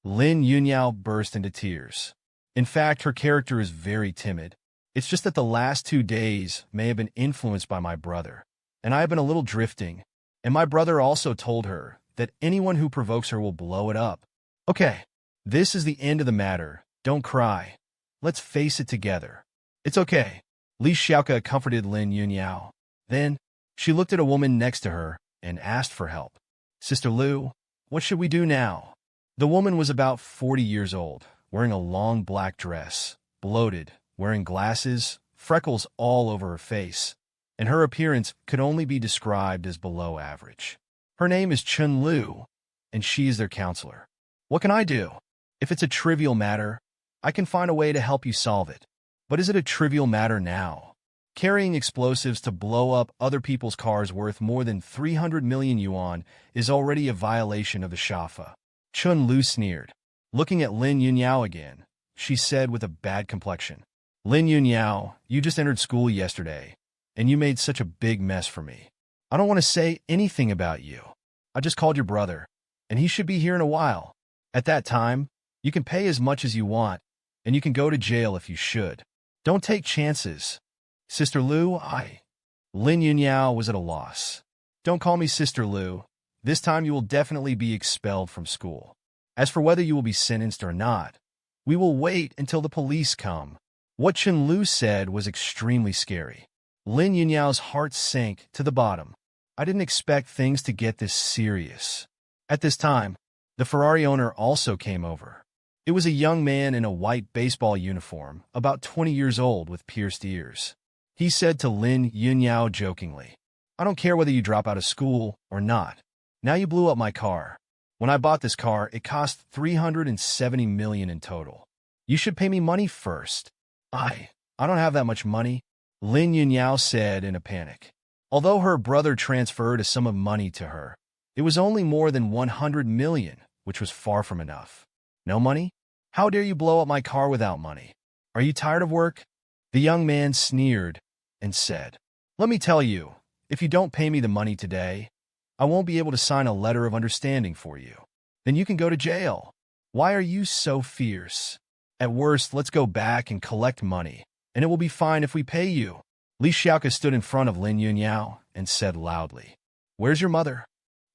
Lin Yunyao burst into tears. In fact, her character is very timid. It's just that the last 2 days may have been influenced by my brother, and I have been a little drifting, and my brother also told her that anyone who provokes her will blow it up. Okay, this is the end of the matter. Don't cry. Let's face it together. It's okay. Li Xiaoka comforted Lin Yunyao. Then, she looked at a woman next to her and asked for help. Sister Lu, what should we do now? The woman was about 40 years old, wearing a long black dress, bloated, wearing glasses, freckles all over her face, and her appearance could only be described as below average. Her name is Chun Lu, and she is their counselor. What can I do? If it's a trivial matter, I can find a way to help you solve it. But is it a trivial matter now? Carrying explosives to blow up other people's cars worth more than 300 million yuan is already a violation of the Shafa. Chun Lu sneered. Looking at Lin Yunyao again, she said with a bad complexion, Lin Yunyao, you just entered school yesterday, and you made such a big mess for me. I don't want to say anything about you. I just called your brother, and he should be here in a while. At that time, you can pay as much as you want, and you can go to jail if you should. Don't take chances. Sister Lu, Lin Yunyao was at a loss. Don't call me Sister Lu. This time you will definitely be expelled from school. As for whether you will be sentenced or not, we will wait until the police come. What Chun Lu said was extremely scary. Lin Yunyao's heart sank to the bottom. I didn't expect things to get this serious. At this time, the Ferrari owner also came over. It was a young man in a white baseball uniform, about 20 years old with pierced ears. He said to Lin Yunyao jokingly, I don't care whether you drop out of school or not. Now you blew up my car. When I bought this car, it cost 370 million in total. You should pay me money first. I don't have that much money, Lin Yunyao said in a panic. Although her brother transferred a sum of money to her, it was only more than 100 million, which was far from enough. No money? How dare you blow up my car without money? Are you tired of work? The young man sneered and said, Let me tell you, if you don't pay me the money today, I won't be able to sign a letter of understanding for you. Then you can go to jail. Why are you so fierce? At worst, let's go back and collect money, and it will be fine if we pay you. Li Xiaoke stood in front of Lin Yunyao and said loudly, Where's your mother?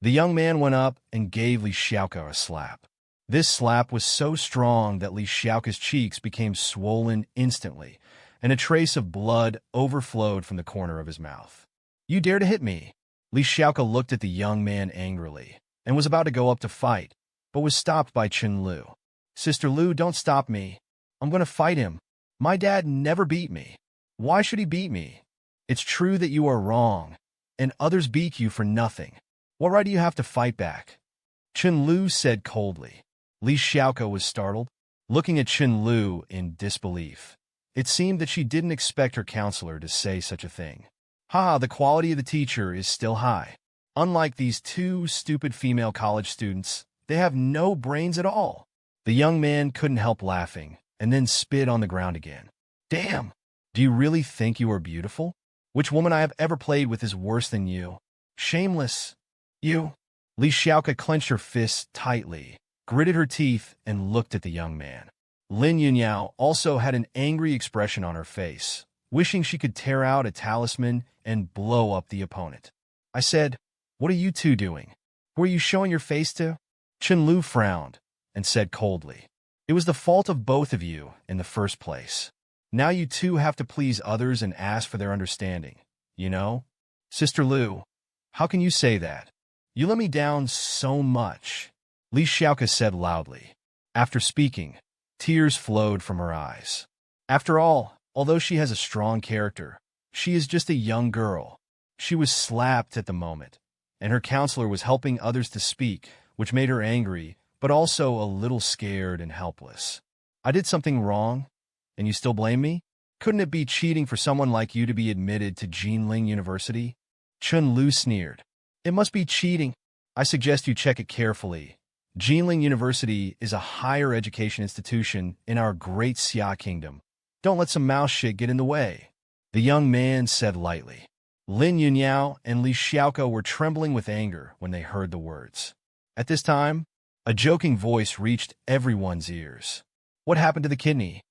The young man went up and gave Li Xiaoke a slap. This slap was so strong that Li Xiaoke's cheeks became swollen instantly, and a trace of blood overflowed from the corner of his mouth. You dare to hit me? Li Xiaoke looked at the young man angrily and was about to go up to fight, but was stopped by Chen Lu. Sister Lu, don't stop me. I'm going to fight him. My dad never beat me. Why should he beat me? It's true that you are wrong, and others beat you for nothing. What right do you have to fight back? Chen Lu said coldly. Li Xiaoke was startled, looking at Chen Lu in disbelief. It seemed that she didn't expect her counselor to say such a thing. The quality of the teacher is still high. Unlike these two stupid female college students, they have no brains at all. The young man couldn't help laughing, and then spit on the ground again. Damn! Do you really think you are beautiful? Which woman I have ever played with is worse than you? Shameless! You! Li Xiaoke clenched her fists tightly, gritted her teeth, and looked at the young man. Lin Yunyao also had an angry expression on her face, wishing she could tear out a talisman and blow up the opponent. I said, What are you two doing? Who are you showing your face to? Chen Lu frowned and said coldly, It was the fault of both of you in the first place. Now you two have to please others and ask for their understanding, you know? Sister Lu, how can you say that? You let me down so much, Li Xiaoke said loudly. After speaking, tears flowed from her eyes. After all, although she has a strong character, she is just a young girl. She was slapped at the moment, and her counselor was helping others to speak, which made her angry, but also a little scared and helpless. I did something wrong, and you still blame me? Couldn't it be cheating for someone like you to be admitted to Jinling University? Chen Lu sneered. It must be cheating. I suggest you check it carefully. Jinling University is a higher education institution in our great Xia kingdom. Don't let some mouse shit get in the way. The young man said lightly. Lin Yunyao and Li Xiaoke were trembling with anger when they heard the words. At this time, a joking voice reached everyone's ears. What happened to the kidney?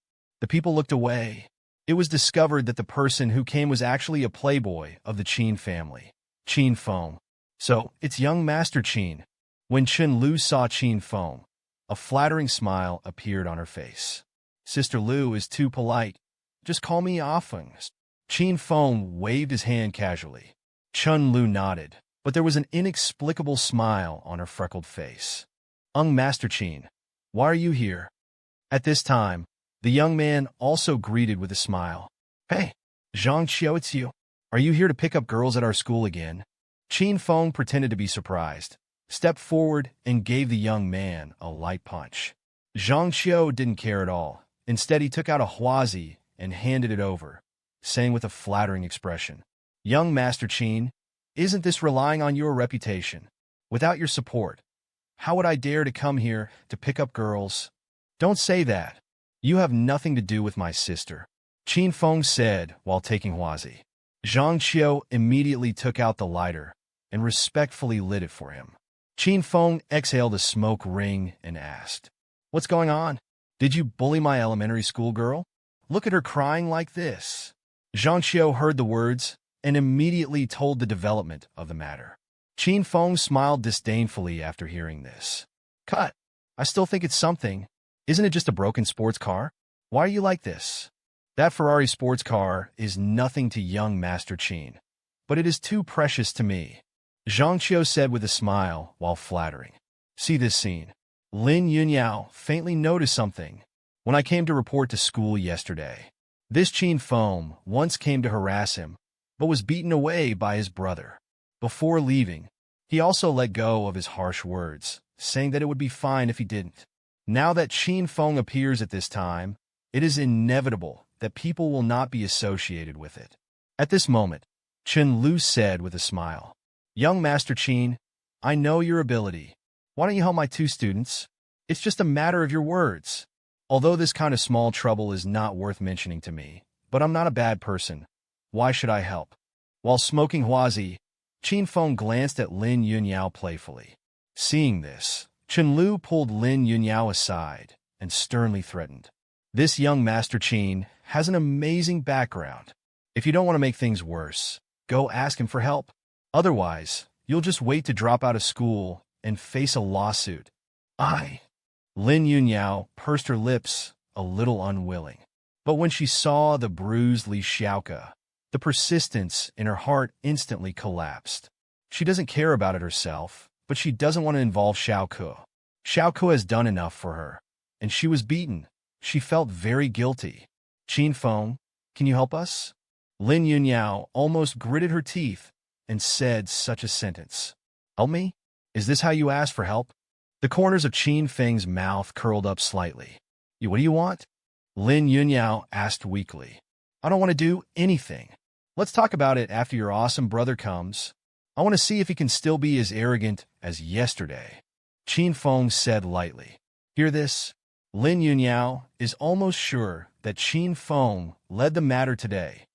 The people looked away. It was discovered that the person who came was actually a playboy of the Qin family, Qin Feng. So, it's young Master Qin. When Chen Lu saw Qin Feng, a flattering smile appeared on her face. Sister Lu is too polite. Just call me Afeng. Qin Feng waved his hand casually. Chen Lu nodded, but there was an inexplicable smile on her freckled face. Master Qin, why are you here? At this time, the young man also greeted with a smile. Hey, Zhang Qiu, it's you. Are you here to pick up girls at our school again? Qin Feng pretended to be surprised, stepped forward, and gave the young man a light punch. Zhang Qiu didn't care at all. Instead, he took out a huazi and handed it over, saying with a flattering expression, Young Master Qin, isn't this relying on your reputation? Without your support, how would I dare to come here to pick up girls? Don't say that. You have nothing to do with my sister, Qin Feng said while taking huazi. Zhang Qiu immediately took out the lighter and respectfully lit it for him. Qin Feng exhaled a smoke ring and asked, What's going on? Did you bully my elementary school girl? Look at her crying like this. Zhang Qiu heard the words and immediately told the development of the matter. Qin Feng smiled disdainfully after hearing this. Cut. I still think it's something. Isn't it just a broken sports car? Why are you like this? That Ferrari sports car is nothing to young Master Qin, but it is too precious to me, Zhang Qiu said with a smile while flattering. See this scene. Lin Yunyao faintly noticed something when I came to report to school yesterday. This Qin Feng once came to harass him, but was beaten away by his brother. Before leaving, he also let go of his harsh words, saying that it would be fine if he didn't. Now that Qin Feng appears at this time, it is inevitable that people will not be associated with it. At this moment, Chen Lu said with a smile, "Young Master Qin, I know your ability. Why don't you help my two students? It's just a matter of your words. Although this kind of small trouble is not worth mentioning to me, but I'm not a bad person. Why should I help?" While smoking huazi, Qin Feng glanced at Lin Yunyao playfully. Seeing this, Chen Lu pulled Lin Yunyao aside and sternly threatened, "This young Master Qin has an amazing background. If you don't want to make things worse, go ask him for help. Otherwise, you'll just wait to drop out of school and face a lawsuit." Lin Yunyao pursed her lips, a little unwilling. But when she saw the bruised Li Xiaoke, the persistence in her heart instantly collapsed. She doesn't care about it herself, but she doesn't want to involve Xiaoke. Xiaoke has done enough for her, and she was beaten. She felt very guilty. "Qin Feng, can you help us?" Lin Yunyao almost gritted her teeth and said such a sentence. "Help me? Is this how you ask for help?" The corners of Qin Feng's mouth curled up slightly. What do you want?" Lin Yunyao asked weakly. "I don't want to do anything. Let's talk about it after your awesome brother comes. I want to see if he can still be as arrogant as yesterday," Qin Feng said lightly. Hear this? Lin Yunyao is almost sure that Qin Feng led the matter today.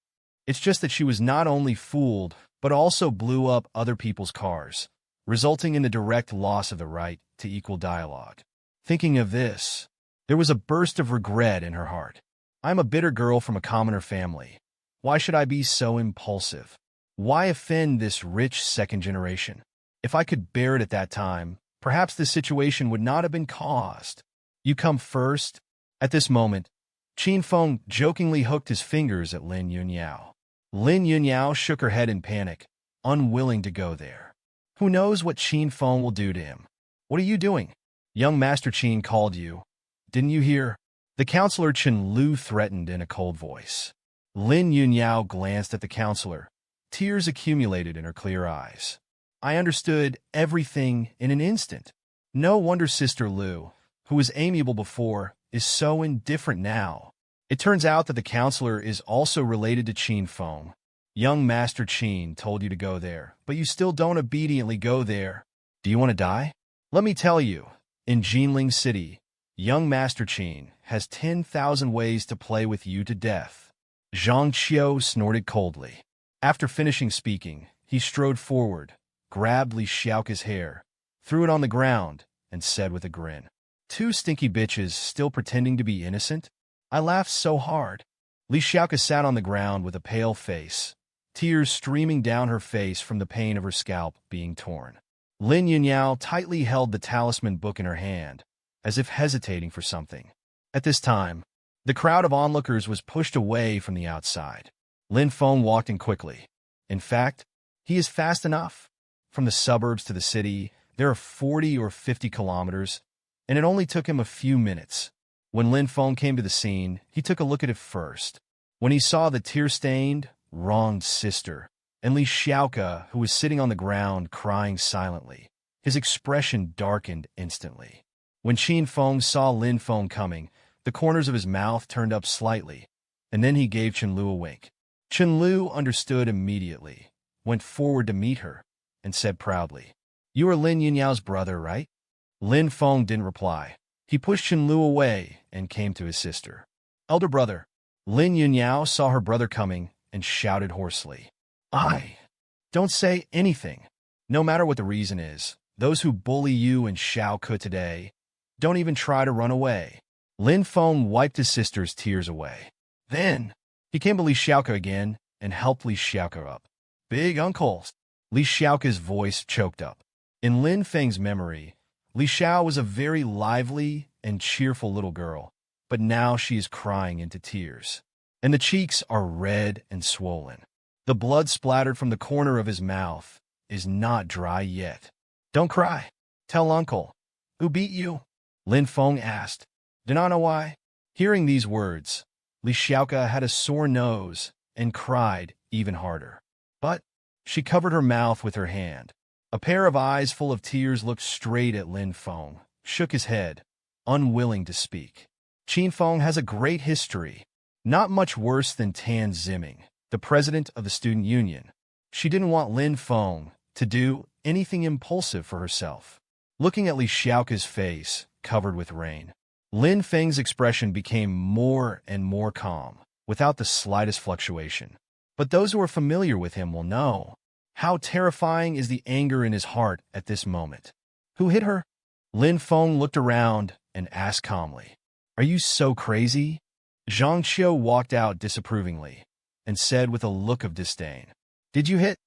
It's just that she was not only fooled, but also blew up other people's cars, resulting in the direct loss of the right to equal dialogue. Thinking of this, there was a burst of regret in her heart. "I'm a bitter girl from a commoner family. Why should I be so impulsive? Why offend this rich second generation? If I could bear it at that time, perhaps this situation would not have been caused. You come first." At this moment, Qin Feng jokingly hooked his fingers at Lin Yunyao. Lin Yunyao shook her head in panic, unwilling to go there. Who knows what Qin Feng will do to him? "What are you doing? Young Master Qin called you. Didn't you hear?" The counselor Chen Lu threatened in a cold voice. Lin Yunyao glanced at the counselor. Tears accumulated in her clear eyes. "I understood everything in an instant. No wonder Sister Lu, who was amiable before, is so indifferent now. It turns out that the counselor is also related to Qin Feng. Young Master Qin told you to go there, but you still don't obediently go there. Do you want to die? Let me tell you, in Jinling City, young Master Qin has 10,000 ways to play with you to death." Zhang Qiu snorted coldly. After finishing speaking, he strode forward, grabbed Li Xiaoke's hair, threw it on the ground, and said with a grin, "Two stinky bitches still pretending to be innocent?" I laughed so hard. Li Xiaoke sat on the ground with a pale face, tears streaming down her face from the pain of her scalp being torn. Lin Yunyao tightly held the talisman book in her hand, as if hesitating for something. At this time, the crowd of onlookers was pushed away from the outside. Lin Feng walked in quickly. In fact, he is fast enough. From the suburbs to the city, there are 40 or 50 kilometers, and it only took him a few minutes. When Lin Feng came to the scene, he took a look at it first. When he saw the tear-stained, wronged sister, and Li Xiaoke, who was sitting on the ground crying silently, his expression darkened instantly. When Qin Feng saw Lin Feng coming, the corners of his mouth turned up slightly, and then he gave Chen Lu a wink. Chen Lu understood immediately, went forward to meet her, and said proudly, "You are Lin Yunyao's brother, right?" Lin Feng didn't reply. He pushed Chen Lu away and came to his sister. "Elder brother." Lin Yunyao saw her brother coming and shouted hoarsely, Don't say anything. No matter what the reason is, those who bully you and Xiaoke today, don't even try to run away." Lin Feng wiped his sister's tears away. Then, he came to Li Xiaoke again and helped Li Xiaoke up. "Big uncle." Li Xiaoke's voice choked up. In Lin Feng's memory, Li Xiao was a very lively and cheerful little girl, but now she is crying into tears, and the cheeks are red and swollen. The blood splattered from the corner of his mouth is not dry yet. "Don't cry. Tell uncle." "Who beat you?" Lin Feng asked. "Do not know why." Hearing these words, Li Xiaoke had a sore nose and cried even harder. But she covered her mouth with her hand. A pair of eyes full of tears looked straight at Lin Feng, shook his head, unwilling to speak. Qin Feng has a great history, not much worse than Tan Ziming, the president of the student union. She didn't want Lin Feng to do anything impulsive for herself. Looking at Li Xiaoke's face, covered with rain, Lin Feng's expression became more and more calm, without the slightest fluctuation. But those who are familiar with him will know how terrifying is the anger in his heart at this moment. Who hit her? Lin Feng looked around and asked calmly, "Are you so crazy?" Zhang Qiu walked out disapprovingly and said with a look of disdain, "Did you hit?"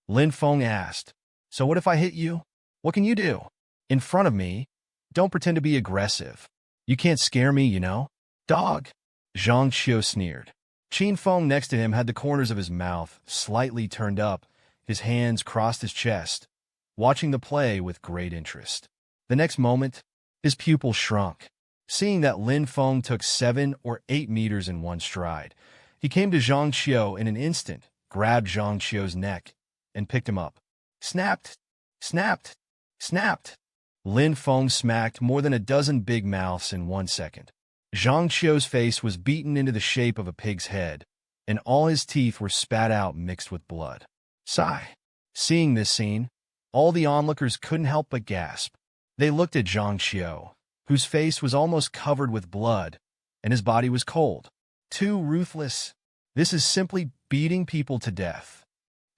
Lin Feng asked, "So what if I hit you? What can you do? In front of me? Don't pretend to be aggressive. You can't scare me, you know? Dog." Zhang Qiu sneered. Qin Feng next to him had the corners of his mouth slightly turned up, his hands crossed his chest, watching the play with great interest. The next moment, his pupil shrunk. Seeing that Lin Feng took 7 or 8 meters in one stride, he came to Zhang Qiu in an instant, grabbed Zhang Qiu's neck, and picked him up. Snapped! Snapped! Snapped! Lin Feng smacked more than a dozen big mouths in 1 second. Zhang Qiu's face was beaten into the shape of a pig's head, and all his teeth were spat out mixed with blood. Sigh. Seeing this scene, all the onlookers couldn't help but gasp. They looked at Zhang Qiu, whose face was almost covered with blood, and his body was cold. Too ruthless. This is simply beating people to death.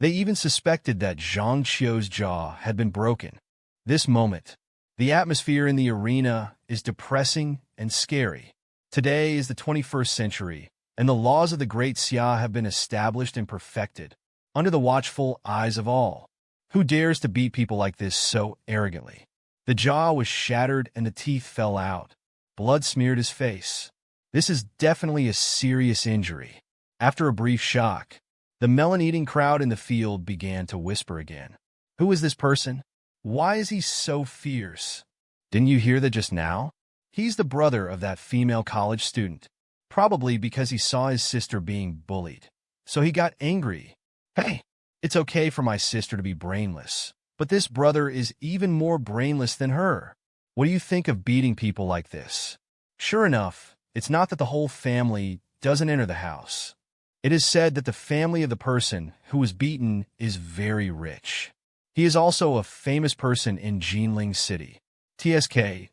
They even suspected that Zhang Qiu's jaw had been broken. This moment, the atmosphere in the arena is depressing and scary. Today is the 21st century, and the laws of the Great Xia have been established and perfected, under the watchful eyes of all. Who dares to beat people like this so arrogantly? The jaw was shattered and the teeth fell out. Blood smeared his face. This is definitely a serious injury. After a brief shock, the melon-eating crowd in the field began to whisper again. Who is this person? Why is he so fierce? Didn't you hear that just now? He's the brother of that female college student. Probably because he saw his sister being bullied. So he got angry. Hey, it's okay for my sister to be brainless, but this brother is even more brainless than her. What do you think of beating people like this? Sure enough, it's not that the whole family doesn't enter the house. It is said that the family of the person who was beaten is very rich. He is also a famous person in Jinling City. TSK.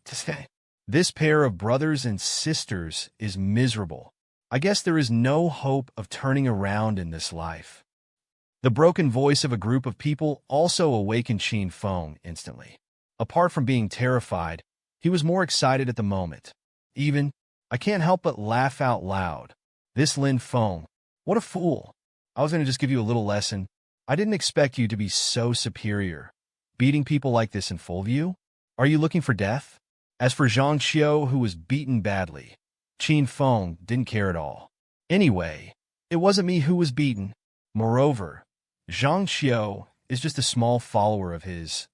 This pair of brothers and sisters is miserable. I guess there is no hope of turning around in this life. The broken voice of a group of people also awakened Qin Feng instantly. Apart from being terrified, he was more excited at the moment. I can't help but laugh out loud. This Lin Feng, what a fool. I was going to just give you a little lesson. I didn't expect you to be so superior. Beating people like this in full view? Are you looking for death? As for Zhang Qiu, who was beaten badly, Qin Feng didn't care at all. Anyway, it wasn't me who was beaten. Moreover, Zhang Qiu is just a small follower of his.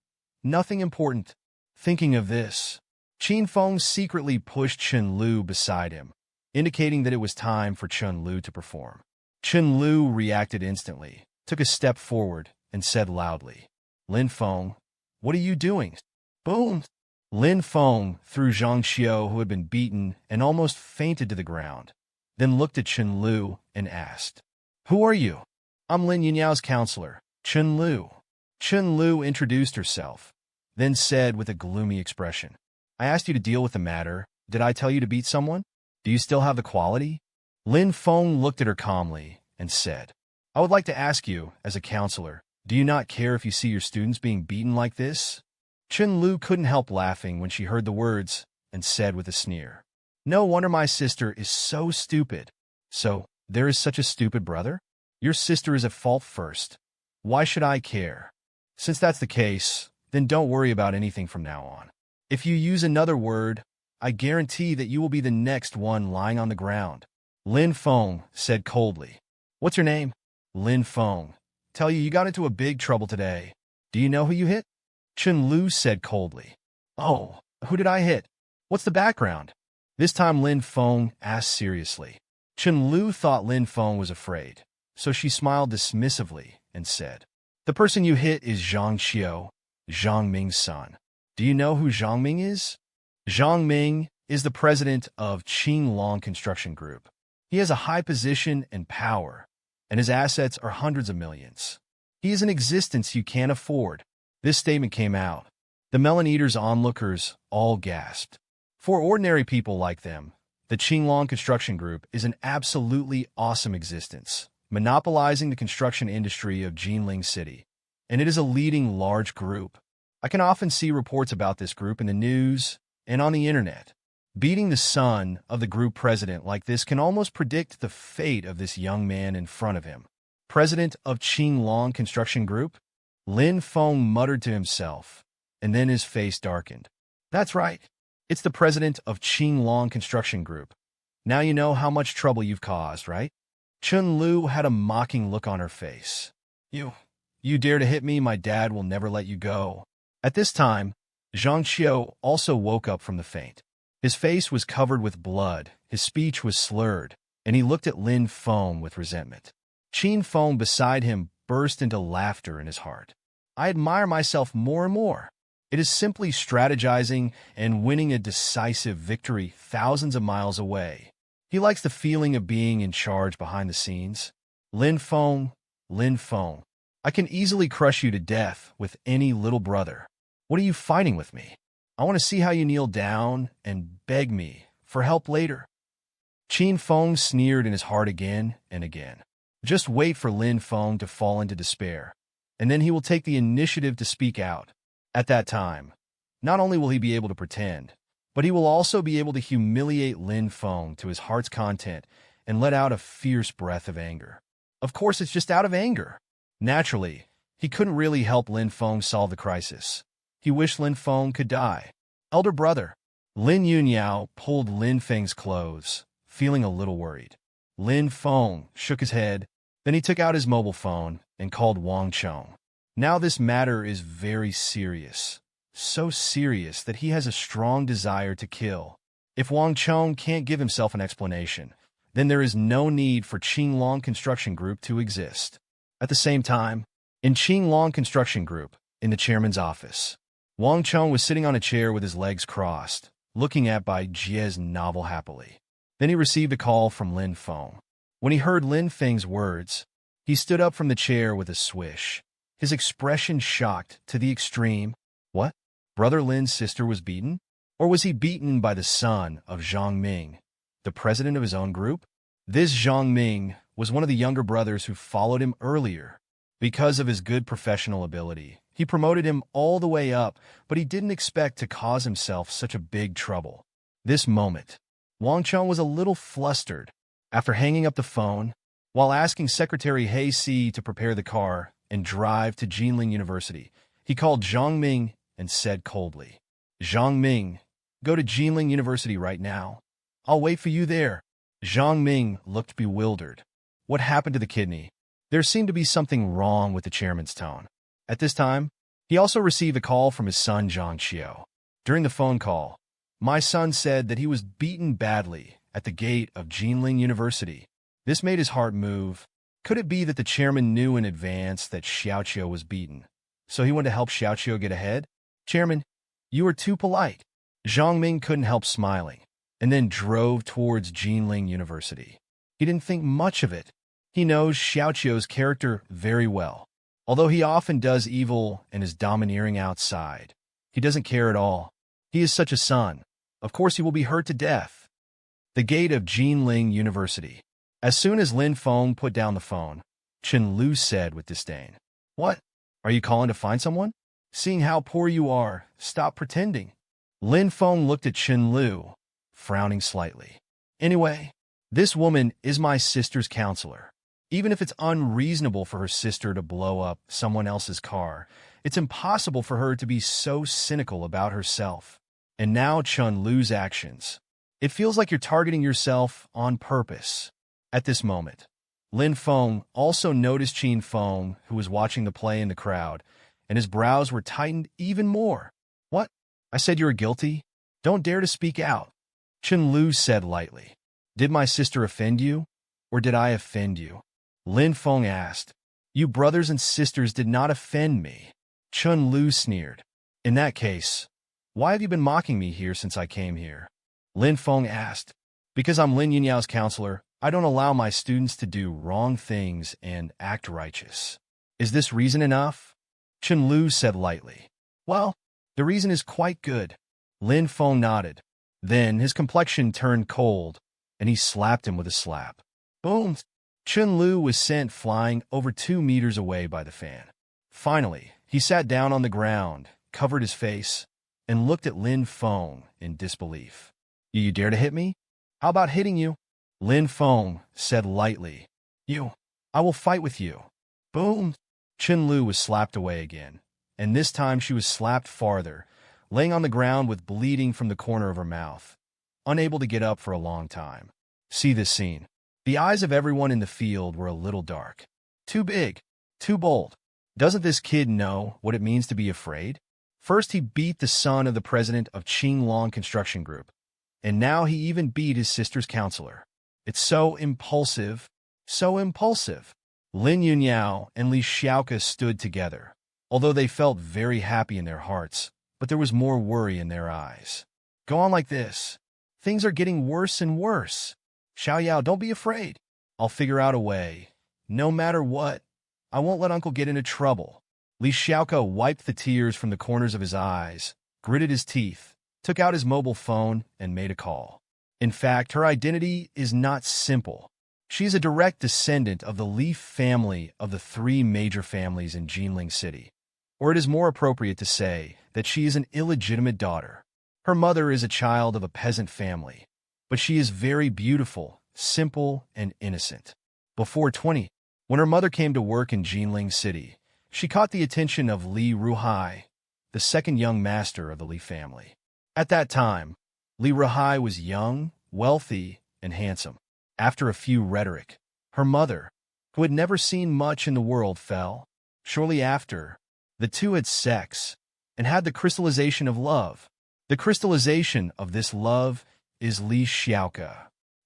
Nothing important. Thinking of this, Qin Feng secretly pushed Chen Lu beside him, indicating that it was time for Chen Lu to perform. Chen Lu reacted instantly, took a step forward, and said loudly, Lin Feng, what are you doing? Boom! Lin Feng threw Zhang Qiu, who had been beaten and almost fainted to the ground, then looked at Chen Lu and asked, Who are you? I'm Lin Yinyao's counselor, Chen Lu. Chen Lu introduced herself, then said with a gloomy expression, I asked you to deal with the matter. Did I tell you to beat someone? Do you still have the quality? Lin Feng looked at her calmly and said, I would like to ask you, as a counselor, do you not care if you see your students being beaten like this? Chen Lu couldn't help laughing when she heard the words and said with a sneer, No wonder my sister is so stupid. So, there is such a stupid brother? Your sister is at fault first. Why should I care? Since that's the case, then don't worry about anything from now on. If you use another word, I guarantee that you will be the next one lying on the ground. Lin Feng said coldly. What's your name? Lin Feng. Tell you got into a big trouble today. Do you know who you hit? Chen Lu said coldly. Oh, who did I hit? What's the background? This time Lin Feng asked seriously. Chen Lu thought Lin Feng was afraid, so she smiled dismissively and said, The person you hit is Zhang Qiu, Zhang Ming's son. Do you know who Zhang Ming is? Zhang Ming is the president of Qinglong Construction Group. He has a high position and power, and his assets are hundreds of millions. He is an existence you can't afford. This statement came out. The Melon Eaters onlookers all gasped. For ordinary people like them, the Qinglong Construction Group is an absolutely awesome existence, monopolizing the construction industry of Jinling City. And it is a leading large group. I can often see reports about this group in the news and on the internet. Beating the son of the group president like this can almost predict the fate of this young man in front of him. President of Qinglong Construction Group? Lin Feng muttered to himself, and then his face darkened. That's right. It's the president of Qinglong Construction Group. Now you know how much trouble you've caused, right? Chun Lu had a mocking look on her face. You dare to hit me, my dad will never let you go. At this time, Zhang Qiu also woke up from the faint. His face was covered with blood, his speech was slurred, and he looked at Lin Feng with resentment. Qin Feng beside him burst into laughter in his heart. I admire myself more and more. It is simply strategizing and winning a decisive victory thousands of miles away. He likes the feeling of being in charge behind the scenes. Lin Feng, I can easily crush you to death with any little brother. What are you fighting with me? I want to see how you kneel down and beg me for help later. Qin Feng sneered in his heart again and again. Just wait for Lin Feng to fall into despair, and then he will take the initiative to speak out. At that time, not only will he be able to pretend, but he will also be able to humiliate Lin Feng to his heart's content and let out a fierce breath of anger. Of course, it's just out of anger. Naturally, he couldn't really help Lin Feng solve the crisis. He wished Lin Feng could die. Elder brother, Lin Yunyao pulled Lin Feng's clothes, feeling a little worried. Lin Feng shook his head, then he took out his mobile phone and called Wang Chong. Now this matter is very serious. So serious that he has a strong desire to kill. If Wang Chong can't give himself an explanation, then there is no need for Qinglong Construction Group to exist. At the same time, in Qinglong Construction Group, in the chairman's office, Wang Chong was sitting on a chair with his legs crossed, looking at Bai Jie's novel happily. Then he received a call from Lin Feng. When he heard Lin Feng's words, he stood up from the chair with a swish, his expression shocked to the extreme. What? Brother Lin's sister was beaten? Or was he beaten by the son of Zhang Ming, the president of his own group? This Zhang Ming was one of the younger brothers who followed him earlier. Because of his good professional ability, he promoted him all the way up, but he didn't expect to cause himself such a big trouble. This moment, Wang Chong was a little flustered. After hanging up the phone, while asking Secretary He Si to prepare the car and drive to Jinling University, he called Zhang Ming and said coldly, Zhang Ming, go to Jinling University right now. I'll wait for you there. Zhang Ming looked bewildered. What happened to the kidney? There seemed to be something wrong with the chairman's tone. At this time, he also received a call from his son Zhang Qiu. During the phone call, my son said that he was beaten badly at the gate of Jinling University. This made his heart move. Could it be that the chairman knew in advance that Xiaoqiu was beaten, so he wanted to help Xiaoqiu get ahead? Chairman, you are too polite. Zhang Ming couldn't help smiling, and then drove towards Jinling University. He didn't think much of it. He knows Xiaoqiu's character very well. Although he often does evil and is domineering outside, he doesn't care at all. He is such a son. Of course he will be hurt to death. The gate of Jinling University. As soon as Lin Feng put down the phone, Chen Lu said with disdain, What? Are you calling to find someone? Seeing how poor you are, stop pretending. Lin Feng looked at Chen Lu, frowning slightly. Anyway, this woman is my sister's counselor. Even if it's unreasonable for her sister to blow up someone else's car, it's impossible for her to be so cynical about herself. And now Chen Lu's actions. It feels like you're targeting yourself on purpose. At this moment, Lin Feng also noticed Qin Feng, who was watching the play in the crowd, and his brows were tightened even more. What? I said you were guilty? Don't dare to speak out. Chen Lu said lightly. Did my sister offend you? Or did I offend you? Lin Feng asked. You brothers and sisters did not offend me. Chen Lu sneered. In that case, why have you been mocking me here since I came here? Lin Feng asked. Because I'm Lin Yunyao's counselor, I don't allow my students to do wrong things and act righteous. Is this reason enough? Chen Lu said lightly. Well, the reason is quite good. Lin Feng nodded. Then his complexion turned cold, and he slapped him with a slap. Boom! Chen Lu was sent flying over 2 meters away by the fan. Finally, he sat down on the ground, covered his face, and looked at Lin Feng in disbelief. You dare to hit me? How about hitting you? Lin Feng said lightly. I will fight with you. Boom! Chen Lu was slapped away again, and this time she was slapped farther, laying on the ground with bleeding from the corner of her mouth, unable to get up for a long time. See this scene. The eyes of everyone in the field were a little dark. Too big, too bold. Doesn't this kid know what it means to be afraid? First he beat the son of the president of Qinglong Construction Group, and now he even beat his sister's counselor. It's so impulsive, so impulsive. Lin Yunyao and Li Xiaoke stood together, although they felt very happy in their hearts, but there was more worry in their eyes. Go on like this. Things are getting worse and worse. Xiaoyao, don't be afraid. I'll figure out a way. No matter what, I won't let Uncle get into trouble. Li Xiaoke wiped the tears from the corners of his eyes, gritted his teeth, took out his mobile phone, and made a call. In fact, her identity is not simple. She is a direct descendant of the Li family of the 3 major families in Jinling City. Or it is more appropriate to say that she is an illegitimate daughter. Her mother is a child of a peasant family, but she is very beautiful, simple, and innocent. Before 20, when her mother came to work in Jinling City, she caught the attention of Li Ruhai, the second young master of the Li family. At that time, Li Ruhai was young, wealthy, and handsome. After a few rhetoric, her mother, who had never seen much in the world, fell. Shortly after, the two had sex and had the crystallization of love. The crystallization of this love is Li Xiaoke.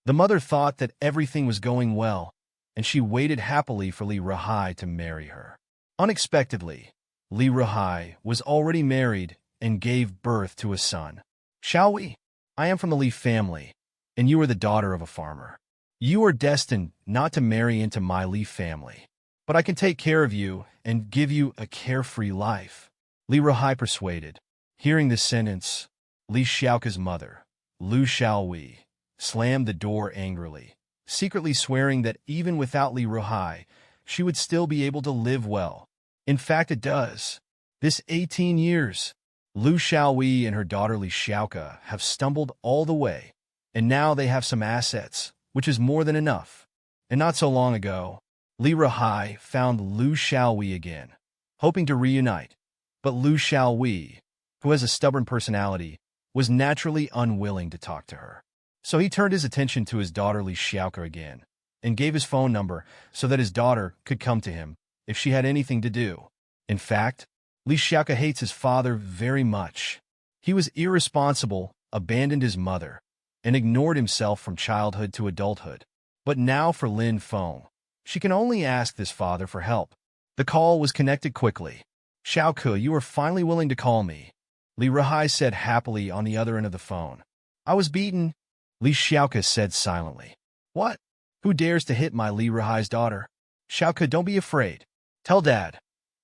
The mother thought that everything was going well, and she waited happily for Li Ruhai to marry her. Unexpectedly, Li Ruhai was already married and gave birth to a son. Xiaoyi, I am from the Li family, and you are the daughter of a farmer. You are destined not to marry into my Li family, but I can take care of you and give you a carefree life. Li Ruhai persuaded. Hearing this sentence, Li Xiaoke's mother, Lu Xiaoyi, slammed the door angrily, secretly swearing that even without Li Ruhai, she would still be able to live well. In fact, it does. This 18 years, Lu Xiaoyi and her daughter Li Xiaoke have stumbled all the way, and now they have some assets, which is more than enough. And not so long ago, Li Ruhai found Lu Xiaoyi again, hoping to reunite. But Lu Xiaoyi, who has a stubborn personality, was naturally unwilling to talk to her. So he turned his attention to his daughter Li Xiaoke again, and gave his phone number so that his daughter could come to him if she had anything to do. In fact, Li Xiaoke hates his father very much. He was irresponsible, abandoned his mother, and ignored himself from childhood to adulthood. But now for Lin Feng, she can only ask this father for help. The call was connected quickly. Xiaoke, you are finally willing to call me, Li Ruhai said happily on the other end of the phone. I was beaten, Li Xiaoke said silently. What? Who dares to hit my Li Ruhai's daughter? Xiaoke, don't be afraid. Tell Dad.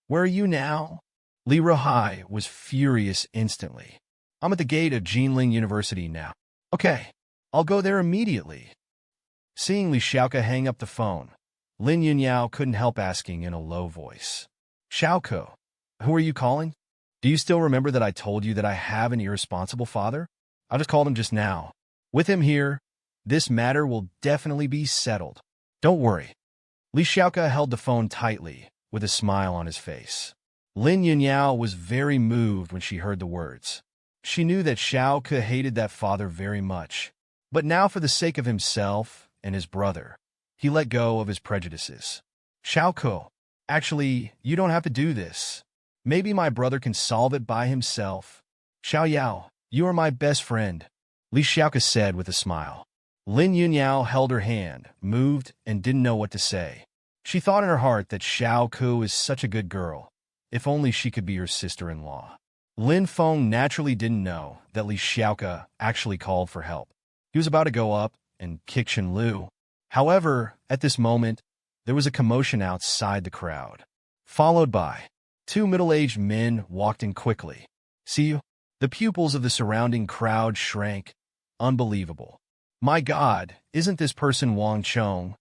Where are you now? Li Ruhai was furious instantly. I'm at the gate of Jinling University now. Okay, I'll go there immediately. Seeing Li Xiaoke hang up the phone, Lin Yunyao couldn't help asking in a low voice. Xiaoke, who are you calling? Do you still remember that I told you that I have an irresponsible father? I just called him just now. With him here, this matter will definitely be settled. Don't worry. Li Xiaoke held the phone tightly, with a smile on his face. Lin Yunyao was very moved when she heard the words. She knew that Xiaoke hated that father very much, but now for the sake of himself and his brother, he let go of his prejudices. Xiaoke, actually, you don't have to do this. Maybe my brother can solve it by himself. Xiaoyao, you are my best friend, Li Xiaoke said with a smile. Lin Yunyao held her hand, moved, and didn't know what to say. She thought in her heart that Xiaoke is such a good girl. If only she could be her sister-in-law. Lin Feng naturally didn't know that Li Xiaoke actually called for help. He was about to go up and kick Chen Lu. However, at this moment, there was a commotion outside the crowd, followed by two middle-aged men walked in quickly. See you? The pupils of the surrounding crowd shrank. Unbelievable. My God, isn't this person Wang Chong,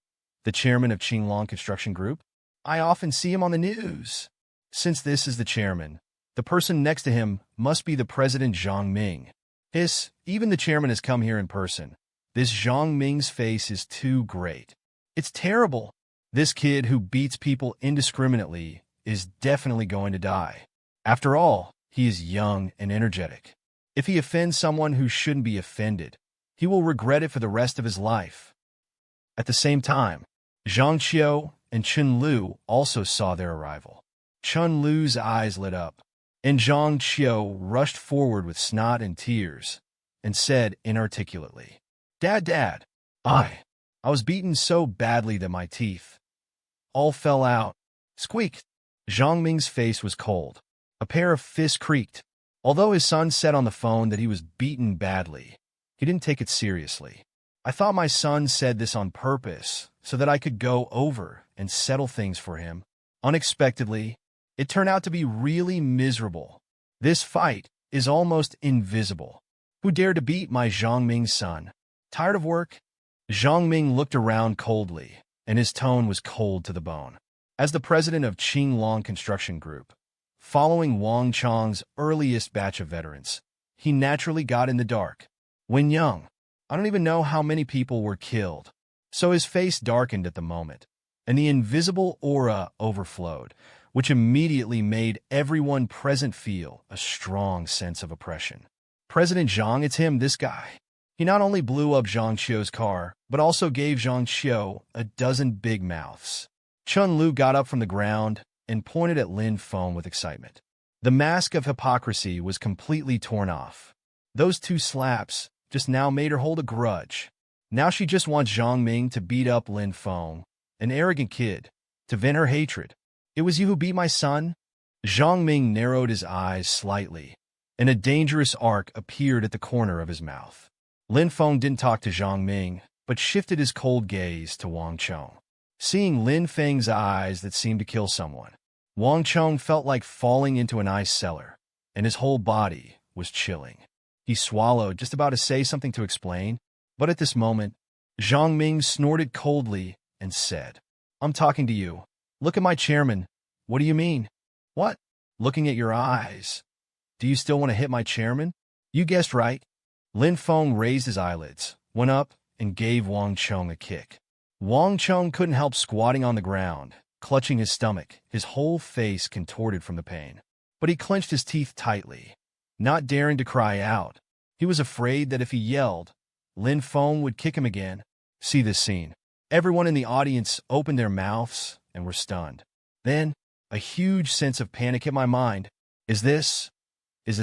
the chairman of Qinglong Construction Group? I often see him on the news. Since this is the chairman, the person next to him must be the president Zhang Ming. Even the chairman has come here in person. This Zhang Ming's face is too great. It's terrible. This kid who beats people indiscriminately is definitely going to die. After all, he is young and energetic. If he offends someone who shouldn't be offended, he will regret it for the rest of his life. At the same time, Zhang Qiu and Chen Lu also saw their arrival. Chen Lu's eyes lit up, and Zhang Qiu rushed forward with snot and tears and said inarticulately, Dad, I was beaten so badly that my teeth all fell out. Squeaked. Zhang Ming's face was cold. A pair of fists creaked. Although his son said on the phone that he was beaten badly, he didn't take it seriously. I thought my son said this on purpose so that I could go over and settle things for him. Unexpectedly, it turned out to be really miserable. This fight is almost invisible. Who dared to beat my Zhang Ming's son? Tired of work? Zhang Ming looked around coldly, and his tone was cold to the bone. As the president of Qinglong Construction Group, following Wang Chong's earliest batch of veterans, he naturally got in the dark. When young, I don't even know how many people were killed. So his face darkened at the moment, and the invisible aura overflowed, which immediately made everyone present feel a strong sense of oppression. President Zhang, it's him, this guy. He not only blew up Zhang Qiu's car, but also gave Zhang Qiu a dozen big mouths. Chen Lu got up from the ground and pointed at Lin Feng with excitement. The mask of hypocrisy was completely torn off. Those two slaps just now made her hold a grudge. Now she just wants Zhang Ming to beat up Lin Feng, an arrogant kid, to vent her hatred. It was you who beat my son? Zhang Ming narrowed his eyes slightly, and a dangerous arc appeared at the corner of his mouth. Lin Feng didn't talk to Zhang Ming, but shifted his cold gaze to Wang Chong. Seeing Lin Feng's eyes that seemed to kill someone, Wang Chong felt like falling into an ice cellar, and his whole body was chilling. He swallowed, just about to say something to explain, but at this moment, Zhang Ming snorted coldly and said, I'm talking to you. Look at my chairman. What do you mean? What? Looking at your eyes. Do you still want to hit my chairman? You guessed right. Lin Feng raised his eyelids, went up, and gave Wang Chong a kick. Wang Chong couldn't help squatting on the ground, clutching his stomach, his whole face contorted from the pain. But he clenched his teeth tightly, not daring to cry out. He was afraid that if he yelled, Lin Feng would kick him again. See this scene. Everyone in the audience opened their mouths and were stunned. Then, a huge sense of panic hit my mind. Is this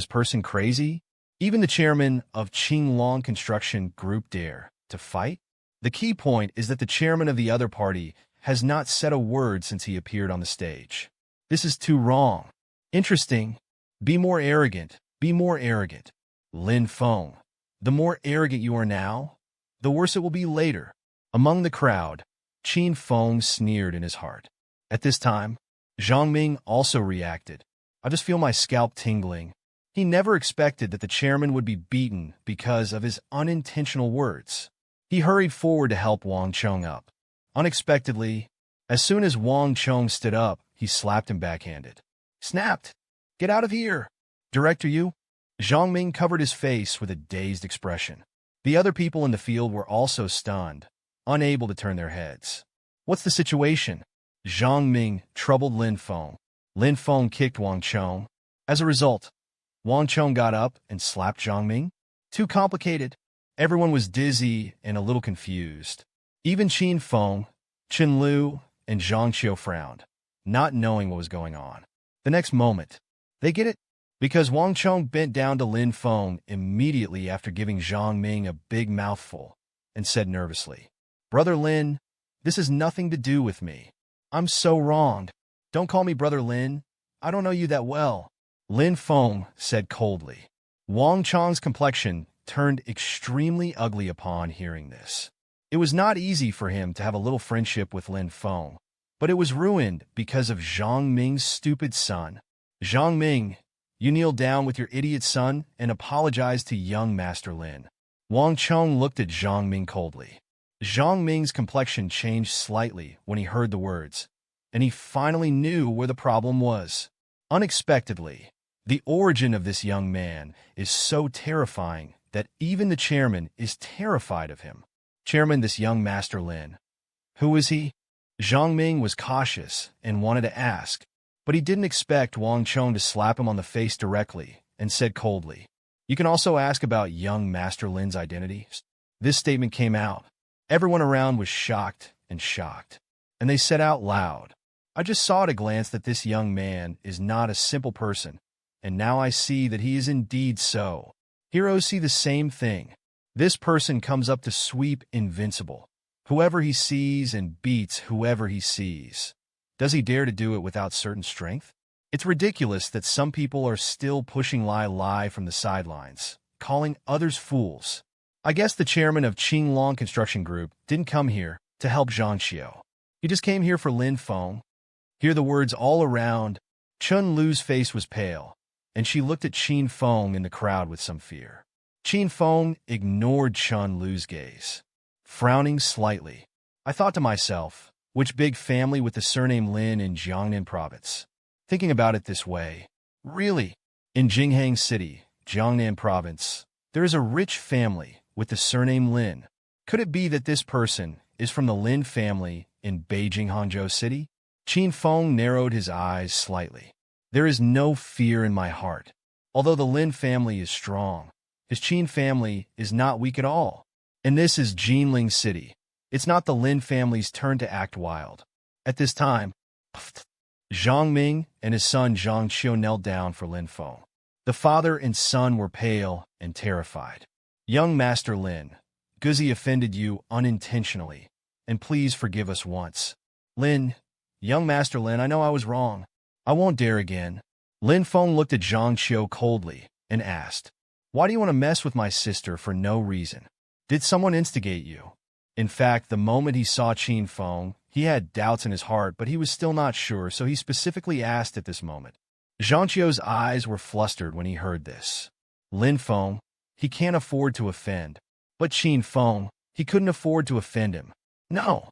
person crazy? Even the chairman of Qinglong Construction Group dare to fight? The key point is that the chairman of the other party has not said a word since he appeared on the stage. This is too wrong. Interesting. Be more arrogant. Be more arrogant. Lin Feng, the more arrogant you are now, the worse it will be later. Among the crowd, Qin Feng sneered in his heart. At this time, Zhang Ming also reacted. I just feel my scalp tingling. He never expected that the chairman would be beaten because of his unintentional words. He hurried forward to help Wang Chong up. Unexpectedly, as soon as Wang Chong stood up, he slapped him backhanded. Snapped! Get out of here! Director, you? Zhang Ming covered his face with a dazed expression. The other people in the field were also stunned, unable to turn their heads. What's the situation? Zhang Ming troubled Lin Feng. Lin Feng kicked Wang Chong. As a result, Wang Chong got up and slapped Zhang Ming. Too complicated. Everyone was dizzy and a little confused. Even Qin Feng, Chen Lu, and Zhang Qiu frowned, not knowing what was going on. The next moment, they get it? Because Wang Chong bent down to Lin Feng immediately after giving Zhang Ming a big mouthful and said nervously, Brother Lin, this has nothing to do with me. I'm so wronged. Don't call me Brother Lin. I don't know you that well. Lin Feng said coldly. Wang Chong's complexion turned extremely ugly upon hearing this. It was not easy for him to have a little friendship with Lin Feng, but it was ruined because of Zhang Ming's stupid son. Zhang Ming, you kneel down with your idiot son and apologize to young Master Lin. Wang Cheng looked at Zhang Ming coldly. Zhang Ming's complexion changed slightly when he heard the words, and he finally knew where the problem was. Unexpectedly, the origin of this young man is so terrifying that even the chairman is terrified of him. Chairman, this young Master Lin. Who is he? Zhang Ming was cautious and wanted to ask, but he didn't expect Wang Cheng to slap him on the face directly and said coldly, "You can also ask about young Master Lin's identity." This statement came out. Everyone around was shocked, and they said out loud, "I just saw at a glance that this young man is not a simple person, and now I see that he is indeed so." Heroes see the same thing. This person comes up to sweep Invincible. Whoever he sees and beats whoever he sees. Does he dare to do it without certain strength? It's ridiculous that some people are still pushing Lai from the sidelines, calling others fools. I guess the chairman of Qinglong Construction Group didn't come here to help Zhang Xiu. He just came here for Lin Feng. Hear the words all around. Chun Lu's face was pale, and she looked at Qin Feng in the crowd with some fear. Qin Feng ignored Chun Lu's gaze, frowning slightly. I thought to myself, which big family with the surname Lin in Jiangnan province? Thinking about it this way, really? In Jinghang City, Jiangnan province, there is a rich family with the surname Lin. Could it be that this person is from the Lin family in Beijing Hangzhou City? Qin Feng narrowed his eyes slightly. There is no fear in my heart. Although the Lin family is strong, his Qin family is not weak at all. And this is Jinling City. It's not the Lin family's turn to act wild. At this time, Zhang Ming and his son Zhang Qiu knelt down for Lin Feng. The father and son were pale and terrified. Young Master Lin, Guzi offended you unintentionally, and please forgive us once. Lin, young Master Lin, I know I was wrong. I won't dare again. Lin Feng looked at Zhang Qiu coldly and asked, "Why do you want to mess with my sister for no reason? Did someone instigate you?" In fact, the moment he saw Qin Feng, he had doubts in his heart, but he was still not sure, so he specifically asked at this moment. Zhang Qiu's eyes were flustered when he heard this. Lin Feng, he can't afford to offend. But Qin Feng, he couldn't afford to offend him. No.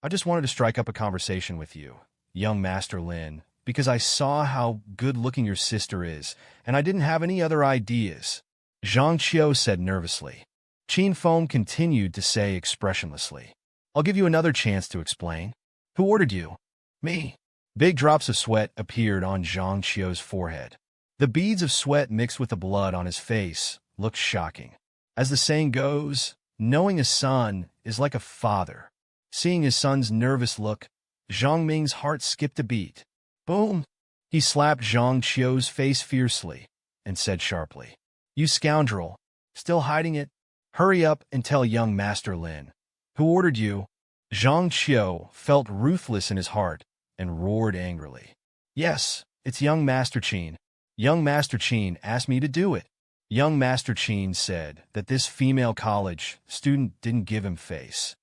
I just wanted to strike up a conversation with you, young Master Lin, because I saw how good-looking your sister is, and I didn't have any other ideas. Zhang Qiu said nervously. Qin Feng continued to say expressionlessly, "I'll give you another chance to explain. Who ordered you?" "Me." Big drops of sweat appeared on Zhang Qiu's forehead. The beads of sweat mixed with the blood on his face looked shocking. As the saying goes, knowing a son is like a father. Seeing his son's nervous look, Zhang Ming's heart skipped a beat. Boom! He slapped Zhang Qiu's face fiercely and said sharply, "You scoundrel! Still hiding it? Hurry up and tell young Master Lin. Who ordered you?" Zhang Qiu felt ruthless in his heart and roared angrily. "Yes, it's young Master Qin. Young Master Qin asked me to do it." Young Master Qin said that this female college student didn't give him face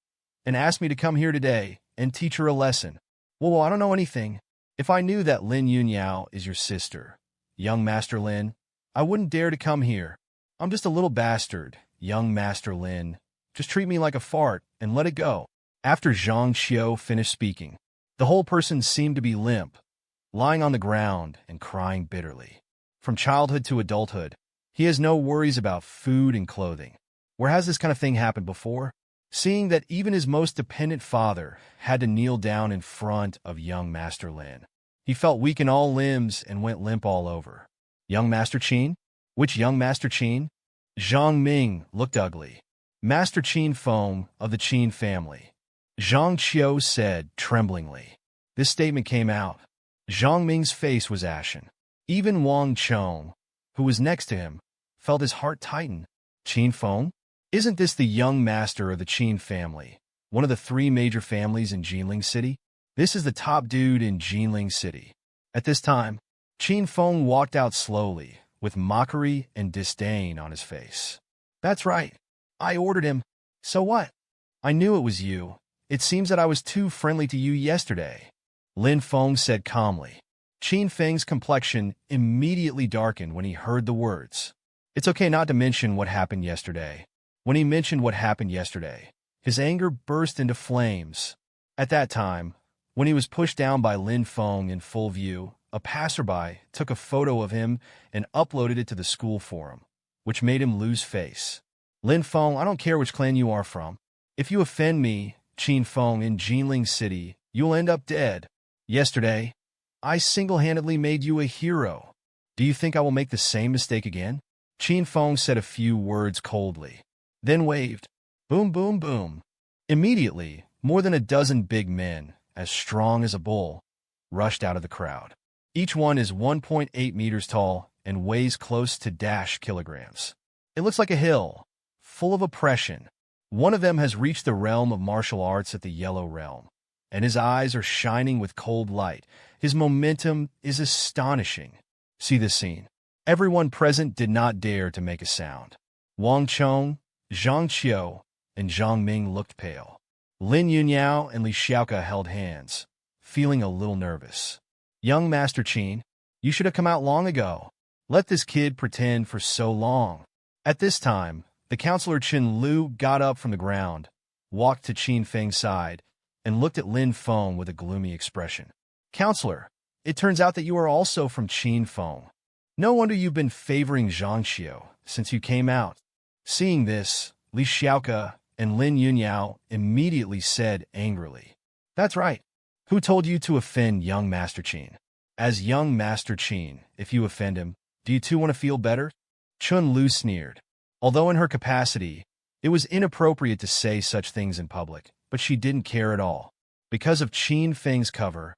and asked me to come here today and teach her a lesson. Well, I don't know anything. If I knew that Lin Yunyao is your sister, young Master Lin, I wouldn't dare to come here. I'm just a little bastard, young Master Lin. Just treat me like a fart and let it go." After Zhang Qiu finished speaking, the whole person seemed to be limp, lying on the ground and crying bitterly. From childhood to adulthood, he has no worries about food and clothing. Where has this kind of thing happened before? Seeing that even his most dependent father had to kneel down in front of young Master Lin, he felt weak in all limbs and went limp all over. Young Master Qin? Which young Master Qin? Zhang Ming looked ugly. Master Qin Feng of the Qin family. Zhang Qiu said tremblingly. This statement came out. Zhang Ming's face was ashen. Even Wang Cheng, who was next to him, felt his heart tighten. Qin Feng? Isn't this the young master of the Qin family, one of the 3 major families in Jinling City? This is the top dude in Jinling City. At this time, Qin Feng walked out slowly, with mockery and disdain on his face. That's right. I ordered him. So what? I knew it was you. It seems that I was too friendly to you yesterday, Lin Feng said calmly. Qin Feng's complexion immediately darkened when he heard the words. It's okay not to mention what happened yesterday. When he mentioned what happened yesterday, his anger burst into flames. At that time, when he was pushed down by Lin Feng in full view, a passerby took a photo of him and uploaded it to the school forum, which made him lose face. Lin Feng, I don't care which clan you are from. If you offend me, Qin Feng, in Jinling City, you'll end up dead. Yesterday, I single-handedly made you a hero. Do you think I will make the same mistake again? Qin Feng said a few words coldly, then waved. Boom, boom, boom. Immediately, more than a dozen big men, as strong as a bull, rushed out of the crowd. Each one is 1.8 meters tall and weighs close to -kilograms. It looks like a hill, full of oppression. One of them has reached the realm of martial arts at the Yellow Realm, and his eyes are shining with cold light. His momentum is astonishing. See this scene. Everyone present did not dare to make a sound. Wang Chong, Zhang Qiu, and Zhang Ming looked pale. Lin Yunyao and Li Xiaoka held hands, feeling a little nervous. Young Master Qin, you should have come out long ago. Let this kid pretend for so long. At this time, the counselor Chen Lu got up from the ground, walked to Qin Feng's side, and looked at Lin Feng with a gloomy expression. Counselor, it turns out that you are also from Qin Feng. No wonder you've been favoring Zhang Qiu since you came out. Seeing this, Li Xiaoka and Lin Yunyao immediately said angrily, That's right. Who told you to offend young Master Qin? As young Master Qin, if you offend him, do you too want to feel better? Chun Lu sneered. Although in her capacity, it was inappropriate to say such things in public, but she didn't care at all. Because of Qin Feng's cover,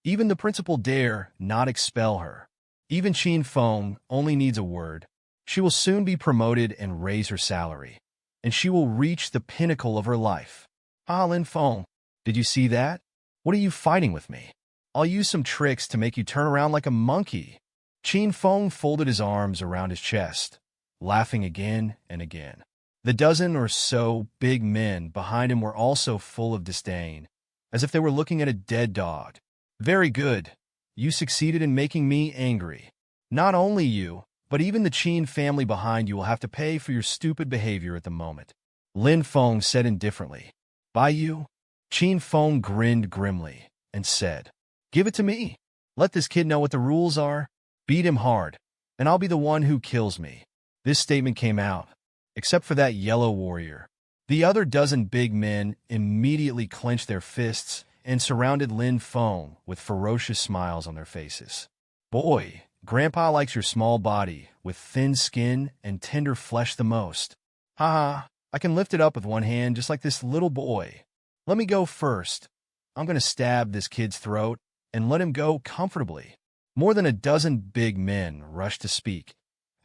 even the principal dare not expel her. Even Qin Feng only needs a word. She will soon be promoted and raise her salary, and she will reach the pinnacle of her life. Ah, Lin Feng, did you see that? What are you fighting with me? I'll use some tricks to make you turn around like a monkey. Qin Feng folded his arms around his chest, laughing again and again. The dozen or so big men behind him were also full of disdain, as if they were looking at a dead dog. Very good. You succeeded in making me angry. Not only you, but even the Qin family behind you will have to pay for your stupid behavior at the moment. Lin Feng said indifferently. By you? Qin Feng grinned grimly and said, Give it to me. Let this kid know what the rules are. Beat him hard, and I'll be the one who kills me. This statement came out, except for that yellow warrior. The other dozen big men immediately clenched their fists and surrounded Lin Feng with ferocious smiles on their faces. Boy, Grandpa likes your small body with thin skin and tender flesh the most. Haha, I can lift it up with one hand just like this little boy. Let me go first. I'm going to stab this kid's throat and let him go comfortably. More than a dozen big men rushed to speak,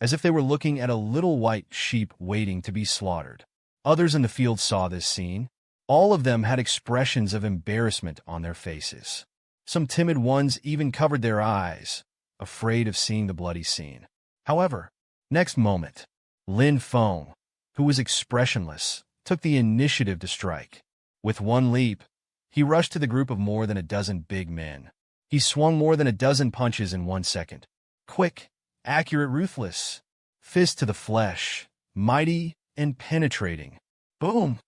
as if they were looking at a little white sheep waiting to be slaughtered. Others in the field saw this scene. All of them had expressions of embarrassment on their faces. Some timid ones even covered their eyes, afraid of seeing the bloody scene. However, next moment, Lin Feng, who was expressionless, took the initiative to strike. With one leap, he rushed to the group of more than a dozen big men. He swung more than a dozen punches in 1 second. Quick, accurate, ruthless. Fist to the flesh, mighty and penetrating. Boom,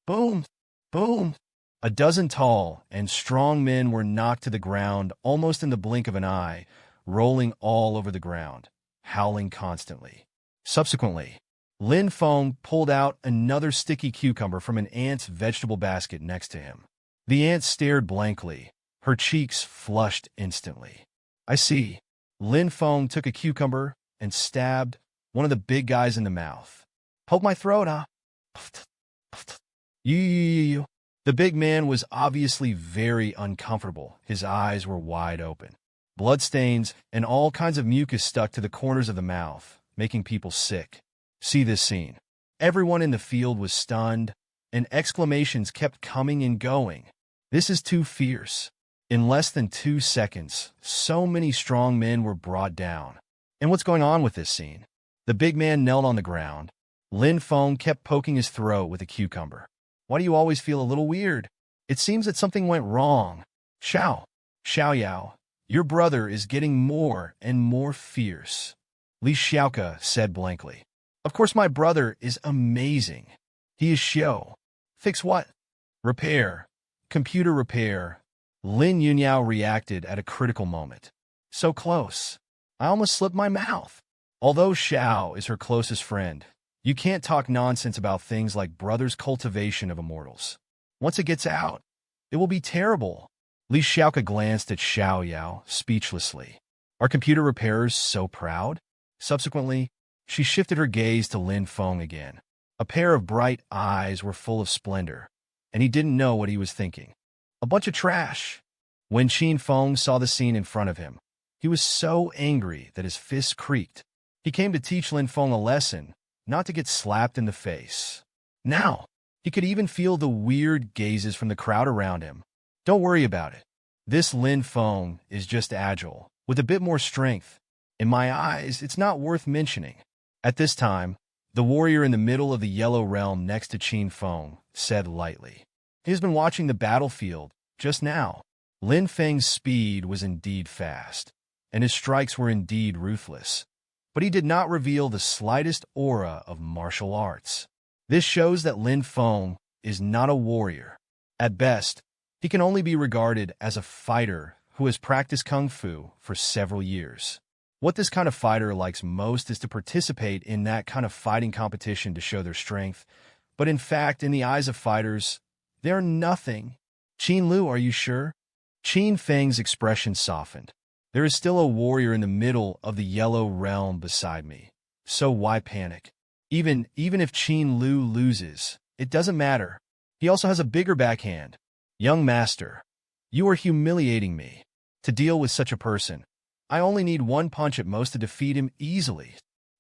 boom, boom. A dozen tall and strong men were knocked to the ground almost in the blink of an eye, rolling all over the ground, howling constantly. Subsequently, Lin Feng pulled out another sticky cucumber from an ant's vegetable basket next to him. The ant stared blankly, her cheeks flushed instantly. I see. Lin Feng took a cucumber and stabbed one of the big guys in the mouth. Poke my throat, huh? You. The big man was obviously very uncomfortable. His eyes were wide open. Bloodstains and all kinds of mucus stuck to the corners of the mouth, making people sick. See this scene. Everyone in the field was stunned, and exclamations kept coming and going. This is too fierce. In less than 2 seconds, so many strong men were brought down. And what's going on with this scene? The big man knelt on the ground. Lin Feng kept poking his throat with a cucumber. Why do you always feel a little weird? It seems that something went wrong. Xiao Yao, your brother is getting more and more fierce. Li Xiaoke said blankly. Of course my brother is amazing. He is Xiao. Fix what? Repair. Computer repair. Lin Yunyao reacted at a critical moment. So close. I almost slipped my mouth. Although Xiao is her closest friend, you can't talk nonsense about things like brother's cultivation of immortals. Once it gets out, it will be terrible. Li Xiaoke glanced at Xiao Yao speechlessly. Are computer repairers so proud? Subsequently, she shifted her gaze to Lin Feng again. A pair of bright eyes were full of splendor, and he didn't know what he was thinking. A bunch of trash. When Qin Feng saw the scene in front of him, he was so angry that his fists creaked. He came to teach Lin Feng a lesson, not to get slapped in the face. Now, he could even feel the weird gazes from the crowd around him. Don't worry about it. This Lin Feng is just agile, with a bit more strength. In my eyes, it's not worth mentioning. At this time, the warrior in the middle of the yellow realm next to Qin Feng said lightly. He has been watching the battlefield just now. Lin Feng's speed was indeed fast, and his strikes were indeed ruthless. But he did not reveal the slightest aura of martial arts. This shows that Lin Feng is not a warrior. At best, he can only be regarded as a fighter who has practiced kung fu for several years. What this kind of fighter likes most is to participate in that kind of fighting competition to show their strength. But in fact, in the eyes of fighters, they're nothing. Qin Lu, are you sure? Qin Feng's expression softened. There is still a warrior in the middle of the yellow realm beside me. So why panic? Even if Qin Lu loses, it doesn't matter. He also has a bigger backhand. Young master, you are humiliating me. To deal with such a person, I only need one punch at most to defeat him easily.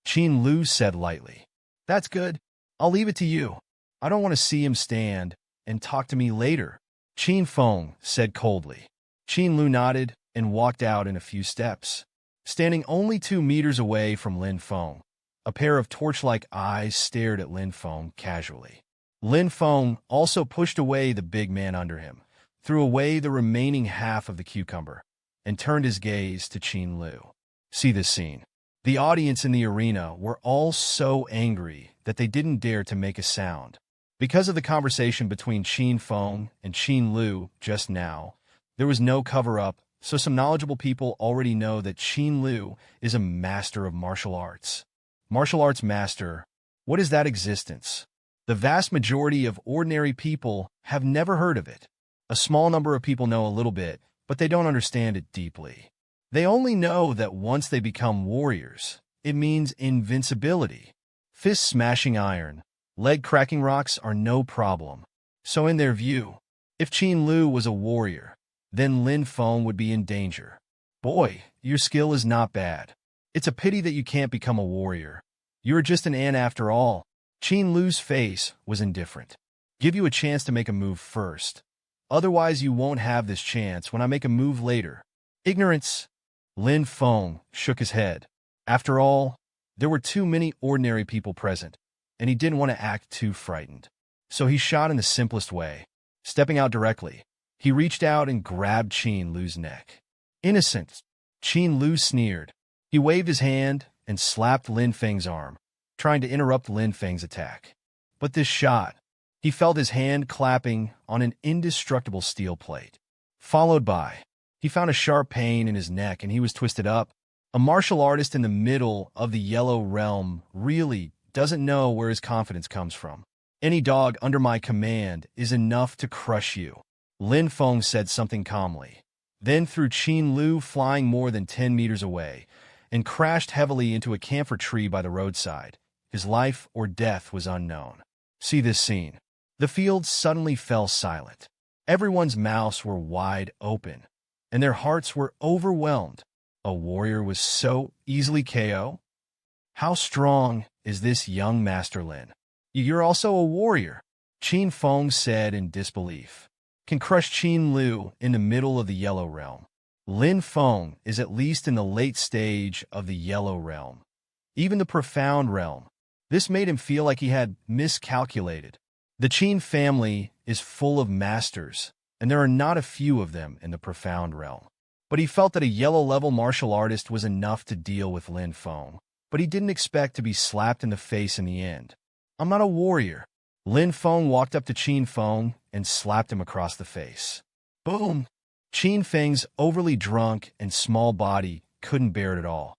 Qin Lu said lightly. That's good. I'll leave it to you. I don't want to see him stand and talk to me later. Qin Feng said coldly. Qin Lu nodded and walked out in a few steps. Standing only 2 meters away from Lin Feng, a pair of torch-like eyes stared at Lin Feng casually. Lin Feng also pushed away the big man under him, threw away the remaining half of the cucumber, and turned his gaze to Qin Lu. See this scene. The audience in the arena were all so angry that they didn't dare to make a sound. Because of the conversation between Qin Feng and Qin Lu just now, there was no cover-up, so some knowledgeable people already know that Qin Lu is a master of martial arts. Martial arts master, what is that existence? The vast majority of ordinary people have never heard of it. A small number of people know a little bit, but they don't understand it deeply. They only know that once they become warriors, it means invincibility. Fist smashing iron, leg cracking rocks are no problem. So in their view, if Qin Lu was a warrior, then Lin Feng would be in danger. Boy, your skill is not bad. It's a pity that you can't become a warrior. You're just an ant after all. Qin Lu's face was indifferent. Give you a chance to make a move first. Otherwise, you won't have this chance when I make a move later. Ignorance. Lin Feng shook his head. After all, there were too many ordinary people present, and he didn't want to act too frightened. So he shot in the simplest way. Stepping out directly, he reached out and grabbed Qin Lu's neck. Innocent. Qin Lu sneered. He waved his hand and slapped Lin Feng's arm, trying to interrupt Lin Feng's attack. But this shot, he felt his hand clapping on an indestructible steel plate. Followed by, he found a sharp pain in his neck and he was twisted up. A martial artist in the middle of the yellow realm really doesn't know where his confidence comes from. Any dog under my command is enough to crush you. Lin Feng said something calmly, then threw Qin Lu flying more than 10 meters away and crashed heavily into a camphor tree by the roadside. His life or death was unknown. See this scene. The field suddenly fell silent. Everyone's mouths were wide open, and their hearts were overwhelmed. A warrior was so easily KO? How strong is this young Master Lin? You're also a warrior, Qin Feng said in disbelief. Can crush Qin Lu in the middle of the yellow realm. Lin Feng is at least in the late stage of the yellow realm, even the profound realm. This made him feel like he had miscalculated. The Qin family is full of masters, and there are not a few of them in the profound realm. But he felt that a yellow-level martial artist was enough to deal with Lin Feng, but he didn't expect to be slapped in the face in the end. "I'm not a warrior." Lin Feng walked up to Qin Feng and slapped him across the face. Boom! Qin Feng's overly drunk and small body couldn't bear it at all,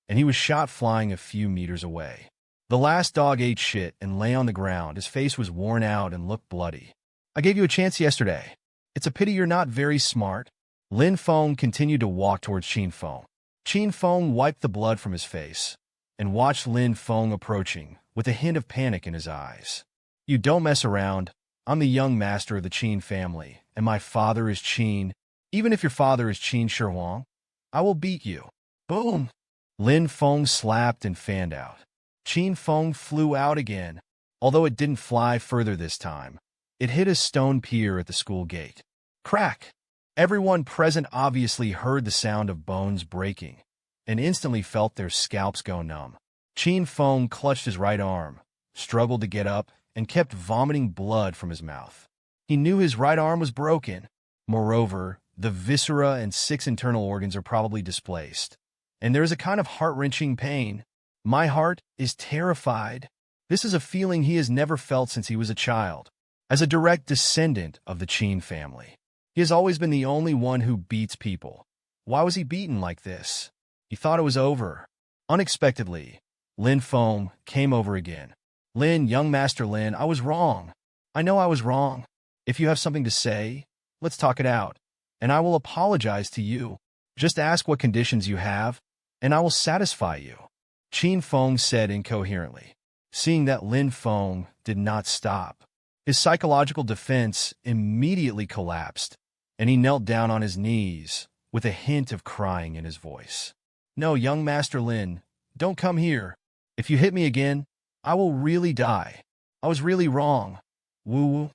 and he was shot flying a few meters away. The last dog ate shit and lay on the ground. His face was worn out and looked bloody. "I gave you a chance yesterday. It's a pity you're not very smart." Lin Feng continued to walk towards Qin Feng. Qin Feng wiped the blood from his face and watched Lin Feng approaching with a hint of panic in his eyes. "You don't mess around. I'm the young master of the Qin family, and my father is Qin. Even if your father is Qin Shi Huang, I will beat you." Boom! Lin Feng slapped and fanned out. Qin Feng flew out again, although it didn't fly further this time. It hit a stone pier at the school gate. Crack! Everyone present obviously heard the sound of bones breaking and instantly felt their scalps go numb. Qin Feng clutched his right arm, struggled to get up, and kept vomiting blood from his mouth. He knew his right arm was broken. Moreover, the viscera and 6 internal organs are probably displaced, and there is a kind of heart-wrenching pain. "My heart is terrified." This is a feeling he has never felt since he was a child. As a direct descendant of the Qin family, he has always been the only one who beats people. Why was he beaten like this? He thought it was over. Unexpectedly, Lin Feng came over again. "Lin, young Master Lin, I was wrong. I know I was wrong. If you have something to say, let's talk it out, and I will apologize to you. Just ask what conditions you have, and I will satisfy you." Qin Feng said incoherently. Seeing that Lin Feng did not stop, his psychological defense immediately collapsed, and he knelt down on his knees with a hint of crying in his voice. "No, young Master Lin, don't come here. If you hit me again, I will really die. I was really wrong. Woo-woo."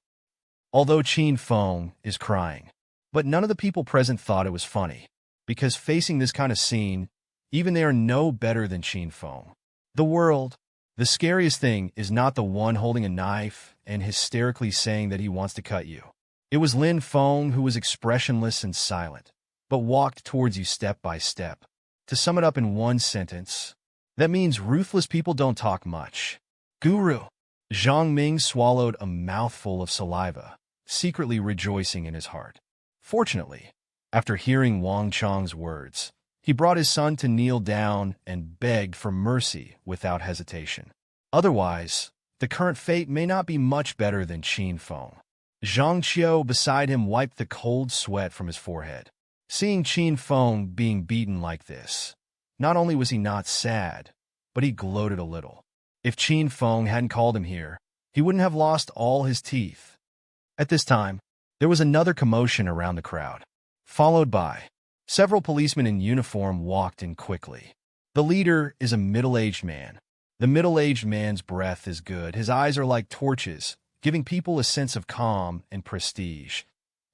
Although Qin Feng is crying, but none of the people present thought it was funny, because facing this kind of scene, even they are no better than Qin Feng. The world, the scariest thing is not the one holding a knife and hysterically saying that he wants to cut you. It was Lin Feng who was expressionless and silent, but walked towards you step by step. To sum it up in one sentence, that means ruthless people don't talk much. Guru. Zhang Ming swallowed a mouthful of saliva, secretly rejoicing in his heart. Fortunately, after hearing Wang Chang's words, he brought his son to kneel down and begged for mercy without hesitation. Otherwise, the current fate may not be much better than Qin Feng. Zhang Qiu beside him wiped the cold sweat from his forehead. Seeing Qin Feng being beaten like this, not only was he not sad, but he gloated a little. If Qin Feng hadn't called him here, he wouldn't have lost all his teeth. At this time, there was another commotion around the crowd, followed by several policemen in uniform walked in quickly. The leader is a middle-aged man. The middle-aged man's breath is good. His eyes are like torches, giving people a sense of calm and prestige.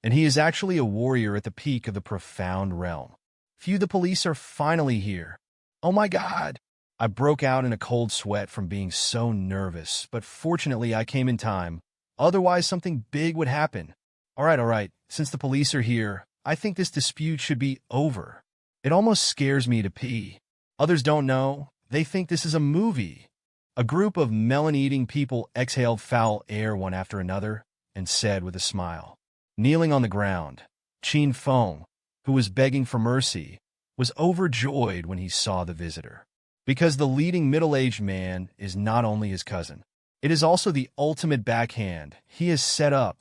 And he is actually a warrior at the peak of the profound realm. Phew, the police are finally here. Oh my God! I broke out in a cold sweat from being so nervous, but fortunately I came in time. Otherwise something big would happen. All right, since the police are here, I think this dispute should be over. It almost scares me to pee. Others don't know. They think this is a movie. A group of melon-eating people exhaled foul air one after another and said with a smile. Kneeling on the ground, Qin Feng, who was begging for mercy, was overjoyed when he saw the visitor. Because the leading middle-aged man is not only his cousin, it is also the ultimate backhand he has set up